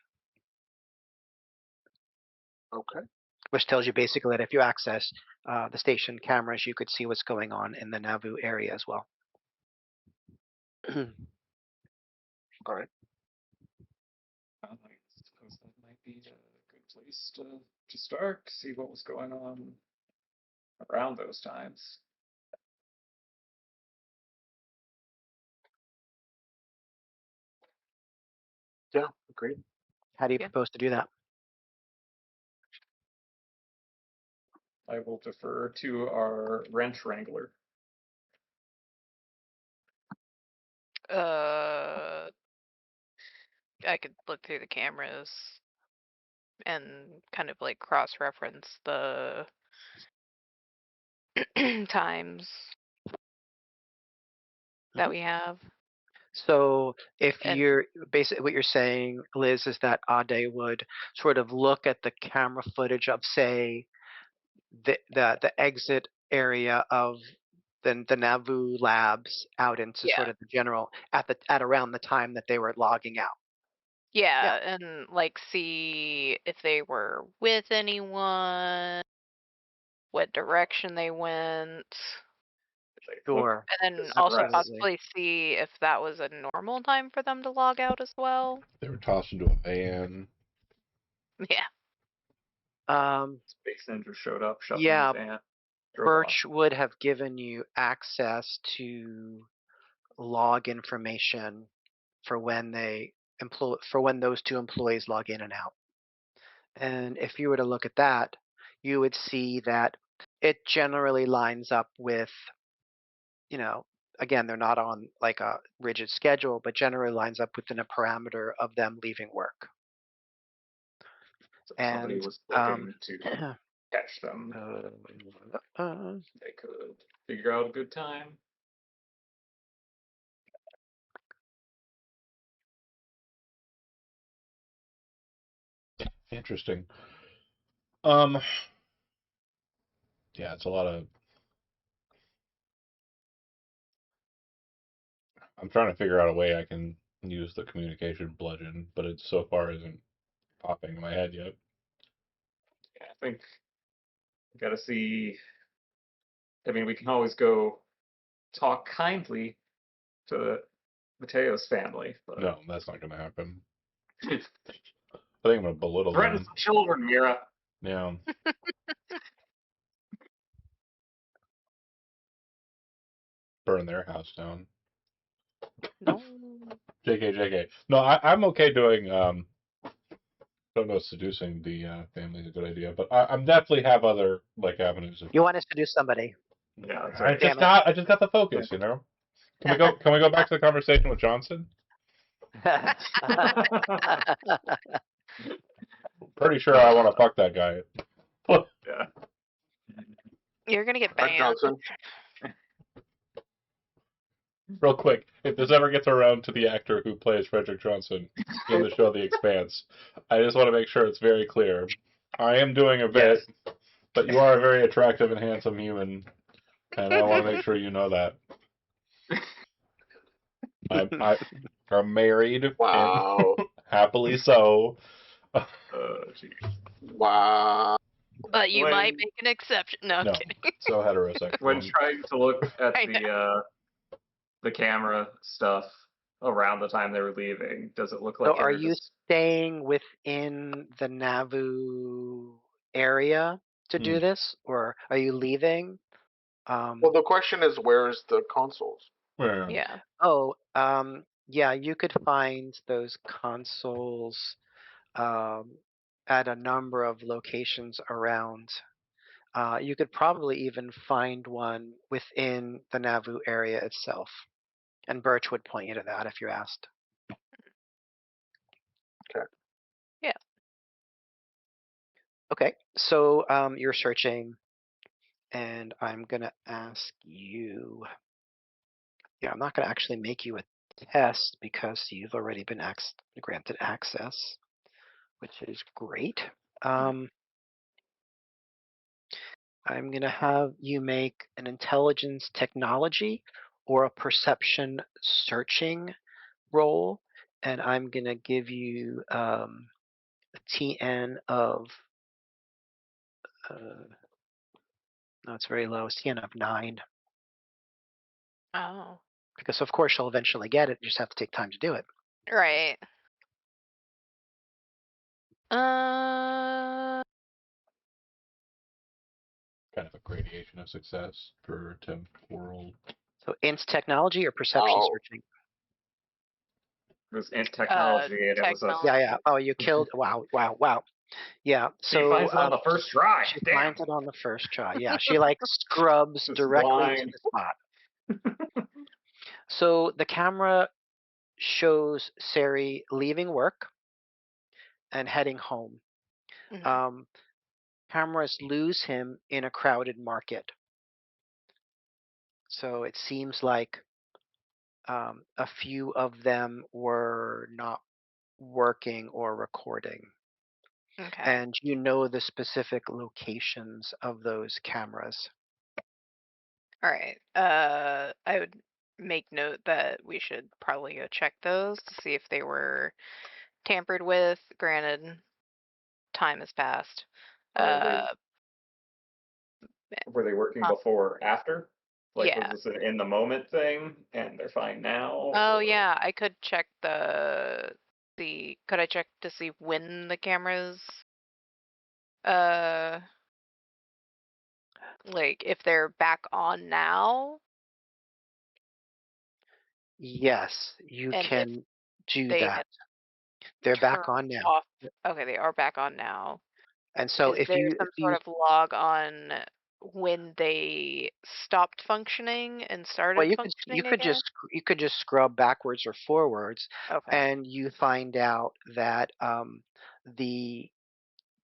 Okay. which tells you basically that if you access the station cameras, you could see what's going on in the Nauvoo area as well. All right. I suppose that might be a good place to start, see what was going on around those times. Yeah, agreed. How do you Yeah. propose to do that? I will defer to our wrench wrangler. I could look through the cameras and kind of like cross-reference the times that we have. So if And you're basically what you're saying, Liz, is that Ade would sort of look at the camera footage of, say, the exit area of the Nauvoo labs out into sort yeah. of the general at around the time that they were logging out. Yeah, and like see if they were with anyone, what direction they went. Sure. And then Just also rest. possibly see if that was a normal time for them to log out as well. They were tossed into a van. Yeah. Space Ninja showed up, shut Yeah, them in the van. drove off. Birch would have given you access to log information for when those two employees log in and out. And if you were to look at that, you would see that it generally lines up with, again, they're not on like a rigid schedule, but generally lines up within a parameter of them leaving work. So somebody And was looking to catch them. They could figure out a good time. Interesting. Yeah, it's a lot of. I'm trying to figure out a way I can use the communication bludgeon, but it so far isn't popping in my head yet. Yeah, I think we got to see. I mean, we can always go talk kindly to Mateo's family, but No, that's not going to happen. I think I'm going to belittle threatens them. the children, Mira. Yeah. Burn their house down. No. JK. No, I'm okay doing. Don't know if seducing the family is a good idea, but I'm definitely have other like avenues of. You want to seduce somebody. Yeah, that's I right. just got the focus, you know. Can we go back to the conversation with Johnson? Pretty sure I want to fuck that guy. Yeah. You're gonna get Fred banned. Johnson. Real quick, if this ever gets around to the actor who plays Frederick Johnson in the show The Expanse, I just want to make sure it's very clear. I am doing a bit, but you are a very attractive and handsome human, and I want to make sure you know that. I'm married. Wow. And happily so. Geez. Wow. But you When- might make an exception. No, I'm No, kidding. so heterosexual. When trying to look at I the camera stuff around the time they were leaving, does it look like? So are they're you just- staying within the Nauvoo area to do this, or are you leaving? Well, the question is, where's the consoles? Yeah. Yeah, you could find those consoles at a number of locations around. You could probably even find one within the Nauvoo area itself. And Birch would point you to that if you asked. Okay. Yeah. Okay, so you're searching, and I'm going to ask you. Yeah, I'm not going to actually make you a test because you've already been granted access, which is great. I'm going to have you make an intelligence technology or a perception searching roll, and I'm going to give you a TN of, no, it's very low, it's TN of 9, Oh. because of course you'll eventually get it, you just have to take time to do it. Right. Kind of a gradation of success for temporal. So int technology or perception Oh. searching? It was in technology, and it was a. technology. Yeah. Oh, you killed. Wow. Yeah. She So finds it on the first try. she Damn. finds it on the first try. Yeah, she like scrubs Just directly to blind. the spot. So the camera shows Sari leaving work and heading home. Mhm. Cameras lose him in a crowded market. So it seems like a few of them were not working or recording. Okay. And you know the specific locations of those cameras. All right. I would make note that we should probably go check those to see if they were tampered with. Granted, time has passed. Were they working before or after? Like, Yeah. was this an in the moment thing, and they're fine now? Oh or- yeah, I could check could I check to see when the cameras uh like if they're back on now Yes, you and if can do they that. had They're back turned on now. off. Okay, they are back on now. And so Is there some sort of log on when they stopped functioning and well, started functioning again? you could just scrub backwards or forwards, Okay. and you find out that the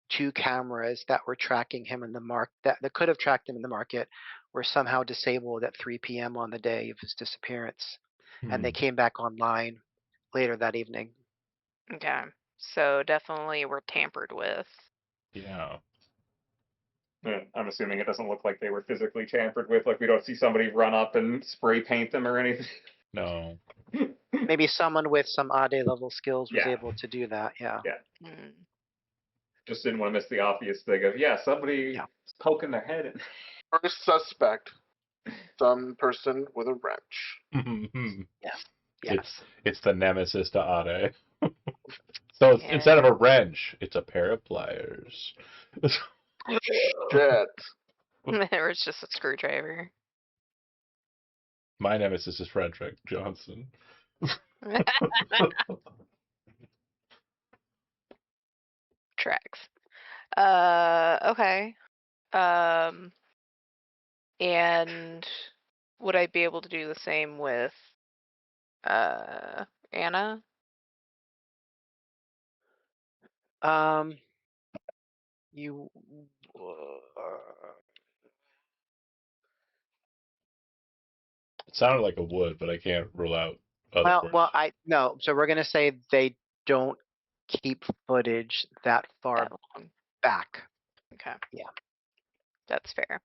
two cameras that were tracking him in the that could have tracked him in the market were somehow disabled at 3 p.m. on the day of his disappearance, and they came back online later that evening. Okay. So definitely were tampered with. Yeah. Yeah, I'm assuming it doesn't look like they were physically tampered with. Like, we don't see somebody run up and spray paint them or anything. No. Maybe someone with some Ade level skills was Yeah. able to do that. Yeah. Yeah. Mm. Just didn't want to miss the obvious thing of, somebody poking their head in. First suspect, some person with a wrench. Yeah. Yes. It's the nemesis to Ade. So it's, Yeah. instead of a wrench, it's a pair of pliers. Shit. Or it's just a screwdriver. My nemesis is Frederick Johnson. Tracks. Okay. And would I be able to do the same with Anna? You. It sounded like a would, but I can't rule out other Well, words. I no. So we're gonna say they don't keep footage that far That long. back. Okay. Yeah. That's fair.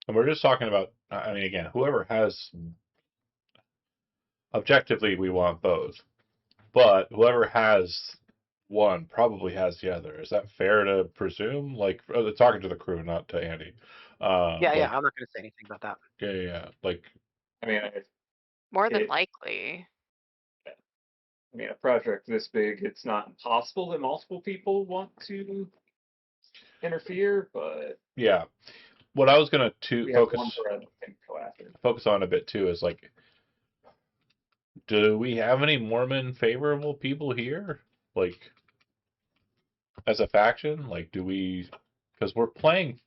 And we're just talking about, I mean, again, whoever has, objectively, we want both. But whoever has one probably has the other. Is that fair to presume? Like, talking to the crew, not to Andy. Yeah. Like, I'm not gonna say anything about that. yeah. Like, I mean, More than It- likely. a project this big, it's not impossible that multiple people want to interfere, but yeah. What I was gonna we have one thread that can go after. focus on a bit too is like, do we have any Mormon favorable people here? Like, as a faction? Like, do we? Because we're playing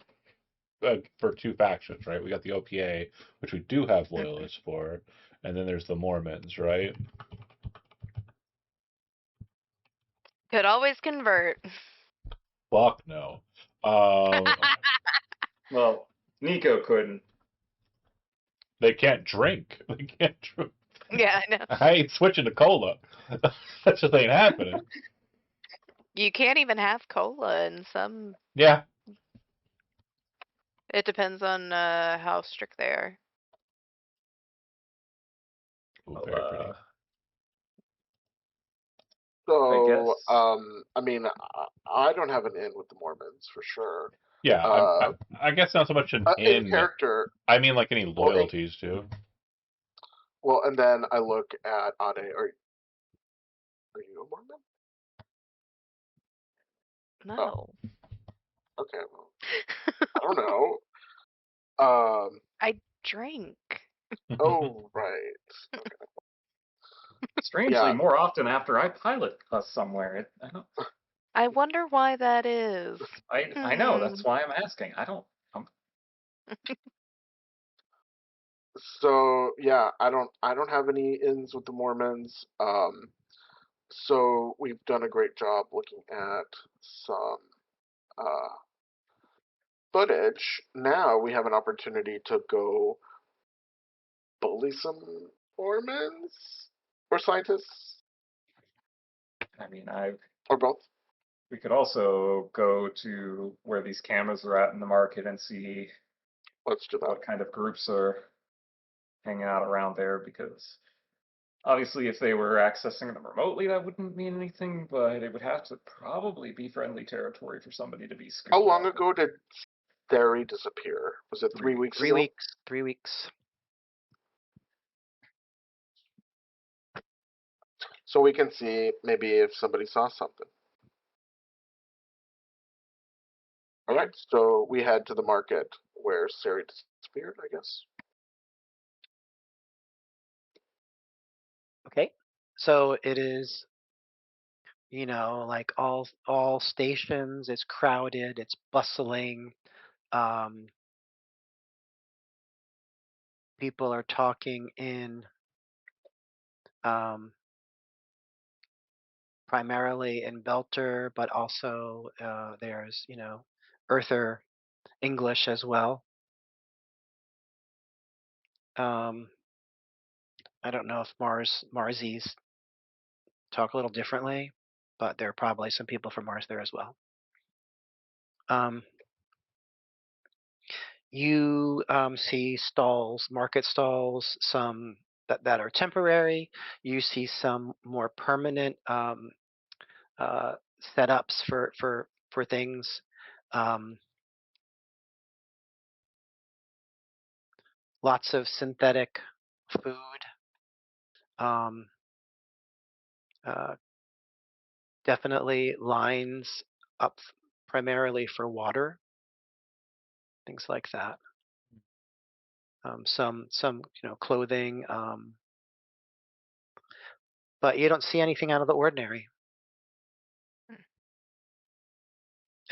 for two factions, right? We got the OPA, which we do have loyalists for, and then there's the Mormons, right? Could always convert. Fuck no. Well, Nico couldn't. They can't drink. They can't drink. Yeah, I know. I ain't switching to cola. That just ain't happening. You can't even have cola in some. Yeah. It depends on how strict they are. Ooh, very pretty. I So, guess. I mean, I don't have an in with the Mormons for sure. Yeah, I guess not so much an In in. character. I mean, like any loyalties too. Well, and then I look at Ade. Are you a Mormon? No. Okay, well, I don't know. I drink. Oh, right. Strangely, Yeah. more often after I pilot us somewhere. I don't. I wonder why that is. I know. That's why I'm asking. I don't. So yeah, I don't have any ins with the Mormons. So we've done a great job looking at some uh, footage. Now we have an opportunity to go bully some Mormons or scientists I mean, or both. we could also go to where these cameras are at in the market and see Let's do that. what kind of groups are hanging out around there, because Obviously, if they were accessing them remotely, that wouldn't mean anything, but it would have to probably be friendly territory for somebody to be How scooped long up. ago did Theory disappear? Was it 3 weeks 3 ago? weeks. 3 weeks. So we can see maybe if somebody saw something. All right, so we head to the market where Siri disappeared, I guess. Okay. So it is, like all stations. It's crowded. It's bustling. Um, people are talking in um, primarily in Belter, but also there's Earther English as well. Um, I don't know if Marsies talk a little differently, but there are probably some people from Mars there as well. You see stalls, market stalls, some that are temporary. You see some more permanent uh, setups for things. Um, Lots of synthetic food. Um, uh, Definitely lines up primarily for water, things like that. Some clothing, but you don't see anything out of the ordinary. Hmm.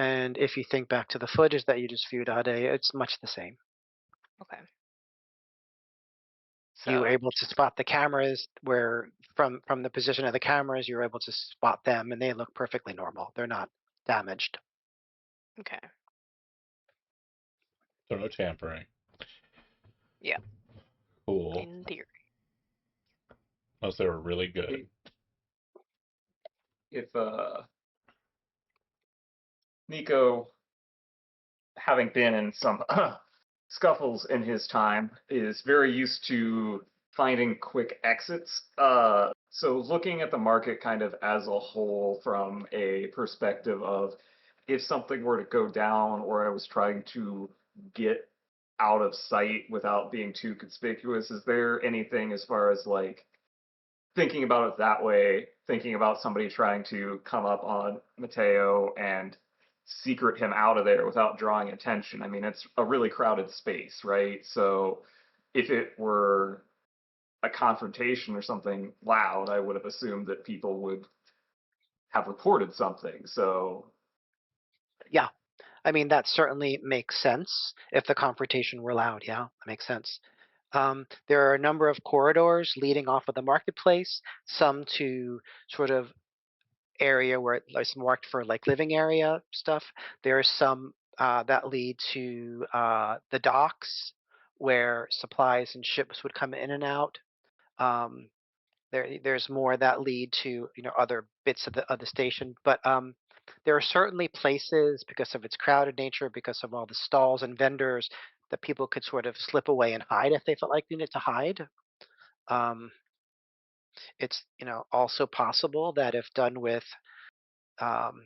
And if you think back to the footage that you just viewed, Ade, it's much the same. Okay. You were So, able to spot the cameras where from the position of the cameras, you were able to spot them, and they look perfectly normal. They're not damaged. okay. So no tampering. Yeah. Cool. In theory. Unless they were really good. If Nico, having been in some scuffles in his time, is very used to finding quick exits. So looking at the market kind of as a whole from a perspective of if something were to go down or I was trying to get out of sight without being too conspicuous, is there anything as far as like thinking about it that way, thinking about somebody trying to come up on Mateo and secret him out of there without drawing attention? I mean, it's a really crowded space, right? So if it were a confrontation or something loud, I would have assumed that people would have reported something. So Yeah, I mean that certainly makes sense if the confrontation were loud. Yeah, that makes sense. There are a number of corridors leading off of the marketplace, some to sort of area where it's marked for like living area stuff. There are some that lead to the docks where supplies and ships would come in and out. Um, there's more that lead to other bits of the station, but there are certainly places because of its crowded nature, because of all the stalls and vendors that people could sort of slip away and hide if they felt like they needed to hide. Um, it's also possible that if done with um,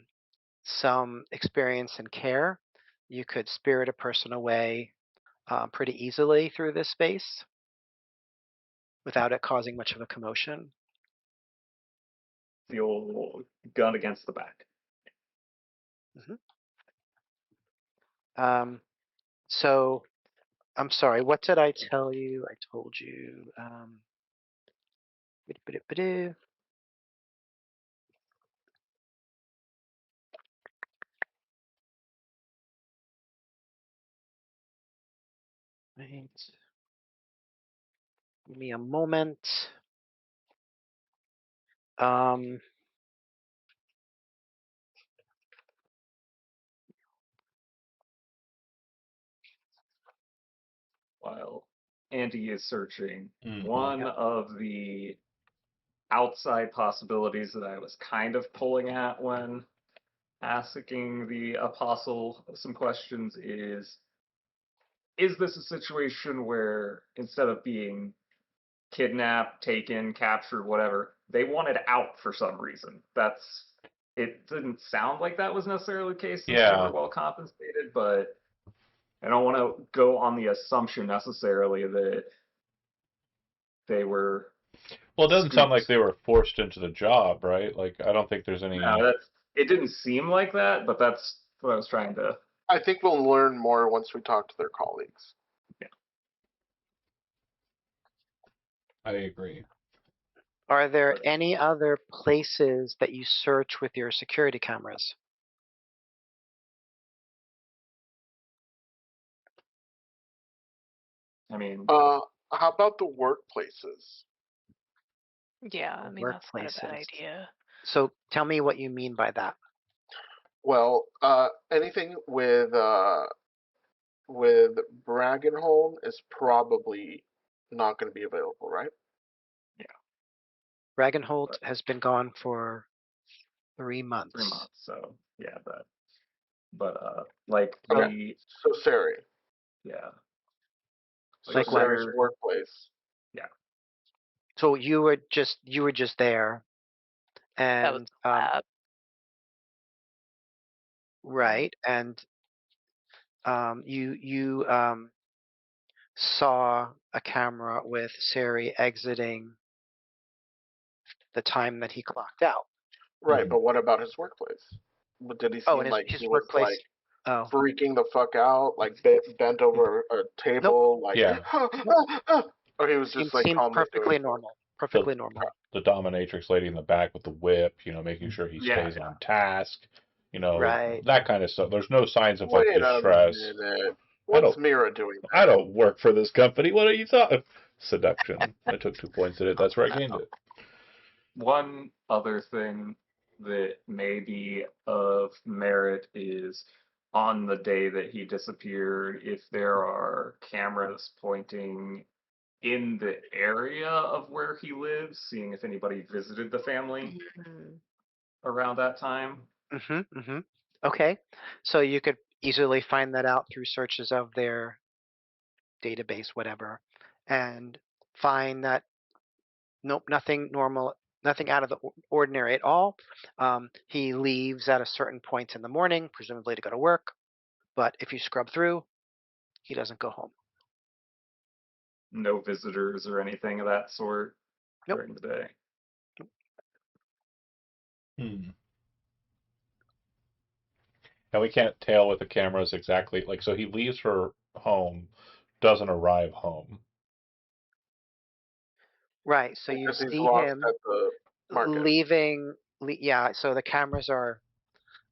some experience and care, you could spirit a person away pretty easily through this space without it causing much of a commotion. the old gun against the back. hmm So I'm sorry, what did I tell you? I told you. Ba-do-ba-do-ba-do. Right. Give me a moment. Um, While Andy is searching, Mm-hmm. one yep. of the outside possibilities that I was kind of pulling at when asking the apostle some questions is this a situation where instead of being kidnapped, taken, captured, whatever. They wanted out for some reason. It didn't sound like that was necessarily the case since they Yeah. were well compensated, but I don't want to go on the assumption necessarily that they were Well, it doesn't sound like scoops. they were forced into the job, right? Like, I don't think there's any. No, it didn't seem like that, but that's what I was trying to. I think we'll learn more once we talk to their colleagues. Yeah. I agree. Are there But, any other places that you search with your security cameras? I mean, How about the workplaces? Yeah, I mean that's not a bad Workplaces. idea. So tell me what you mean by that. Well, anything with Bragenholm is probably not going to be available, right? Ragenholt but has been gone for 3 3 months. months, so yeah, that. But like Okay. So Sari. yeah, So Like what? Sari's workplace. yeah, So you were just there, That was and the lab. right, and you saw a camera with Sari exiting the time that he clocked out. Right, Mhm. but what about his workplace? Did he Oh, seem and like his he was workplace. like Oh, freaking the fuck out, like bent over a nope. table, like, Yeah. or he was just like Seemed calmly doing perfectly his work? normal. The Perfectly normal. the dominatrix lady in the back with the whip, making sure he yeah, stays yeah. on task, Right. that kind of stuff. There's no signs of like Wait a distress. minute. I What's don't Mira doing I there? don't work for this company. What are you talking? Seduction. I took 2 points at it. That's where I gained it. One other thing that may be of merit is on the day that he disappeared, if there are cameras pointing in the area of where he lives, seeing if anybody visited the family Mhm. around that time. Mm-hmm. Mm-hmm. Okay. So you could easily find that out through searches of their database, whatever, and find that nope, nothing normal, nothing out of the ordinary at all. He leaves at a certain point in the morning, presumably to go to work. But if you scrub through, he doesn't go home. No visitors or anything of that sort Nope. during the day. Hmm. And we can't tell with the cameras exactly. Like, so he leaves for home, doesn't arrive home. Right. So you Because he's see lost him at the market. leaving. Yeah. So the cameras are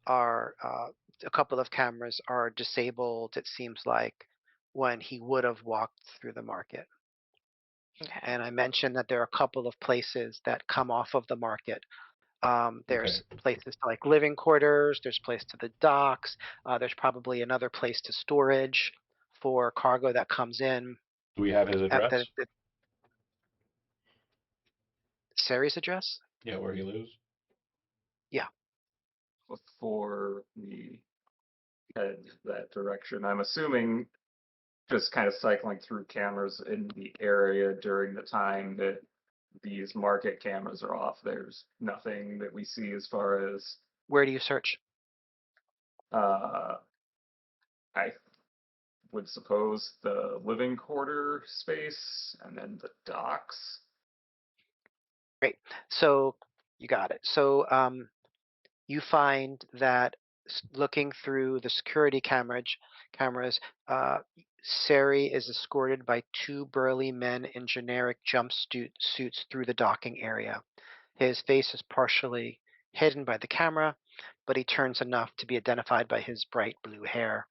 a couple of cameras are disabled. It seems like when he would have walked through the market. Okay. And I mentioned that there are a couple of places that come off of the market. There's Okay. places to like living quarters. There's place to the docks. There's probably another place to storage for cargo that comes in Do we have his at address? the Sari's address. Yeah, where he lives. Yeah. Before we head that direction, I'm assuming just kind of cycling through cameras in the area during the time that these market cameras are off. There's nothing that we see as far as Where do you search? uh, I would suppose the living quarter space and then the docks. Great. So you got it. So you find that looking through the security cameras, Sari is escorted by 2 burly men in generic suits through the docking area. His face is partially hidden by the camera, but he turns enough to be identified by his bright blue hair.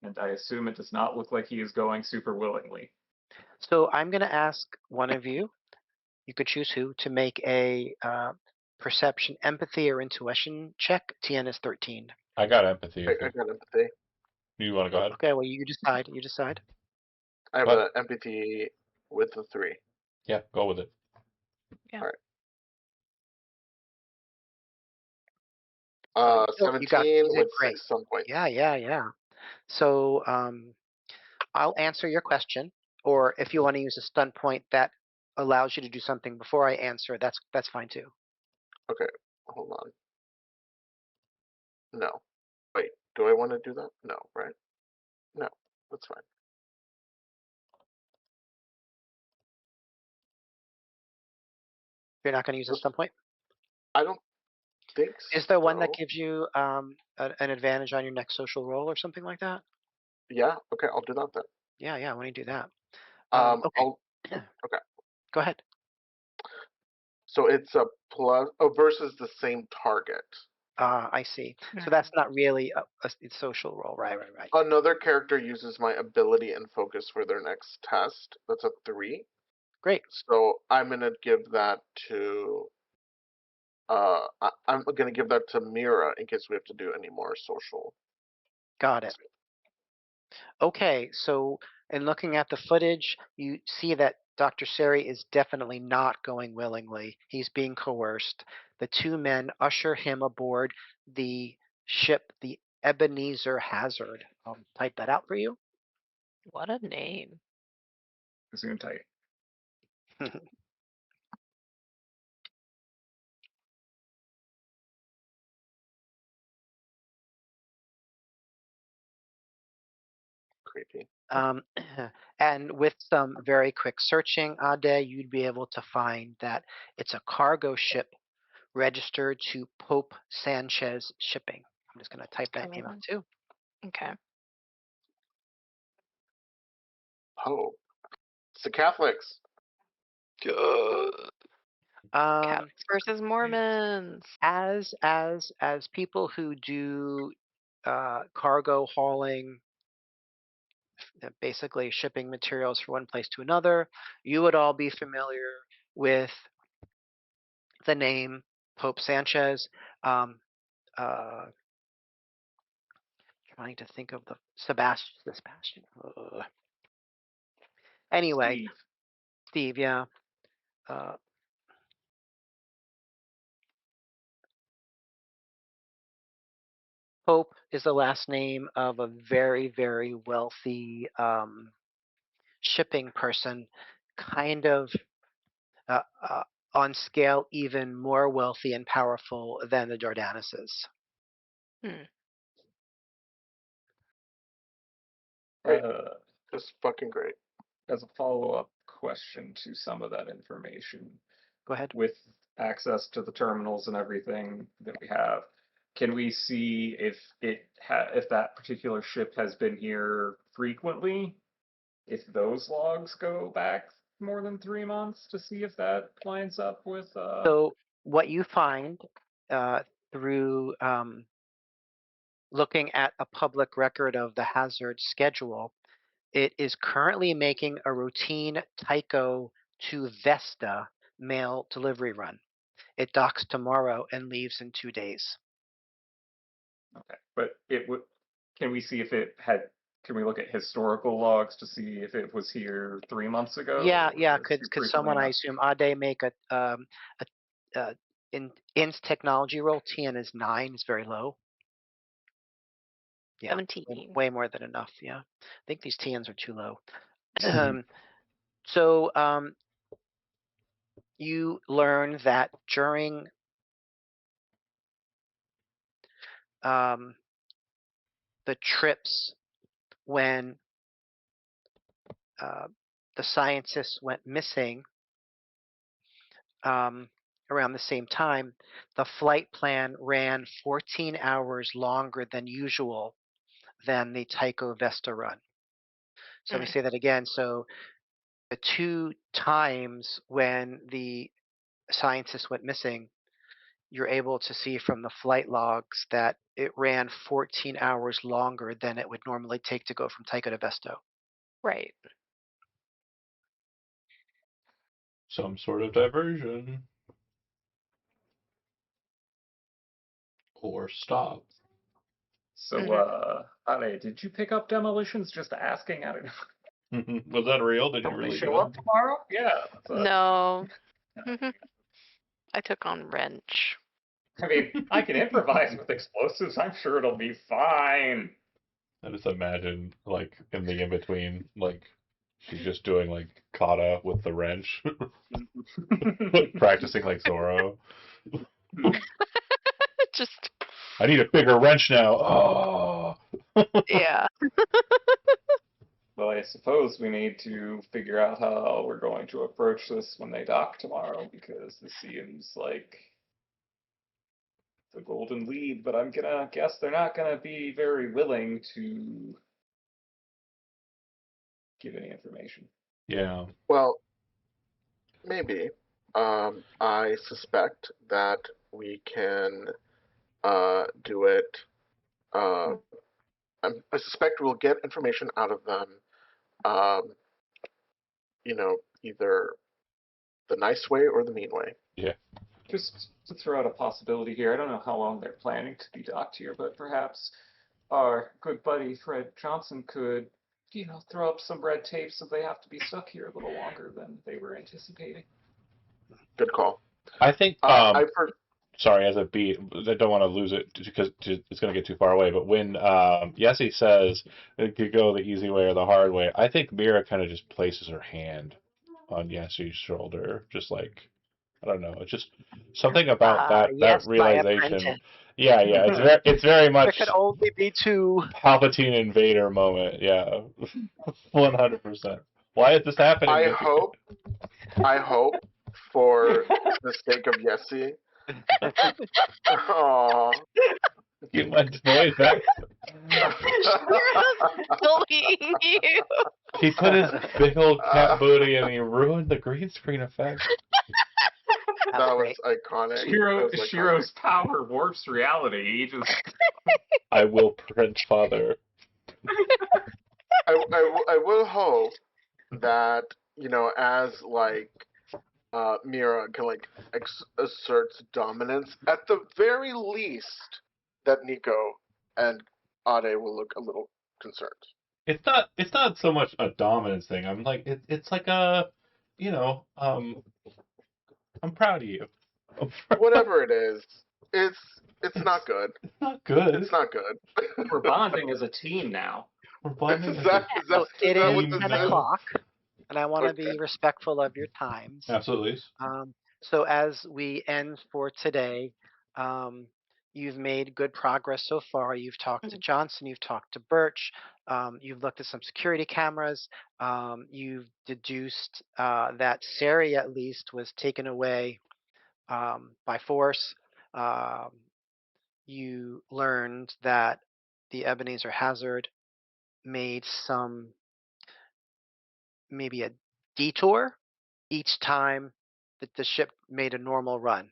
And I assume it does not look like he is going super willingly. So I'm going to ask one of you, you could choose who, to make a perception, empathy, or intuition check. TN is 13. I got empathy. I got empathy. You want to go ahead? Okay, well, you decide. You decide. I have What? an empathy with a 3. Yeah, go with it. Yeah. All right. You got 17 you did with great. 6 some points. Yeah. So I'll answer your question. Or if you want to use a stun point that allows you to do something before I answer, that's fine too. Okay, hold on. No. Wait, do I want to do that? No, right? No, that's fine. You're not going to use a stun point? I don't think Is there one that so. gives you an advantage on your next social roll or something like that? Yeah, okay, I'll do that then. Yeah, why don't you do that? Okay. I'll okay. Go ahead. So it's a plus versus the same target. I see. So that's not really a social roll, right? Another character uses my ability and focus for their next test. That's a 3. Great. So I'm gonna give that to I'm gonna give that to Mira in case we have to do any more social. Got it. Okay, so in looking at the footage, you see that Dr. Seri is definitely not going willingly. He's being coerced. The two men usher him aboard the ship, the Ebenezer Hazard. I'll type that out for you. What a name. Zoom tight. Creepy. And with some very quick searching, Ade, you'd be able to find that it's a cargo ship registered to Pope Sanchez Shipping. I'm just going to type that name out too. Okay. Oh, it's the Catholics. Catholics versus Mormons. As people who do cargo hauling, basically shipping materials from one place to another, you would all be familiar with the name Pope Sanchez. Trying to think of the Sebastian. Anyway, Steve, yeah. Pope is the last name of a very, very wealthy shipping person, kind of on scale even more wealthy and powerful than the Jordanuses. Just fucking great. As a follow-up question to some of that information, Go ahead. with access to the terminals and everything that we have, can we see if if that particular ship has been here frequently? If those logs go back more than 3 months, to see if that lines up with. So what you find through looking at a public record of the hazard schedule, it is currently making a routine Tycho to Vesta mail delivery run. It docks tomorrow and leaves in 2 days. Okay, but it would. Can we see if it had? Can we look at historical logs to see if it was here 3 months ago? Yeah. Could someone, I assume, Ade, make a in INS technology roll? TN is 9. It's very low. Yeah, 17. way more than enough. Yeah, I think these TNs are too low. So you learn that during the trips when the scientists went missing around the same time, the flight plan ran 14 hours longer than usual than the Tycho Vesta run. So let me say that again. So the 2 times when the scientists went missing, you're able to see from the flight logs that it ran 14 hours longer than it would normally take to go from Tycho to Vesto. Right. Some sort of diversion. Or stop. So, Ale, did you pick up demolitions? Just asking. I don't know. Was that real? Did you Don't really they do show it? up tomorrow? Yeah. No. I took on wrench. I mean, I can improvise with explosives. I'm sure it'll be fine. I just imagine, like, in the in-between, like, She's just doing like kata with the wrench, practicing like Zoro. Just I need a bigger wrench now. Oh. yeah. Well, I suppose we need to figure out how we're going to approach this when they dock tomorrow, because this seems like the golden lead, but I'm gonna guess they're not gonna be very willing to give any information. Yeah. Well, maybe. I suspect that we can do it. Uh, I suspect we'll get information out of them. Um, either the nice way or the mean way. Yeah. Just to throw out a possibility here, I don't know how long they're planning to be docked here, but perhaps our good buddy Fred Johnson could, throw up some red tape so they have to be stuck here a little longer than they were anticipating. Good call. I think. I've heard. Sorry, as a beat, I don't want to lose it because it's going to get too far away. But when Yessie says it could go the easy way or the hard way, I think Mira kind of just places her hand on Yessie's shoulder, just like, I don't know, it's just something about that Yes, my realization. apprentice. Yeah, it's very There much could only be two. Palpatine and Vader moment. Yeah, 100%. Why is this happening? I hope, for the sake of Yessie. Aww. Get my toy back. Bullying you. He put his big old cat booty and he ruined the green screen effect. That was iconic. Shiro's power warps reality. He just. I will print father. I will hope that, as Mira can asserts dominance, at the very least, that Nico and Ade will look a little concerned. It's not so much a dominance thing. I'm like it's like a, I'm proud of you. Whatever it is, it's not good. It's not good. It's not good. We're bonding as a team now. We're bonding. So it what is this 10 is? o'clock, and I want to Okay. be respectful of your times. Absolutely. So as we end for today, you've made good progress so far. You've talked to Johnson, you've talked to Birch, you've looked at some security cameras, you've deduced that Sari at least was taken away by force. You learned that the Ebenezer Hazard made maybe a detour each time that the ship made a normal run.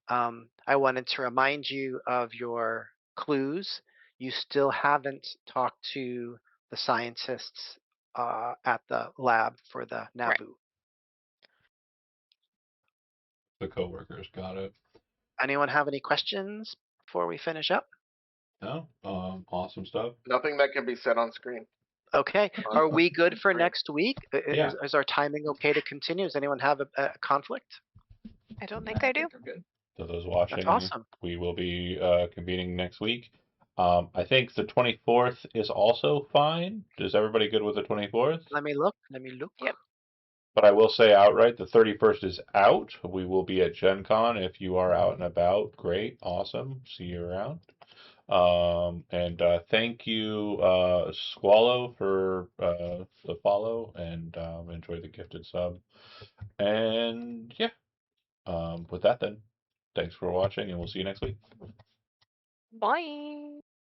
I wanted to remind you of your clues. You still haven't talked to the scientists at the lab for the Naboo. Right. The coworkers got it. Anyone have any questions before we finish up? No, awesome stuff. Nothing that can be said on screen. Okay. Are we good for Great. next week? Yeah. Is our timing okay to continue? Does anyone have a conflict? I don't think I do. We're good. So those watching, That's awesome. we will be convening next week. I think the 24th is also fine. Is everybody good with the 24th? Let me look. Yep. But I will say outright, the 31st is out. We will be at Gen Con. If you are out and about, great, awesome. See you around. And thank you, Squallow, for the follow, and enjoy the gifted sub. And yeah, with that then, thanks for watching, and we'll see you next week. Bye.